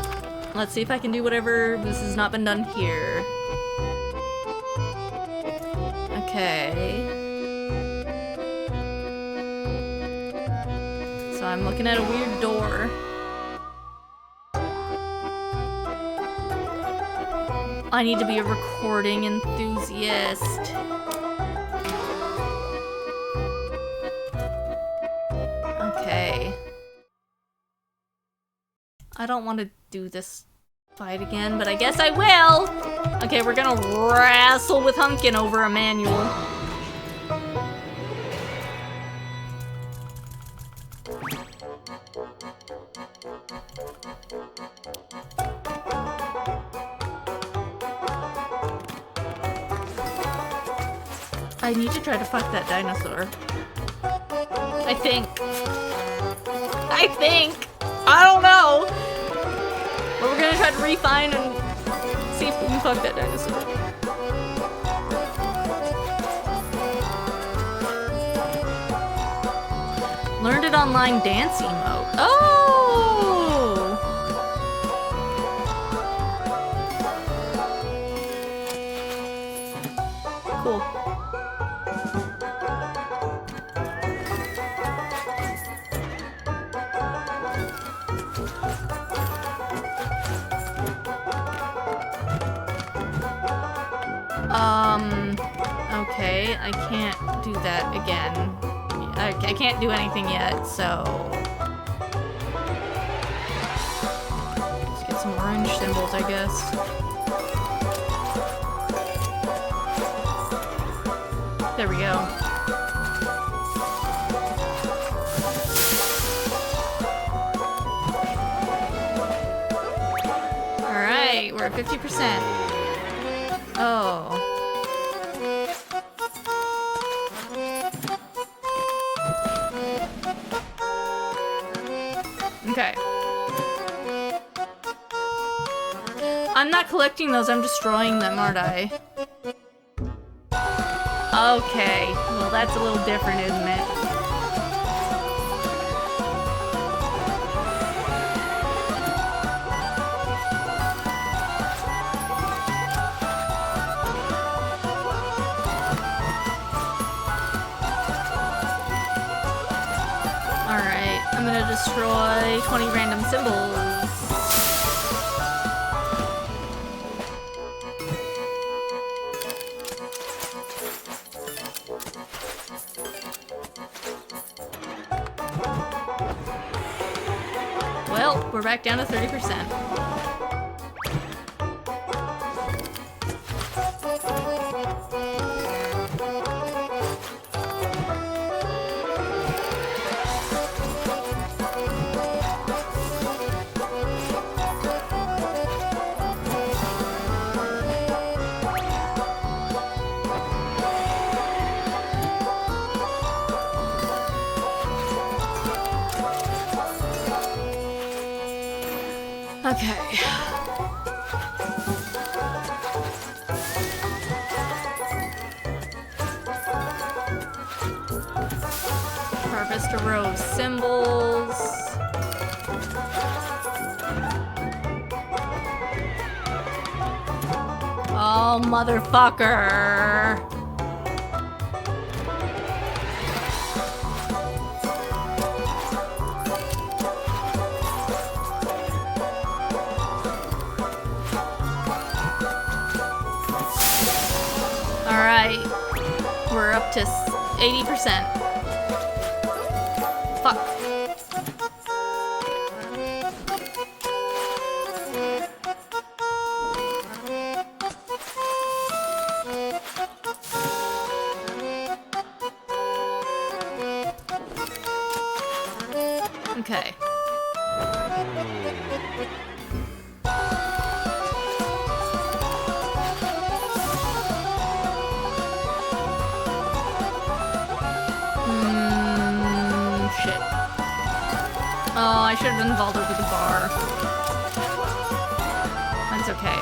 let's see if I can do whatever. This has not been done here. Okay. So I'm looking at a weird door. I need to be a recording enthusiast. Okay. I don't want to do this fight again, but I guess I will! Okay, we're gonna wrestle with Hunkin' over a manual. I need to try to fuck that dinosaur. I think. I don't know! But we're gonna try to refine and see if we can fuck that dinosaur. Learned it online dance emote. Oh! Cool. Okay, I can't do that again. I can't do anything yet, so... Let's get some orange symbols, I guess. There we go. Alright, we're at 50%. Oh. Okay. I'm not collecting those, I'm destroying them, aren't I? Okay. Well, that's a little different, isn't it? gonna destroy 20 random symbols. Well, we're back down to 30%. Okay. Harvest a row of symbols. Oh, motherfucker. Alright, we're up to 80%. Fuck. Okay. Shit. Oh, I should have done vault over the bar. That's okay.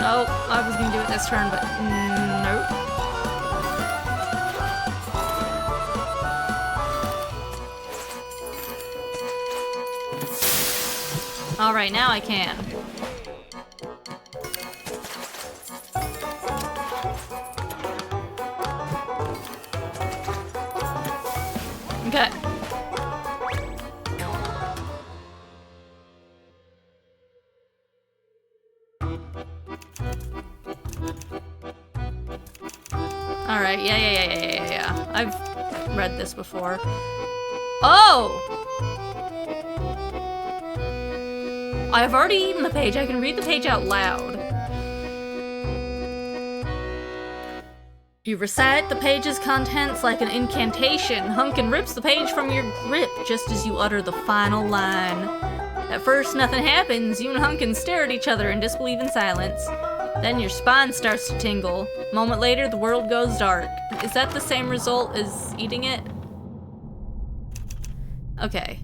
Oh, I was gonna do it this turn, but nope. Alright, now I can. Okay. Alright, yeah. I've read this before. Oh! I've already eaten the page. I can read the page out loud. You recite the page's contents like an incantation. Hunkin rips the page from your grip just as you utter the final line. At first, nothing happens. You and Hunkin stare at each other in disbelief and silence. Then your spine starts to tingle. A moment later, the world goes dark. Is that the same result as eating it? Okay.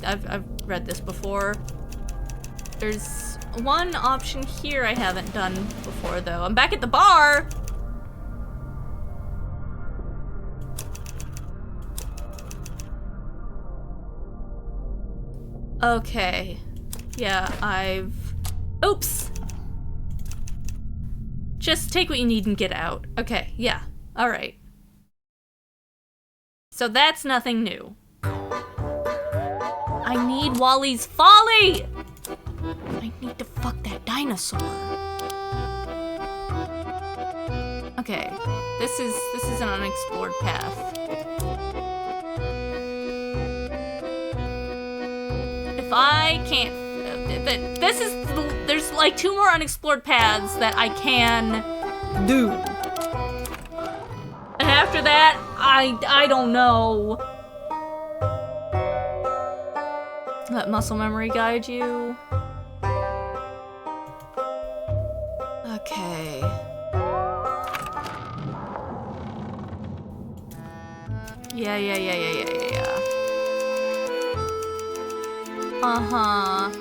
I've read this before. There's one option here I haven't done before, though. I'm back at the bar! Okay. Yeah, oops! Just take what you need and get out. Okay, yeah. Alright. So that's nothing new. I need Wally's Folly! I need to fuck that dinosaur. Okay, this is an unexplored path. If I can't, there's like 2 more unexplored paths that I can do. And after that, I don't know. Let muscle memory guide you. Okay. Yeah. Uh-huh.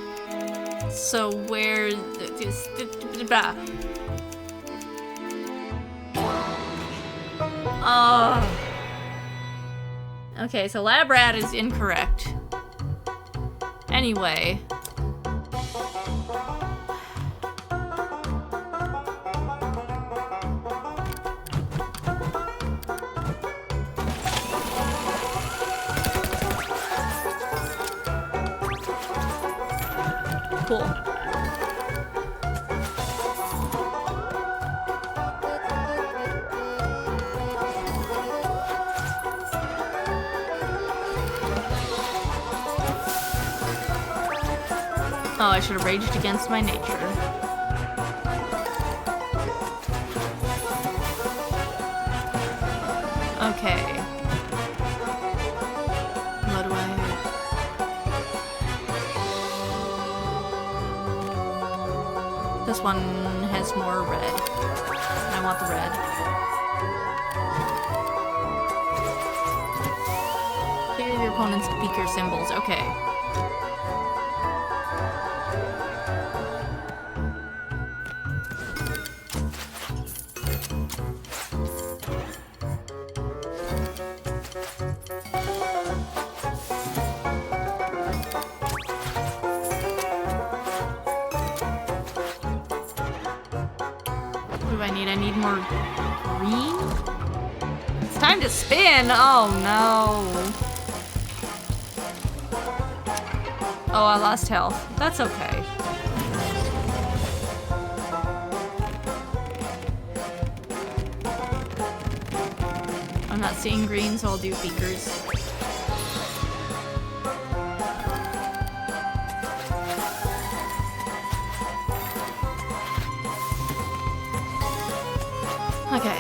So where okay, so lab rat is incorrect. Anyway. cool. Oh, I should have raged against my nature. Okay. What do I... This one has more red. I want the red. Clear your opponent's beaker symbols. Okay. I need more green? It's time to spin! Oh no. Oh, I lost health. That's okay. I'm not seeing green, so I'll do beakers. Okay.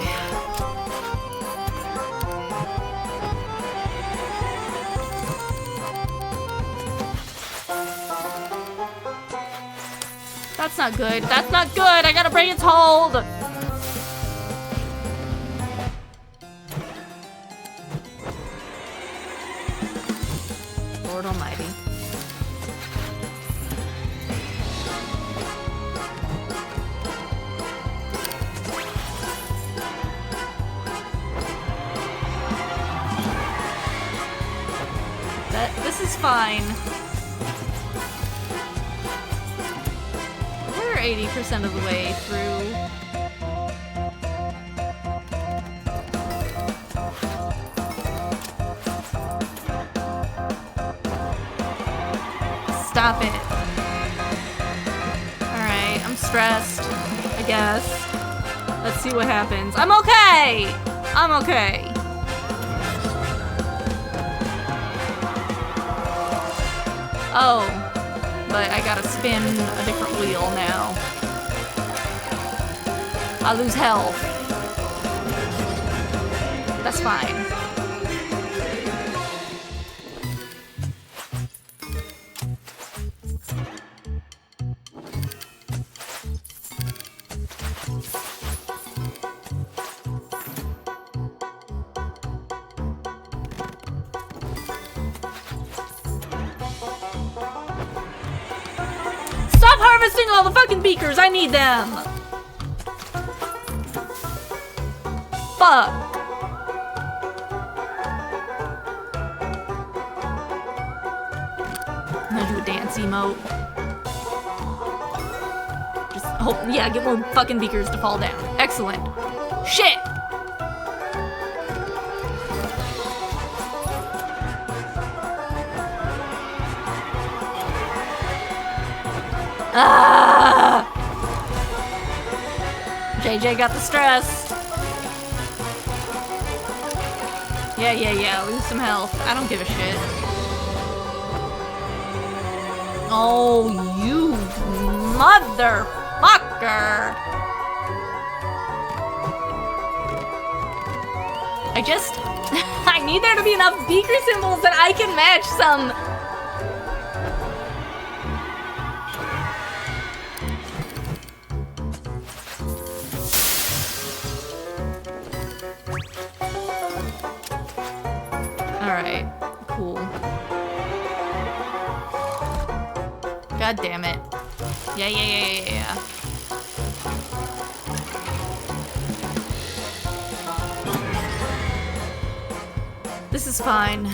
That's not good. That's not good. I gotta break its hold. Lord Almighty. This is fine. We're 80% of the way through. Stop it. Alright, I'm stressed, I guess. Let's see what happens. I'm okay! I'm okay. Oh, but I gotta spin a different wheel now. I lose health. That's fine. Stop harvesting all the fucking beakers! I need them! Fuck! I'm gonna do a dance emote. Just hope, yeah, get more fucking beakers to fall down. Excellent. Shit! Ah! JJ got the stress. Yeah, lose some health. I don't give a shit. Oh, you motherfucker! I need there to be enough beaker symbols that I can match some. Alright, cool. God damn it. Yeah. This is fine.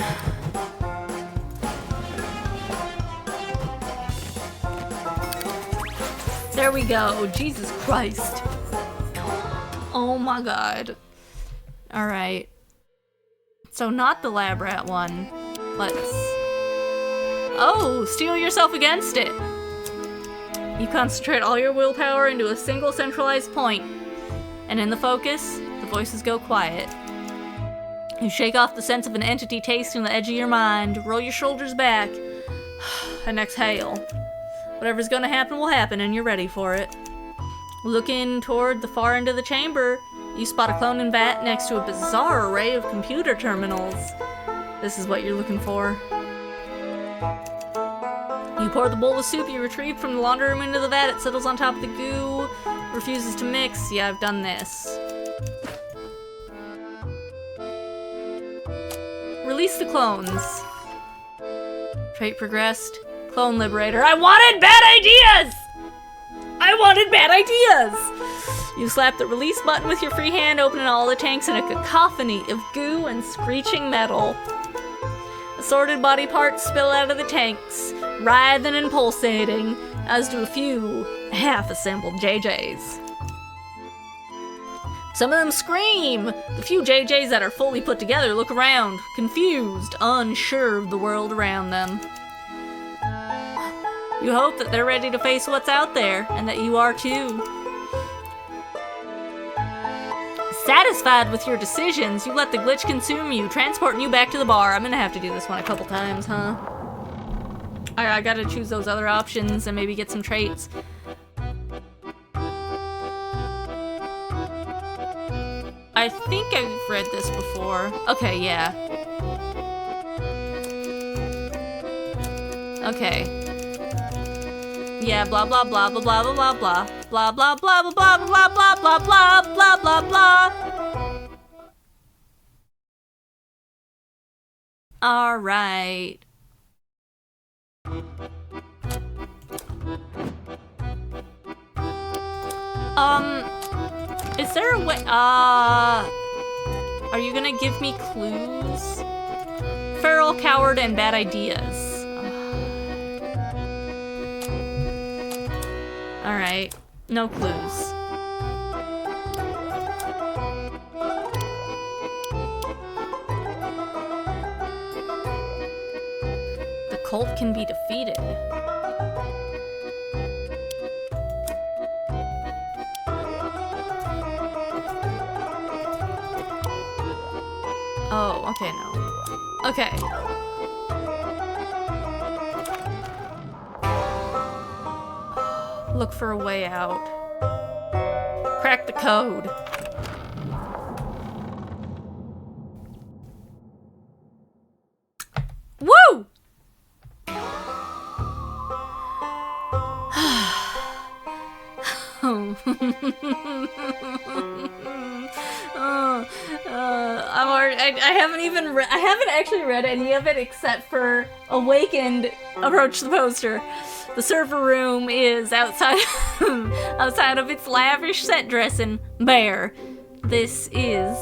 There we go. Jesus Christ. Oh my god. Alright. So not the lab rat one. Let's... Oh, steel yourself against it. You concentrate all your willpower into a single centralized point, and in the focus, the voices go quiet. You shake off the sense of an entity tasting the edge of your mind, roll your shoulders back, and exhale. Whatever's gonna happen will happen, and you're ready for it. Looking toward the far end of the chamber, you spot a cloning vat next to a bizarre array of computer terminals. This is what you're looking for. You pour the bowl of soup you retrieved from the laundry room into the vat. It settles on top of the goo, refuses to mix. Yeah, I've done this. Release the clones. Trait progressed. Clone liberator. I wanted bad ideas! I wanted bad ideas! You slap the release button with your free hand, opening all the tanks in a cacophony of goo and screeching metal. Assorted body parts spill out of the tanks, writhing and pulsating, as do a few half-assembled JJs. Some of them scream! The few JJs that are fully put together look around, confused, unsure of the world around them. You hope that they're ready to face what's out there, and that you are too. Satisfied with your decisions, you let the glitch consume you, transporting you back to the bar. I'm gonna have to do this one a couple times, huh? I gotta choose those other options and maybe get some traits. I think I've read this before. Okay, yeah. Okay. Yeah, blah blah blah blah blah blah blah blah blah blah blah blah blah blah blah blah blah blah blah. All right. Is there a way? Are you gonna give me clues? Feral, coward, and bad ideas. Alright, no clues. The cult can be defeated. Oh, okay, no. Okay. Look for a way out. Crack the code. Woo! I haven't actually read any of it except for Awakened, Approach the Poster. The server room is outside outside of its lavish set dressing bare. This is,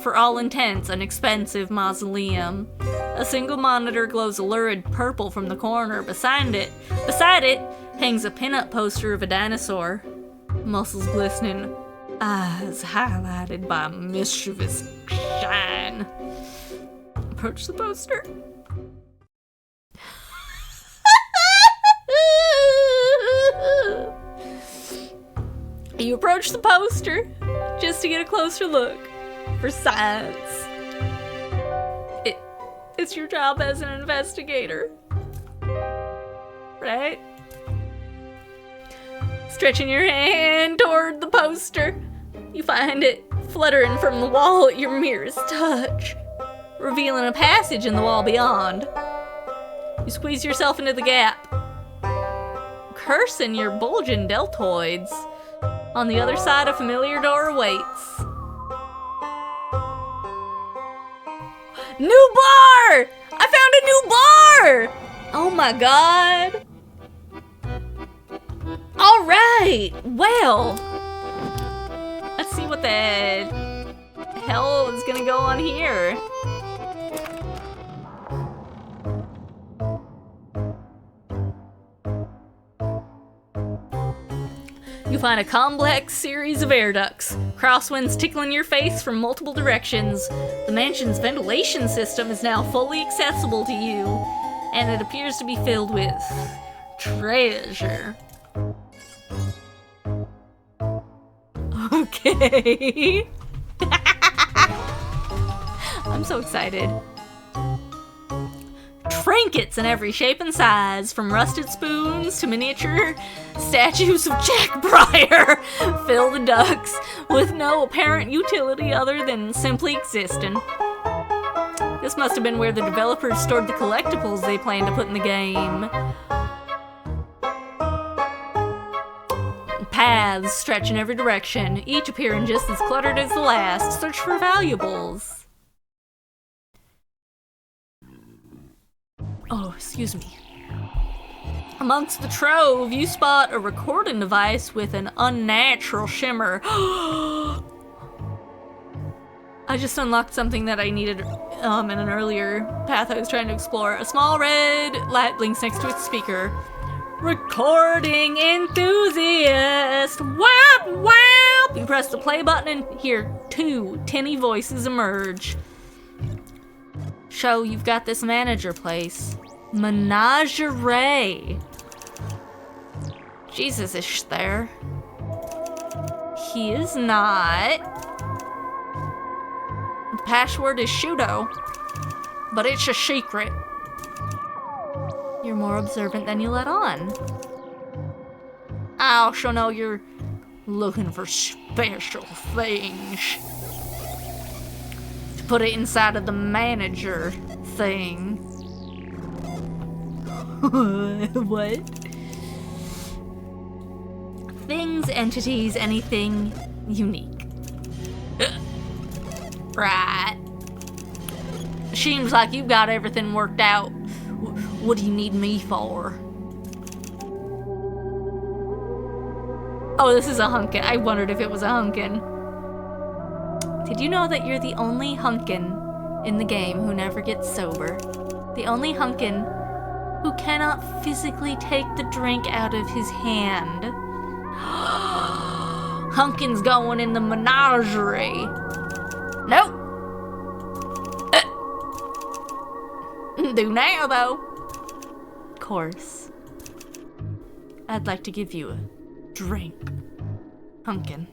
for all intents, an expensive mausoleum. A single monitor glows a lurid purple from the corner. Beside it hangs a pin-up poster of a dinosaur. Muscles glistening, eyes highlighted by mischievous shine. Approach the poster. You approach the poster just to get a closer look for signs. It's your job as an investigator, right? Stretching your hand toward the poster, you find it fluttering from the wall at your merest touch, revealing a passage in the wall beyond. You squeeze yourself into the gap, cursing your bulging deltoids. On the other side, a familiar door awaits. New bar! I found a new bar! Oh my god. Alright, well. Let's see what the hell is gonna go on here. You find a complex series of air ducts, crosswinds tickling your face from multiple directions. The mansion's ventilation system is now fully accessible to you, and it appears to be filled with treasure. Okay. I'm so excited. Trinkets in every shape and size, from rusted spoons to miniature statues of Jack Breyer, fill the ducks with no apparent utility other than simply existing. This must have been where the developers stored the collectibles they planned to put in the game. Paths stretch in every direction, each appearing just as cluttered as the last. Search for valuables. Oh, excuse me. Amongst the trove, you spot a recording device with an unnatural shimmer. I just unlocked something that I needed in an earlier path I was trying to explore. A small red light blinks next to its speaker. Recording enthusiast! Wap wap! You press the play button and hear two tinny voices emerge. Show you've got this manager place. Menagerie. Jesus is there. He is not. The password is Shudo, but it's a secret. You're more observant than you let on. I also know you're looking for special things. To put it inside of the manager thing. What? Things, entities, anything unique. Right. Seems like you've got everything worked out. What do you need me for? Oh, this is a hunkin'. I wondered if it was a hunkin'. Did you know that you're the only hunkin' in the game who never gets sober? The only hunkin' who cannot physically take the drink out of his hand. Hunkin's going in the menagerie. Nope. Do now, though. Of course. I'd like to give you a drink. Hunkin.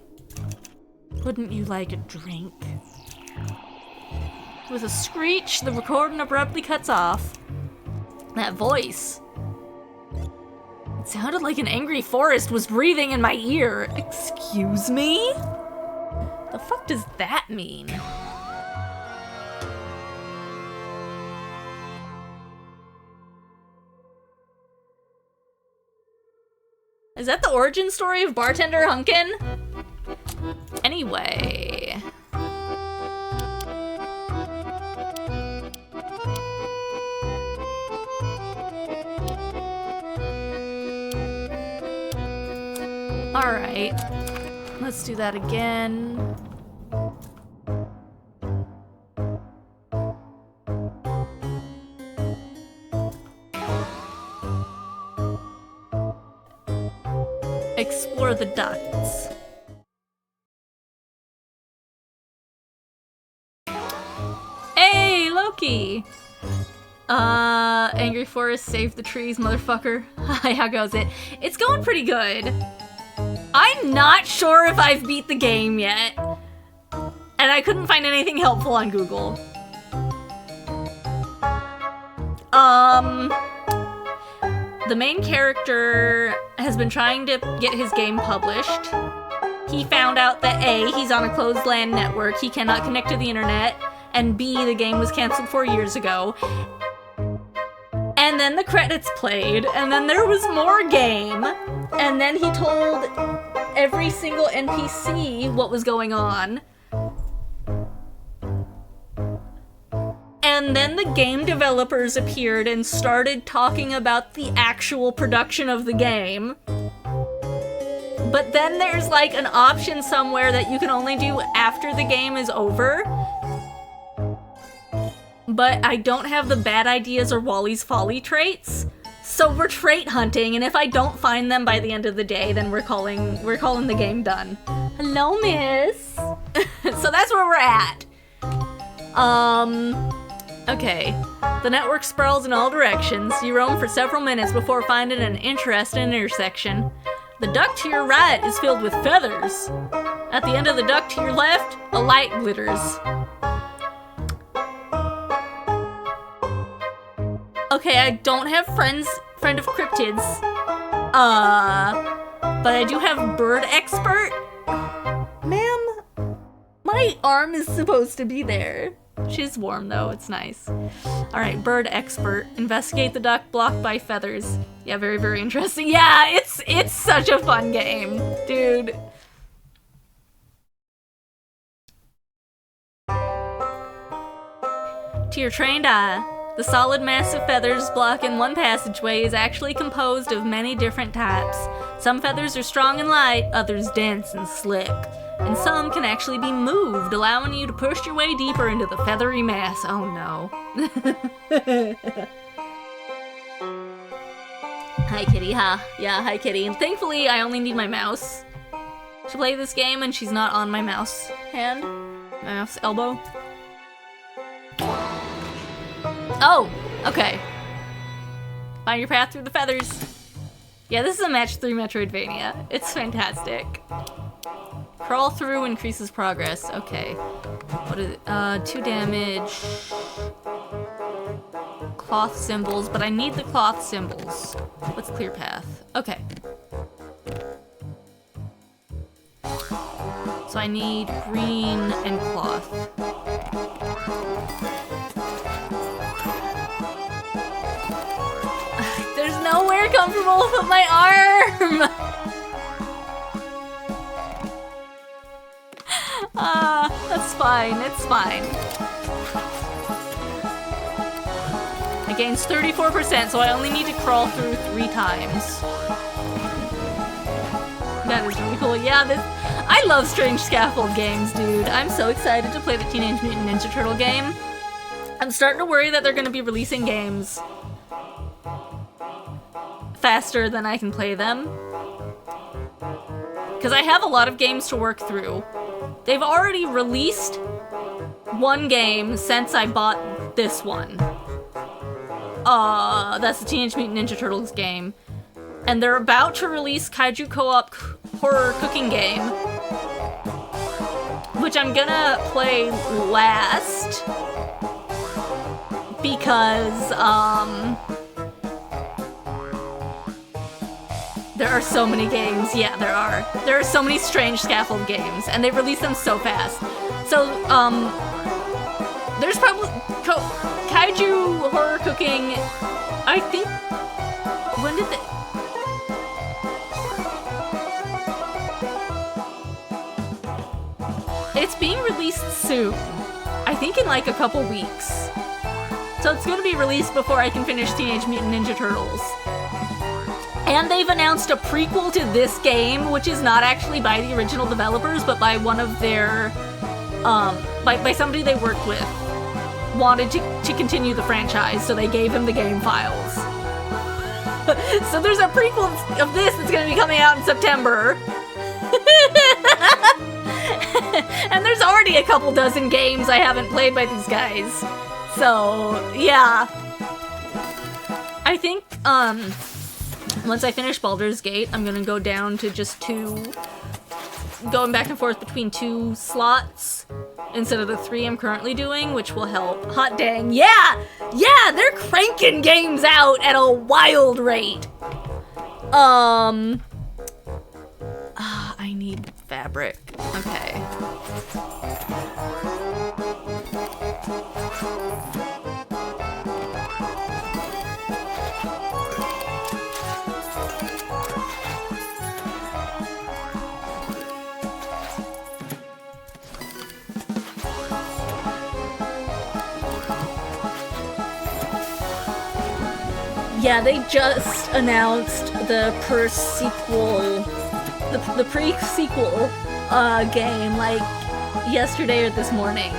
Wouldn't you like a drink? With a screech, the recording abruptly cuts off. That voice. It sounded like an angry forest was breathing in my ear. Excuse me? The fuck does that mean? Is that the origin story of Bartender Hunkin? Anyway. Alright, let's do that again. Explore the ducts. Hey, Loki! Angry Forest, save the trees, motherfucker. Hi, how goes it? It's going pretty good. I'm not sure if I've beat the game yet. And I couldn't find anything helpful on Google. The main character has been trying to get his game published. He found out that A, he's on a closed LAN network, he cannot connect to the internet, and B, the game was canceled 4 years ago. And then the credits played, and then there was more game, and then he told every single NPC what was going on. And then the game developers appeared and started talking about the actual production of the game. But then there's like an option somewhere that you can only do after the game is over. But I don't have the bad ideas or Wally's Folly traits. So we're trait hunting, and if I don't find them by the end of the day, then we're calling the game done. Hello, miss. So that's where we're at. Okay. The network sprawls in all directions. You roam for several minutes before finding an interesting intersection. The duct to your right is filled with feathers. At the end of the duct to your left, a light glitters. Okay, I don't have friend of cryptids. But I do have bird expert. Ma'am, my arm is supposed to be there. She's warm though, it's nice. Alright, bird expert. Investigate the duck blocked by feathers. Yeah, very, very interesting. Yeah, it's such a fun game, dude. To your trained eye, the solid mass of feathers blocking one passageway is actually composed of many different types. Some feathers are strong and light, others dense and slick. And some can actually be moved, allowing you to push your way deeper into the feathery mass. Oh no. Hi kitty, huh? Yeah, hi kitty. And thankfully I only need my mouse to play this game, and she's not on my mouse hand. My mouse elbow. Oh, okay. Find your path through the feathers. Yeah, this is a match 3 Metroidvania. It's fantastic. Crawl through increases progress. Okay. What is it? 2 damage. Cloth symbols, but I need the cloth symbols. What's clear path? Okay. So I need green and cloth. There's nowhere comfortable to put my arm! That's fine, it's fine. I gained 34%, so I only need to crawl through 3 times. That is really cool. Yeah, I love strange scaffold games, dude. I'm so excited to play the Teenage Mutant Ninja Turtle game. I'm starting to worry that they're gonna be releasing games faster than I can play them. Because I have a lot of games to work through. They've already released 1 game since I bought this one. That's the Teenage Mutant Ninja Turtles game. And they're about to release Kaiju Co-op horror cooking game, which I'm gonna play last because, there are so many games. Yeah, there are. There are so many strange scaffold games, and they release them so fast. So, there's probably Kaiju horror cooking. I think. When did It's being released soon. I think in like a couple weeks. So it's gonna be released before I can finish Teenage Mutant Ninja Turtles. And they've announced a prequel to this game, which is not actually by the original developers, but by one of their, by somebody they worked with. Wanted to continue the franchise, so they gave him the game files. So there's a prequel of this that's gonna be coming out in September. And there's already a couple dozen games I haven't played by these guys. So, yeah. I think, once I finish Baldur's Gate, I'm gonna go down to just 2, going back and forth between 2 slots instead of the 3 I'm currently doing, which will help. Hot dang, yeah! Yeah, they're cranking games out at a wild rate. I need fabric. Okay. Yeah, they just announced the pre-sequel game, like, yesterday or this morning.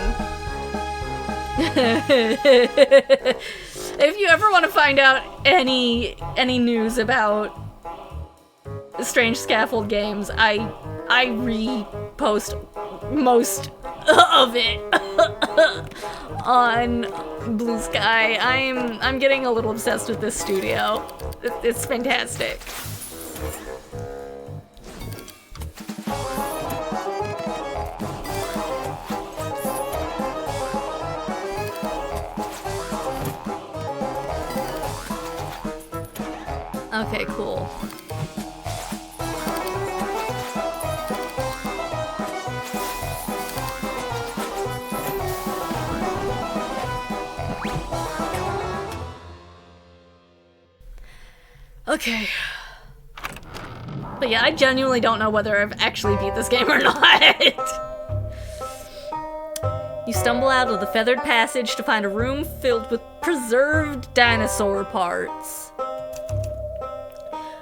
If you ever want to find out any news about strange scaffold games, I repost most of it on Blue Sky. I'm getting a little obsessed with this studio. It's fantastic. Okay, cool. Okay. But yeah, I genuinely don't know whether I've actually beat this game or not. You stumble out of the feathered passage to find a room filled with preserved dinosaur parts.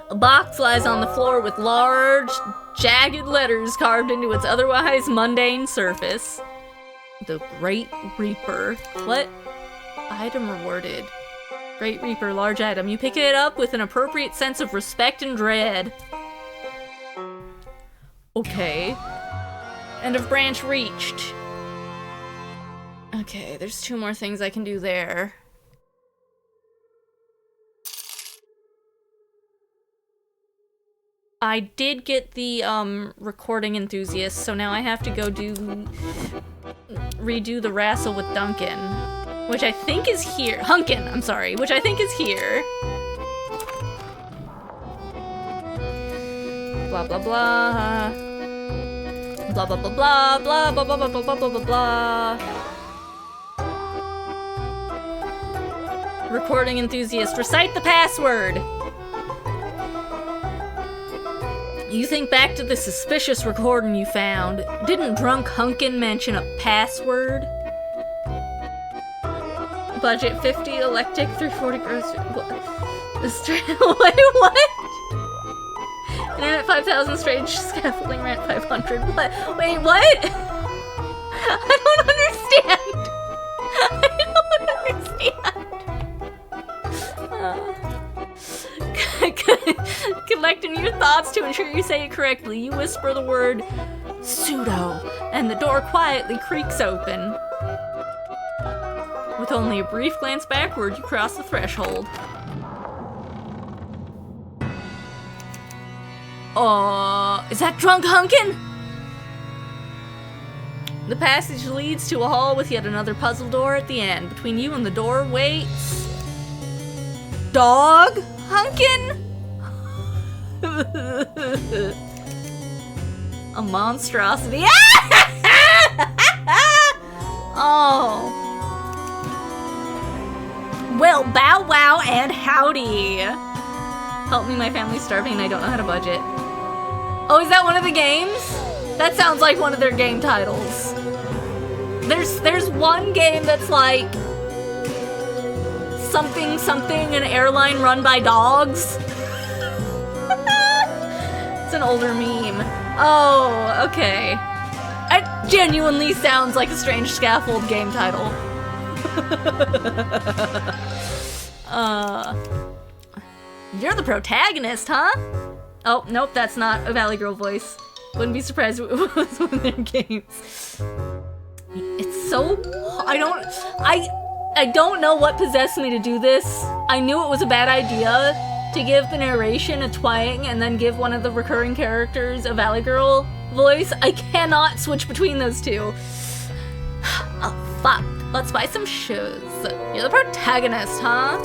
A box lies on the floor with large, jagged letters carved into its otherwise mundane surface. The Great Reaper. What? Item rewarded. Great Reaper, large item. You pick it up with an appropriate sense of respect and dread. Okay. End of branch reached. Okay, there's 2 more things I can do there. I did get the, recording enthusiast, so now I have to go redo the wrestle with Duncan. Which I think is here. Hunkin, I'm sorry. Which I think is here. Blah, blah, blah. Blah, blah, blah, blah, blah, blah, blah, blah, blah, blah, blah, blah. Recording enthusiast, recite the password. You think back to the suspicious recording you found. Didn't drunk Hunkin mention a password? Budget 50, electric 340 grocery. Wait, what? Internet 5,000, strange scaffolding rent 500. What? Wait, what? I don't understand. Collecting your thoughts to ensure you say it correctly. You whisper the word pseudo, and the door quietly creaks open. With only a brief glance backward, you cross the threshold. Is that drunk Hunkin? The passage leads to a hall with yet another puzzle door at the end. Between you and the door waits... Dog Hunkin? A monstrosity. Oh. Well, bow wow and howdy. Help me, my family's starving and I don't know how to budget. Oh, is that one of the games? That sounds like one of their game titles. There's one game that's like something something, an airline run by dogs. It's an older meme. Oh, okay. It genuinely sounds like a strange scaffold game title. You're the protagonist, huh? Oh, nope, that's not a Valley Girl voice. Wouldn't be surprised if it was one of their games. It's so... I don't know what possessed me to do this. I knew it was a bad idea to give the narration a twang and then give one of the recurring characters a Valley Girl voice. I cannot switch between those two. Oh, fuck. Let's buy some shoes. You're the protagonist, huh?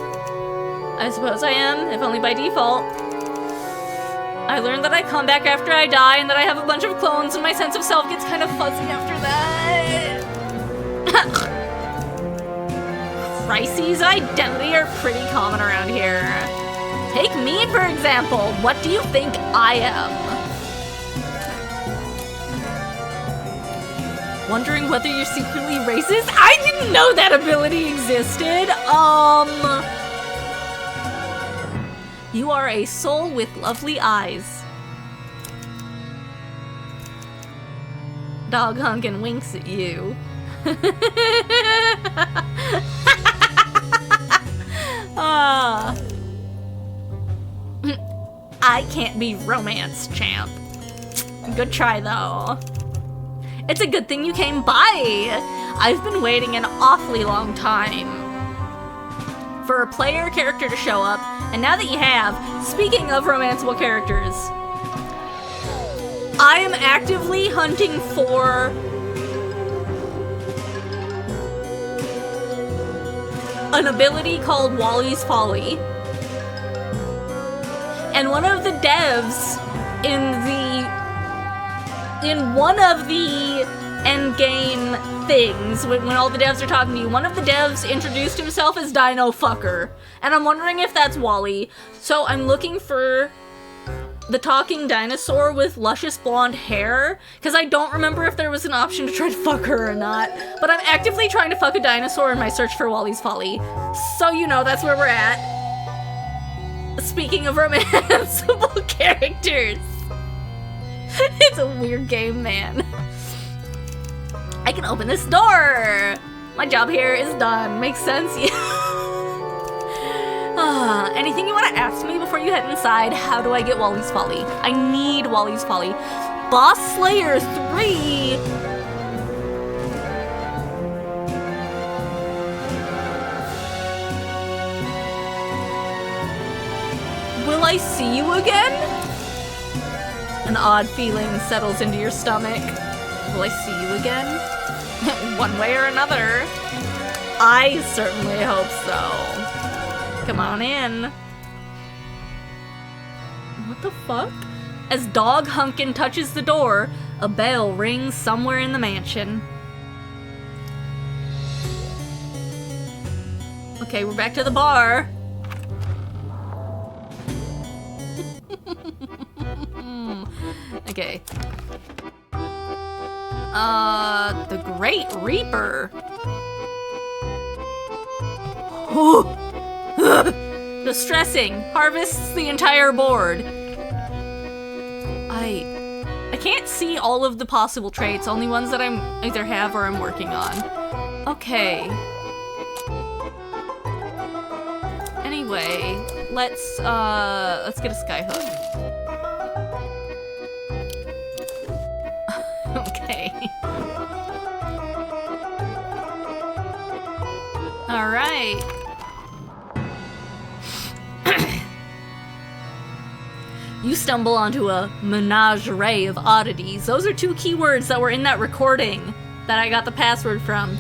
I suppose I am, if only by default. I learned that I come back after I die and that I have a bunch of clones and my sense of self gets kind of fuzzy after that. Crises of identity are pretty common around here. Take me, for example. What do you think I am? Wondering whether you're secretly racist? I didn't know that ability existed. You are a soul with lovely eyes. Dog Hunkin winks at you. I can't be romance champ. Good try though. It's a good thing you came by. I've been waiting an awfully long time for a player character to show up, and now that you have, speaking of romanceable characters, I am actively hunting for an ability called Wally's Folly. And one of the devs in one of the endgame things, when all the devs are talking to you, one of the devs introduced himself as Dino Fucker. And I'm wondering if that's Wally. So I'm looking for the talking dinosaur with luscious blonde hair, because I don't remember if there was an option to try to fuck her or not. But I'm actively trying to fuck a dinosaur in my search for Wally's Folly. So you know, that's where we're at. Speaking of romanceable characters. It's a weird game, man. I can open this door! My job here is done. Makes sense? Anything you want to ask me before you head inside? How do I get Wally's Folly? I need Wally's Folly. Boss Slayer 3! Will I see you again? An odd feeling settles into your stomach. Will I see you again? One way or another. I certainly hope so. Come on in. What the fuck? As Dog Hunkin touches the door, a bell rings somewhere in the mansion. Okay, we're back to the bar. Okay. The Great Reaper. Distressing. Harvests the entire board. I can't see all of the possible traits, only ones that I'm either have or I'm working on. Okay. Anyway, let's get a skyhook. Okay. All right. You stumble onto a menagerie of oddities. Those are two keywords that were in that recording that I got the password from.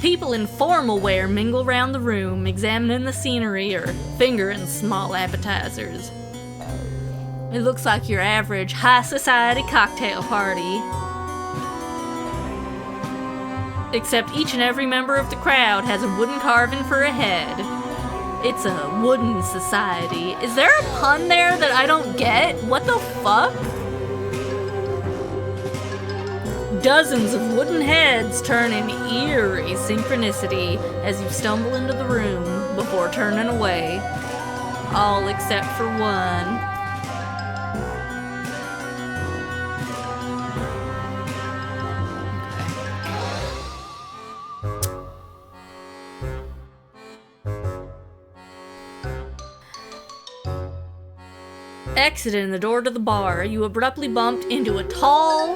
People in formal wear mingle around the room, examining the scenery or fingering small appetizers. It looks like your average high society cocktail party. Except each and every member of the crowd has a wooden carving for a head. It's a wooden society. Is there a pun there that I don't get? What the fuck? Dozens of wooden heads turn in eerie synchronicity as you stumble into the room before turning away. All except for one. Exiting the door to the bar, you abruptly bumped into a tall,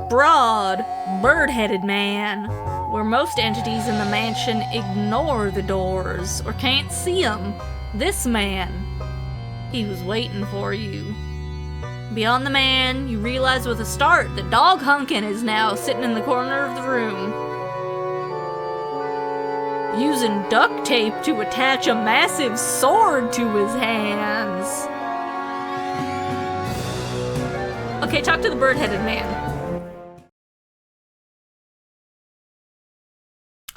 broad, bird-headed man, where most entities in the mansion ignore the doors or can't see them. This man, he was waiting for you. Beyond the man, you realize with a start that Dog Hunkin is now sitting in the corner of the room, using duct tape to attach a massive sword to his hands. Okay, talk to the bird-headed man.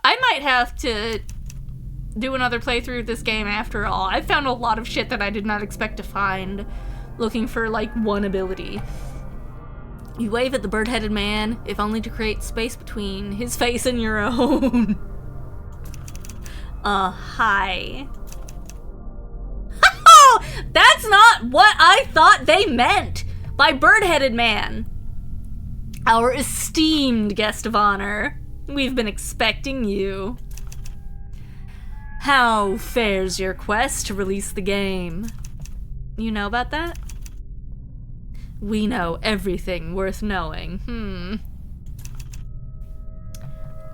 I might have to do another playthrough of this game after all. I found a lot of shit that I did not expect to find looking for, like, one ability. You wave at the bird-headed man, if only to create space between his face and your own. Hi. That's not what I thought they meant by bird-headed man. Our esteemed guest of honor. We've been expecting you. How fares your quest to release the game? You know about that? We know everything worth knowing.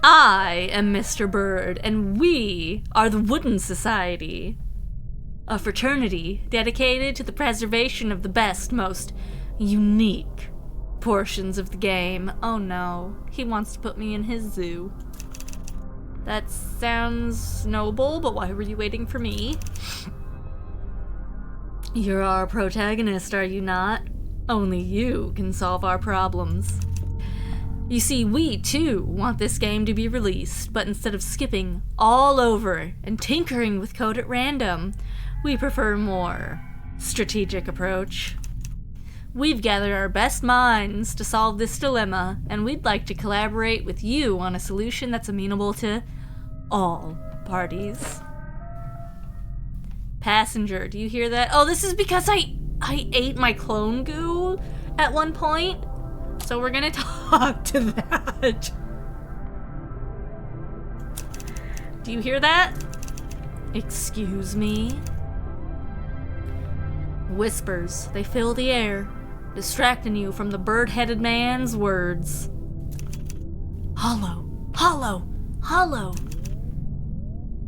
I am Mr. Bird, and we are the Wooden Society. A fraternity dedicated to the preservation of the best, most unique portions of the game. Oh no, he wants to put me in his zoo. That sounds noble, but why were you waiting for me? You're our protagonist, are you not? Only you can solve our problems. You see, we, too, want this game to be released, but instead of skipping all over and tinkering with code at random, we prefer a more strategic approach. We've gathered our best minds to solve this dilemma, and we'd like to collaborate with you on a solution that's amenable to all parties. Passenger, do you hear that? Oh, this is because I ate my clone goo at one point, so we're gonna talk to that. Do you hear that? Excuse me? Whispers, they fill the air, distracting you from the bird-headed man's words. Hollow, hollow, hollow.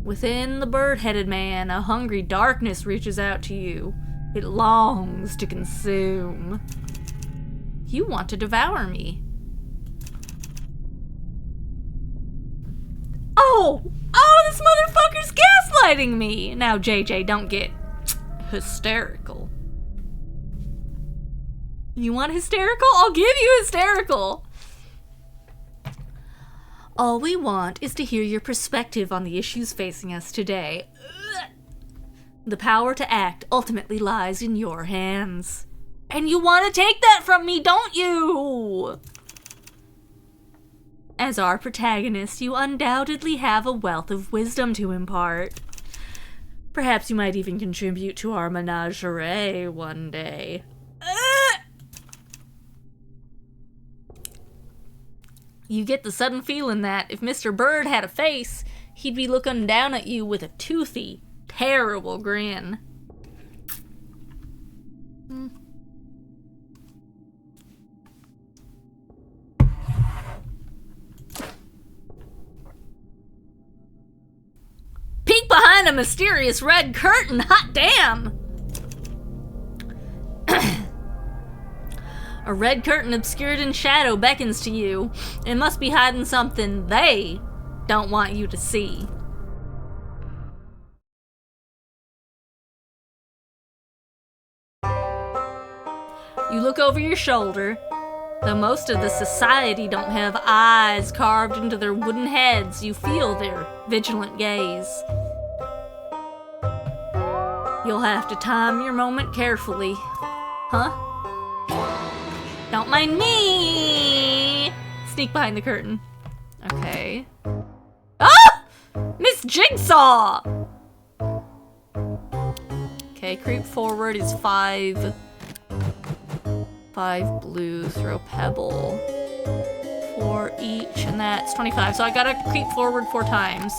Within the bird-headed man, a hungry darkness reaches out to you. It longs to consume. You want to devour me. Oh! Oh, this motherfucker's gaslighting me! Now, JJ, don't get hysterical. You want hysterical? I'll give you hysterical! All we want is to hear your perspective on the issues facing us today. The power to act ultimately lies in your hands. And you want to take that from me, don't you? As our protagonist, you undoubtedly have a wealth of wisdom to impart. Perhaps you might even contribute to our menagerie one day. You get the sudden feeling that if Mr. Bird had a face, he'd be looking down at you with a toothy, terrible grin. Peek behind a mysterious red curtain, hot damn! A red curtain obscured in shadow beckons to you. It must be hiding something they don't want you to see. You look over your shoulder. Though most of the society don't have eyes carved into their wooden heads, you feel their vigilant gaze. You'll have to time your moment carefully. Huh? Don't mind me! Sneak behind the curtain. Okay. Ah! Miss Jigsaw! Okay, creep forward is 5. 5 blue, throw pebble. 4 each, and that's 25. So I gotta creep forward 4 times.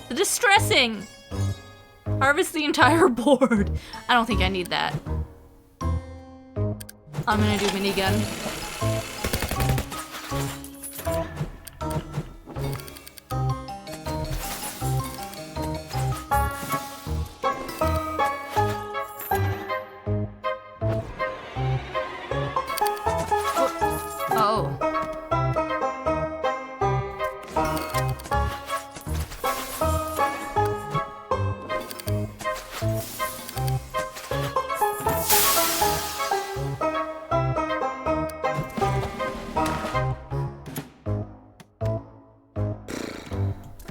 Distressing! Harvest the entire board. I don't think I need that. I'm gonna do minigun. Oh.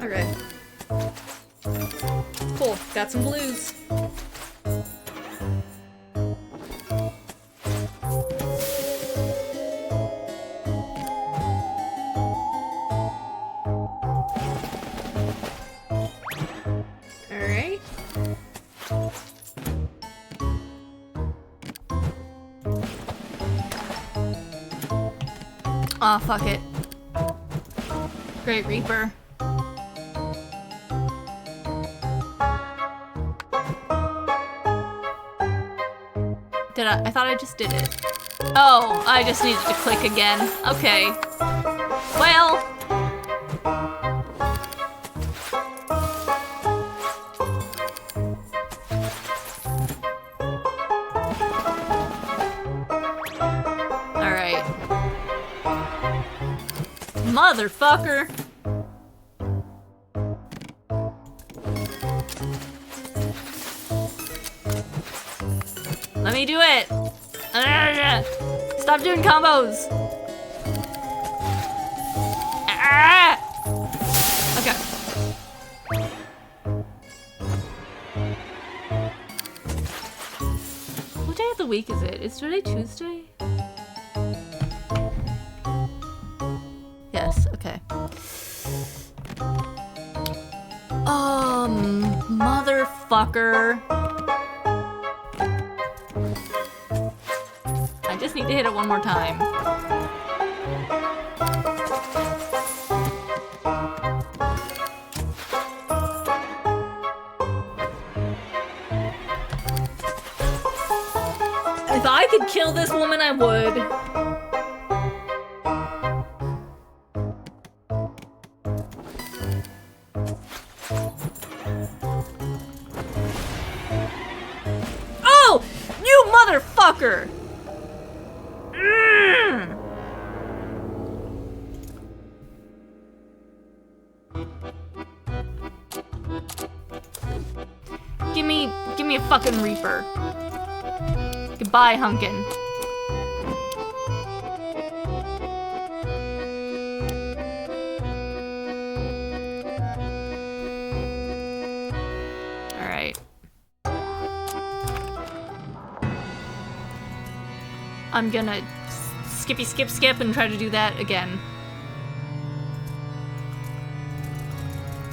Okay. Cool. Got some blues. Alright. Aw, fuck it. Great Reaper. Did I thought I just did it. Oh, I just needed to click again. Okay. Well. Alright. Motherfucker. Let me do it. Stop doing combos. Okay. What day of the week is it? Is today Tuesday? Yes, okay. Motherfucker. I just need to hit it one more time. If I could kill this woman, I would. Oh! You motherfucker! Give me a fucking Reaper. Goodbye, Hunkin. Alright. I'm gonna skippy skip and try to do that again.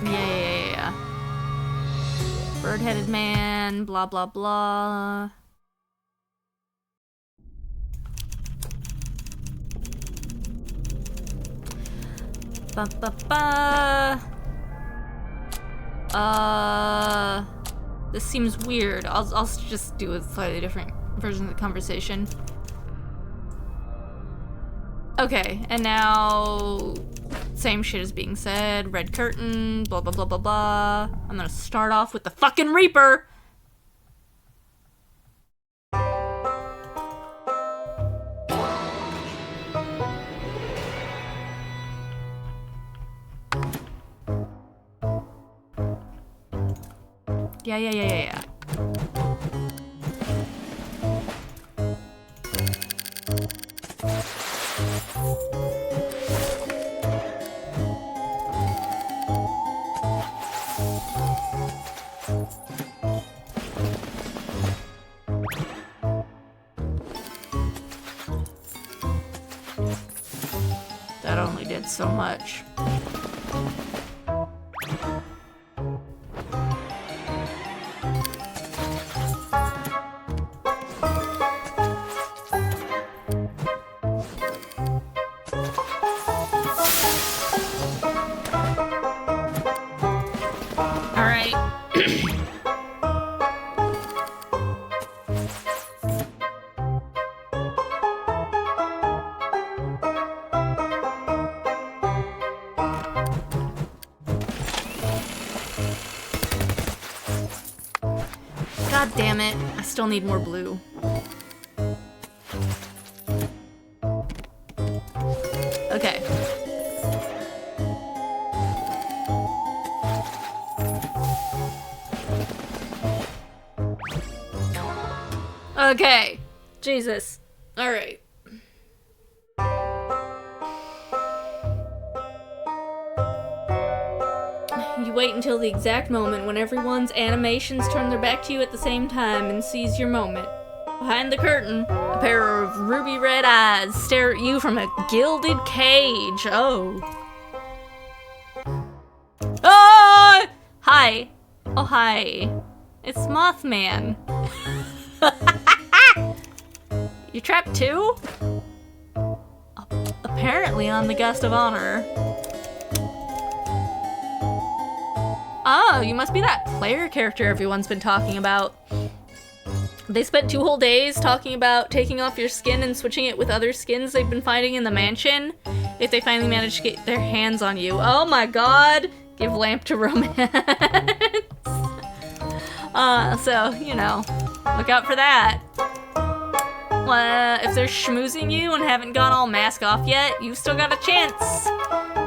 Yeah. Bird-headed man, blah blah blah. This seems weird. I'll just do a slightly different version of the conversation. Okay, and now same shit is being said. Red curtain, blah blah blah blah blah. I'm gonna start off with the fucking Reaper. Yeah. That only did so much. God damn it, I still need more blue. Okay. Okay. Jesus. Alright. You wait until the exact moment when everyone's animations turn their back to you at the same time and seize your moment. Behind the curtain, a pair of ruby red eyes stare at you from a gilded cage. Oh. Oh! Hi. Oh, hi. It's Mothman. You trapped too? Apparently I'm the guest of honor. Oh, you must be that player character everyone's been talking about. They spent 2 whole days talking about taking off your skin and switching it with other skins they've been finding in the mansion, if they finally manage to get their hands on you. Oh my god! Give lamp to romance. So, you know, look out for that. If they're schmoozing you and haven't gone all mask off yet, you've still got a chance.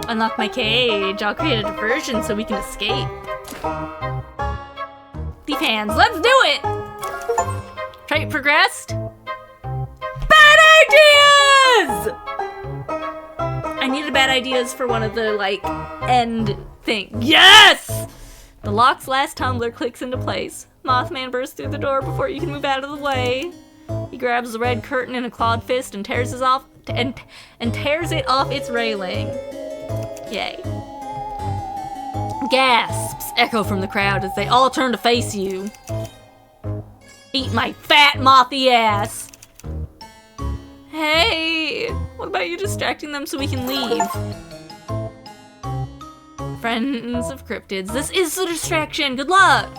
Unlock my cage. I'll create a diversion so we can escape. Thief hands, let's do it! Trait progressed. Bad ideas! I needed bad ideas for one of the, like, end thing. Yes! The lock's last tumbler clicks into place. Mothman bursts through the door before you can move out of the way. He grabs the red curtain in a clawed fist and tears it off its railing. Yay. Gasps echo from the crowd as they all turn to face you. Eat my fat mothy ass! Hey! What about you distracting them so we can leave? Friends of cryptids, this is the distraction! Good luck!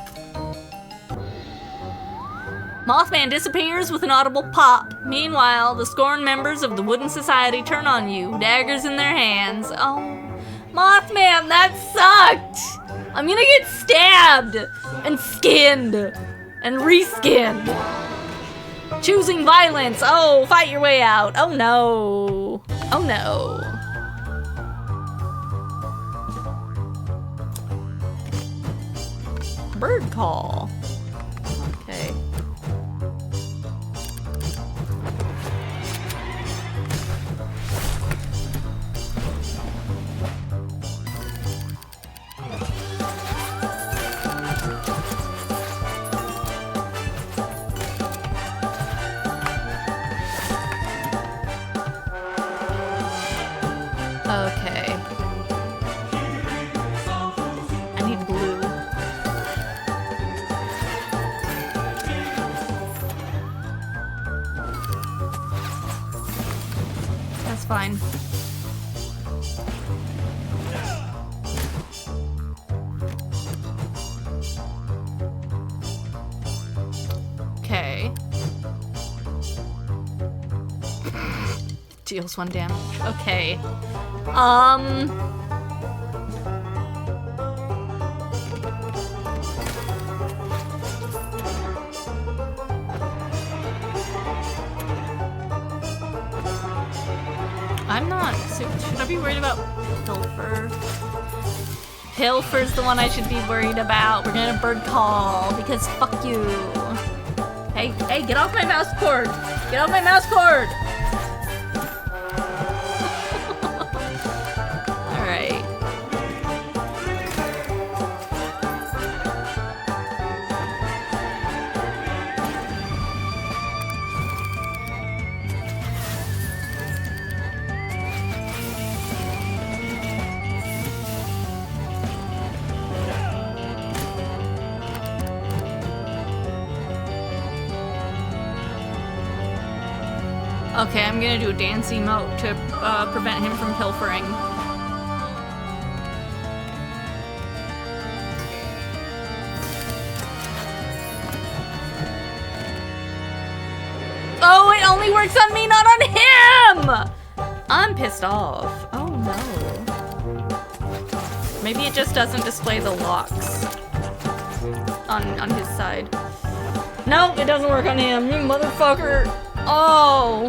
Mothman disappears with an audible pop. Meanwhile, the scorned members of the Wooden Society turn on you, daggers in their hands. Oh, Mothman, that sucked! I'm gonna get stabbed! And skinned! And reskinned! Choosing violence! Oh, fight your way out! Oh no! Oh no! Bird call. Okay. Okay. I need blue. That's fine. Okay. Deals 1 damage. Okay. I'm not. Should I be worried about Pilfer? Pilfer's the one I should be worried about. We're gonna bird call because fuck you. Hey, get off my mouse cord! Get off my mouse cord! Alright. Okay, I'm gonna do a dance emote to prevent him from pilfering. Oh, it only works on me, not on him! I'm pissed off. Oh no. Maybe it just doesn't display the locks on his side. No, it doesn't work on him, you motherfucker. Oh!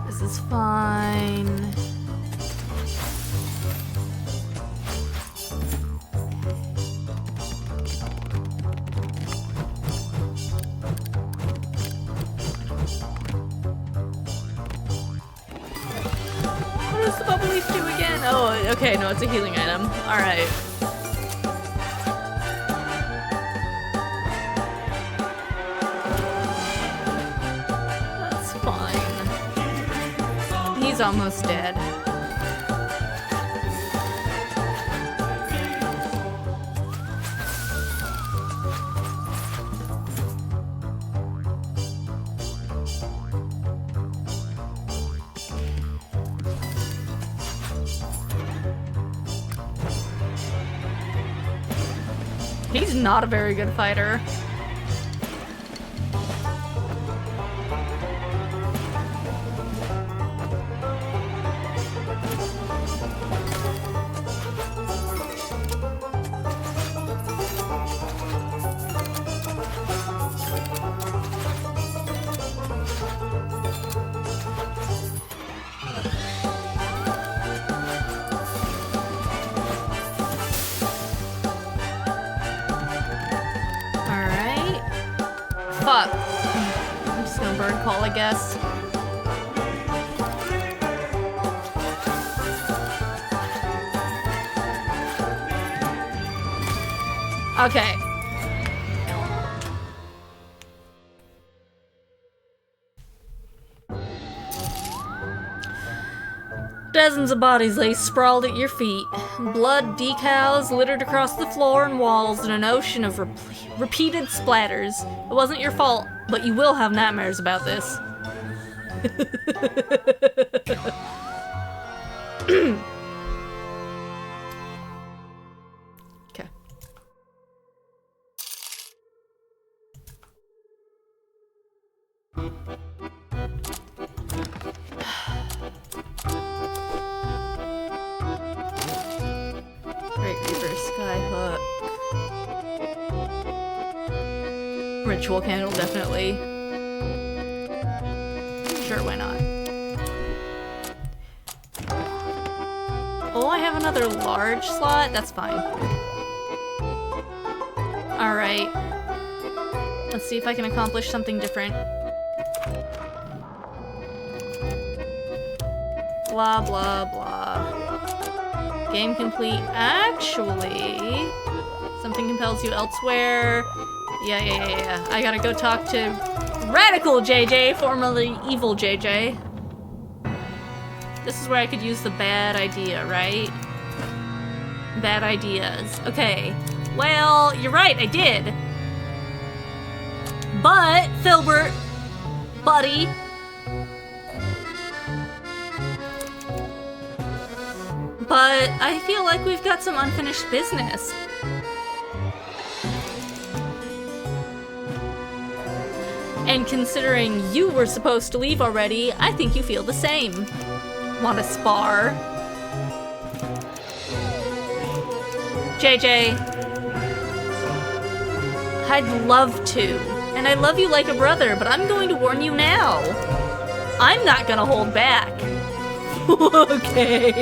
This is fine. What does the bubble leaf do again? Oh, okay, no, it's a healing item. Alright. That's fine. He's almost dead. He's not a very good fighter. Fuck. I'm just gonna bird call, I guess. Okay. Dozens of bodies lay sprawled at your feet. Blood decals littered across the floor and walls in an ocean of repeated splatters. It wasn't your fault, but you will have nightmares about this. Okay. Great Reaper, Skyhook. Ritual candle, definitely. Sure, why not? Oh, I have another large slot? That's fine. Alright. Let's see if I can accomplish something different. Blah, blah, blah. Game complete. Actually, something compels you elsewhere. Yeah. I gotta go talk to Radical JJ, formerly Evil JJ. This is where I could use the bad idea, right? Bad ideas. Okay. Well, you're right, I did. But, Filbert, buddy. But I feel like we've got some unfinished business. And considering you were supposed to leave already, I think you feel the same. Want to spar? JJ. I'd love to. And I love you like a brother, but I'm going to warn you now. I'm not gonna hold back. Okay.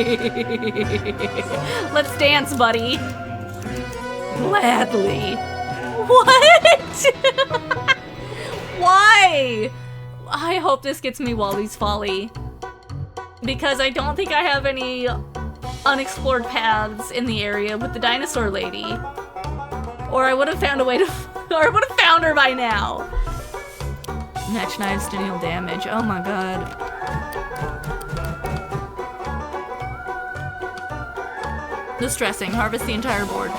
Let's dance, buddy. Gladly. What? Why? I hope this gets me Wally's Folly. Because I don't think I have any unexplored paths in the area with the dinosaur lady. Or I would have found a way to... or I would have found her by now. Match knives to deal damage. Oh my god. Distressing. Harvest the entire board.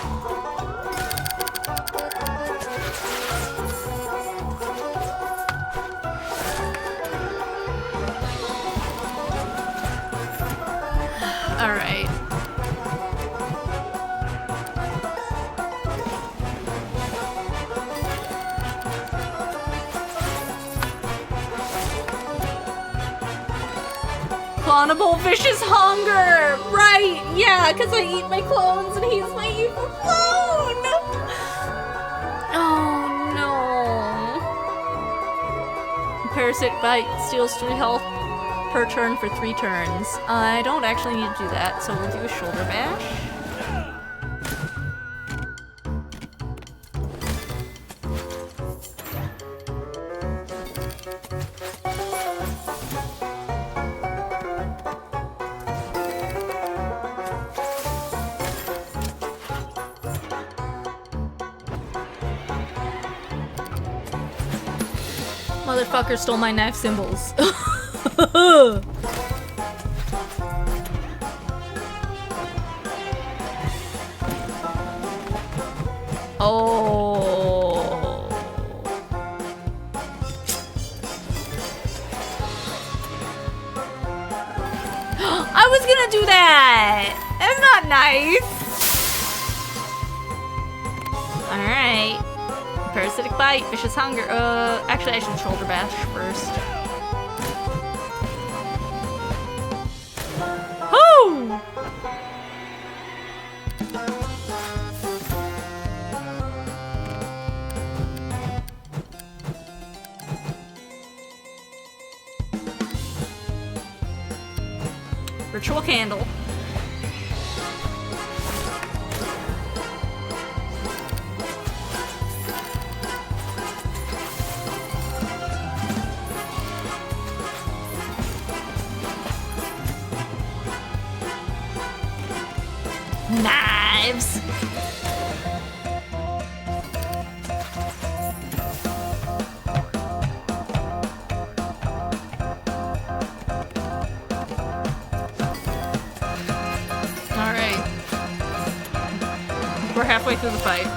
Alright. Clonable vicious hunger! Right! Yeah, because I eat my clones and he's my evil clone! Oh no. Parasite bite steals 3 health per turn for 3 turns. I don't actually need to do that, so we'll do a shoulder bash. Motherfucker stole my knife symbols. Oh. I was gonna do that. That's not nice. Alright. Parasitic bite, vicious hunger. Actually I should shoulder bash first. Whoo! Ritual candle. Knives. Alright. We're halfway through the fight.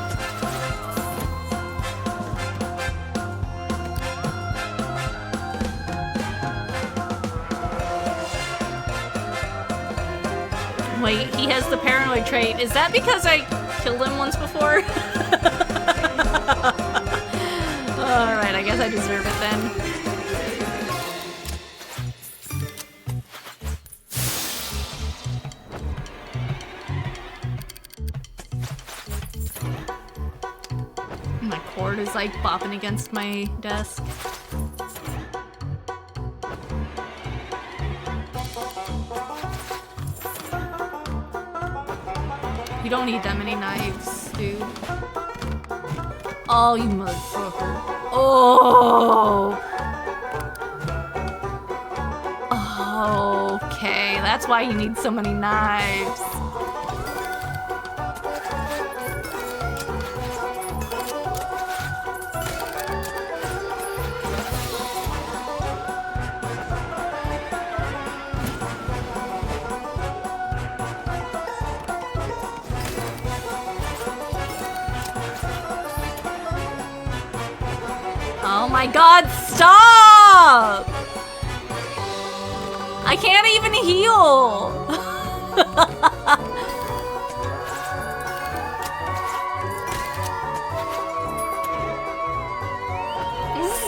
Wait, he has the paranoid trait. Is that because I killed him once before? Alright, I guess I deserve it then. My cord is like bopping against my desk. You don't need that many knives, dude. Oh, you motherfucker. Oh! Okay, that's why you need so many knives. Oh my god, stop! I can't even heal!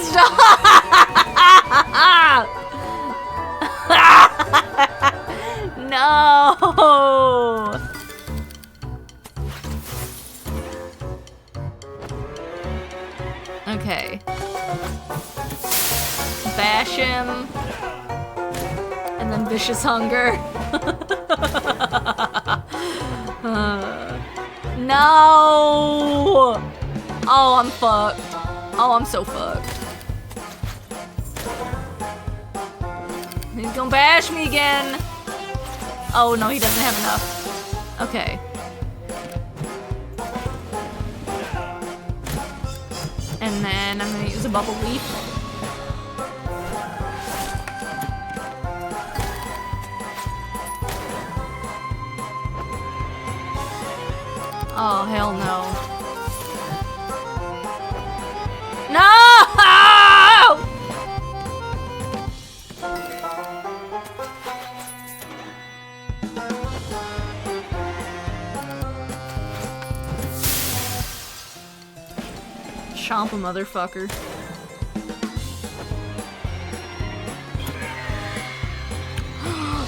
Stop! No! Okay. Bash him. And then vicious hunger. No! Oh, I'm fucked. Oh, I'm so fucked. He's gonna bash me again. Oh no, he doesn't have enough. Okay. And then I'm gonna use a bubble leaf. Oh, hell no. No! Chomp a motherfucker.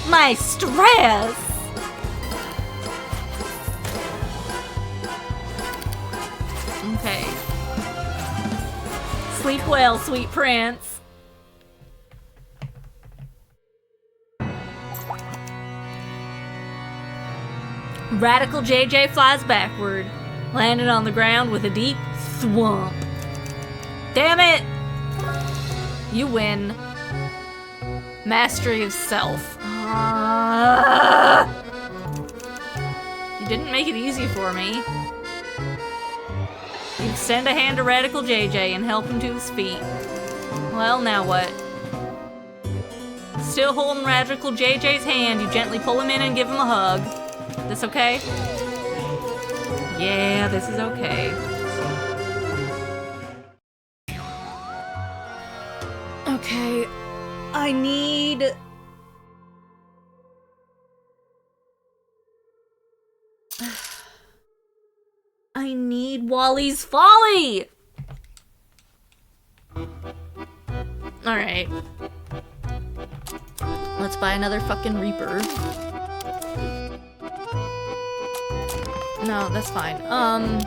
My stress! Okay. Sleep well, sweet prince. Radical JJ flies backward, landed on the ground with a deep thwomp. Damn it! You win. Mastery of self. You didn't make it easy for me. You extend a hand to Radical JJ and help him to his feet. Well, now what? Still holding Radical JJ's hand, you gently pull him in and give him a hug. This okay? Yeah, this is okay. Okay, I need... I need Wally's Folly! Alright. Let's buy another fucking Reaper. No, that's fine. I'm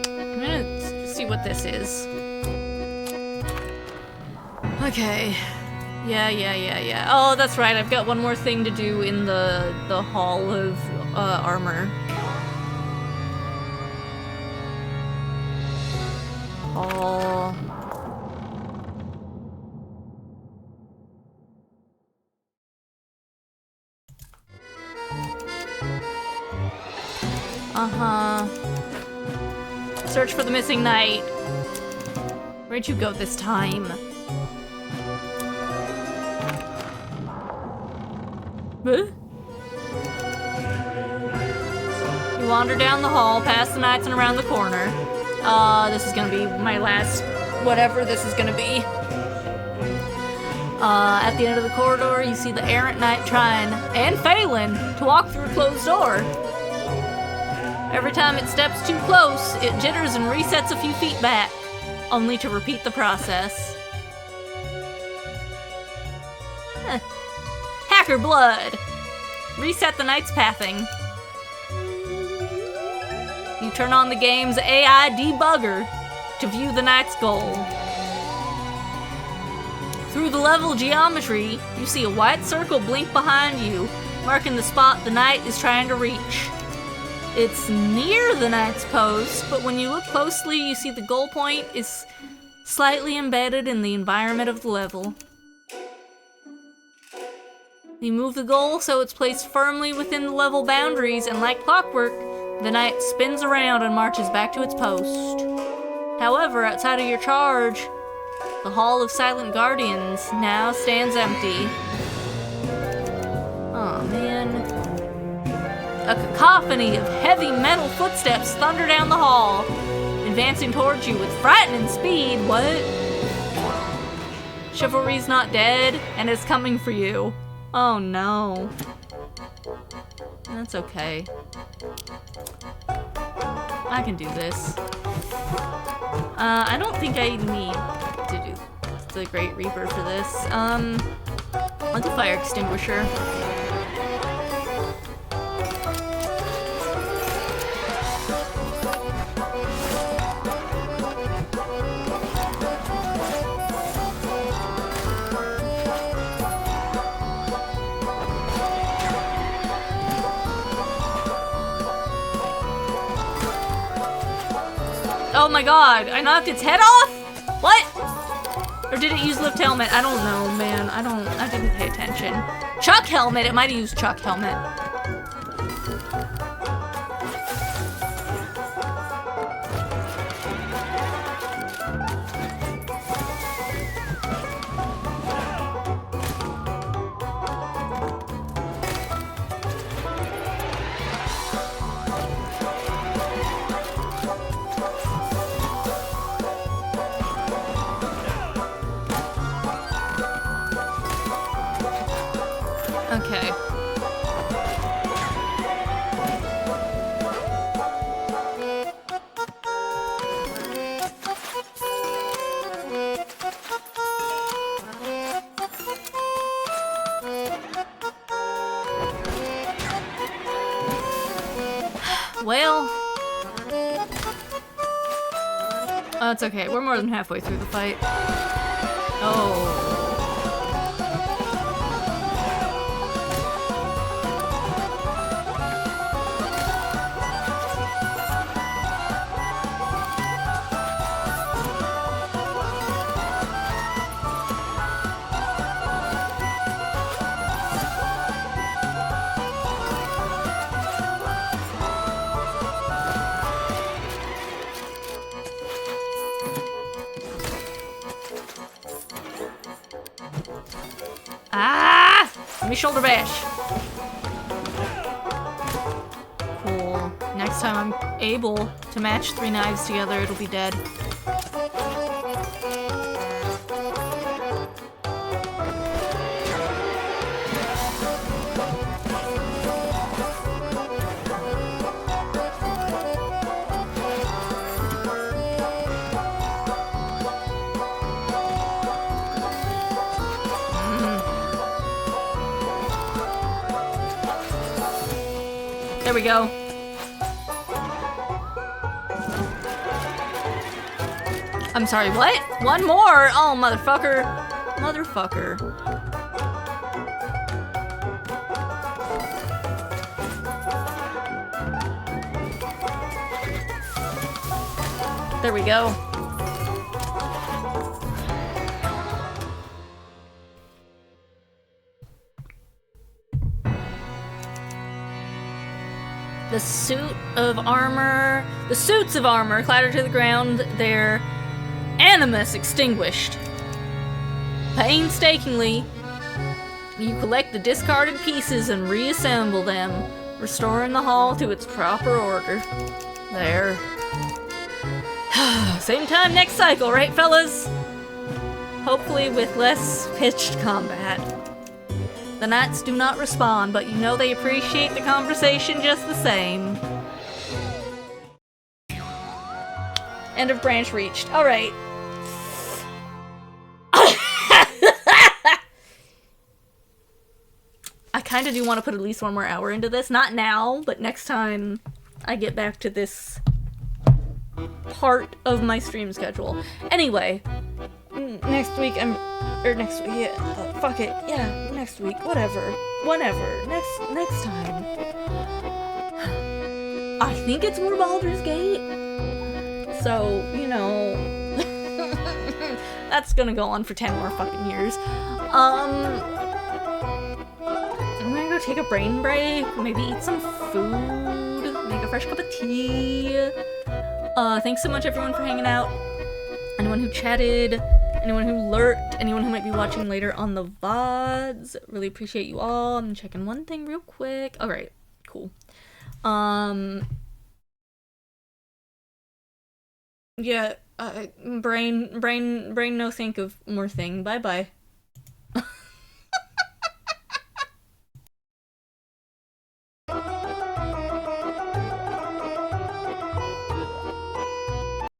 gonna see what this is. Okay. Yeah. Oh, that's right. I've got one more thing to do in the Hall of Armor. Hall. Search for the missing knight. Where'd you go this time? Huh? You wander down the hall, past the knights and around the corner. This is gonna be my last whatever this is gonna be. At the end of the corridor, you see the errant knight trying, and failing, to walk through a closed door. Every time it steps too close, it jitters and resets a few feet back, only to repeat the process. Hacker blood! Reset the knight's pathing. You turn on the game's AI debugger to view the knight's goal. Through the level geometry, you see a white circle blink behind you, marking the spot the knight is trying to reach. It's near the knight's post, but when you look closely, you see the goal point is slightly embedded in the environment of the level. You move the goal so it's placed firmly within the level boundaries, and like clockwork, the knight spins around and marches back to its post. However, outside of your charge, the Hall of Silent Guardians now stands empty. Aw, man. A cacophony of heavy metal footsteps thunder down the hall, advancing towards you with frightening speed. What? Chivalry's not dead, and is coming for you. Oh no. That's okay. I can do this. I don't think I need to do the Great Reaper for this. I'll do Fire Extinguisher. Oh my god, I knocked its head off? What? Or did it use lift helmet? I don't know, man. I didn't pay attention. Chuck helmet, it might have used Chuck helmet. Okay. Well, oh, it's okay. We're more than halfway through the fight. Oh. Ah! Give me shoulder bash. Cool. Next time I'm able to match 3 knives together, it'll be dead. There we go. I'm sorry, what? One more? Oh, motherfucker. Motherfucker. There we go. The suit of armor... The suits of armor clatter to the ground, their animus extinguished. Painstakingly, you collect the discarded pieces and reassemble them, restoring the hall to its proper order. There. Same time next cycle, right, fellas? Hopefully with less pitched combat. The knights do not respond, but you know they appreciate the conversation just the same. End of branch reached. Alright. I kinda do want to put at least one more hour into this. Not now, but next time I get back to this part of my stream schedule. Anyway, next week next week, yeah, fuck it, yeah, next week, whatever, whenever, next time. I think it's more Baldur's Gate, so, you know, that's gonna go on for 10 more fucking years. I'm gonna go take a brain break, maybe eat some food, make a fresh cup of tea. Thanks so much everyone for hanging out. Anyone who chatted, anyone who lurked, anyone who might be watching later on the VODs. Really appreciate you all. I'm checking one thing real quick. Alright, cool. Yeah, brain no think of more thing. Bye-bye.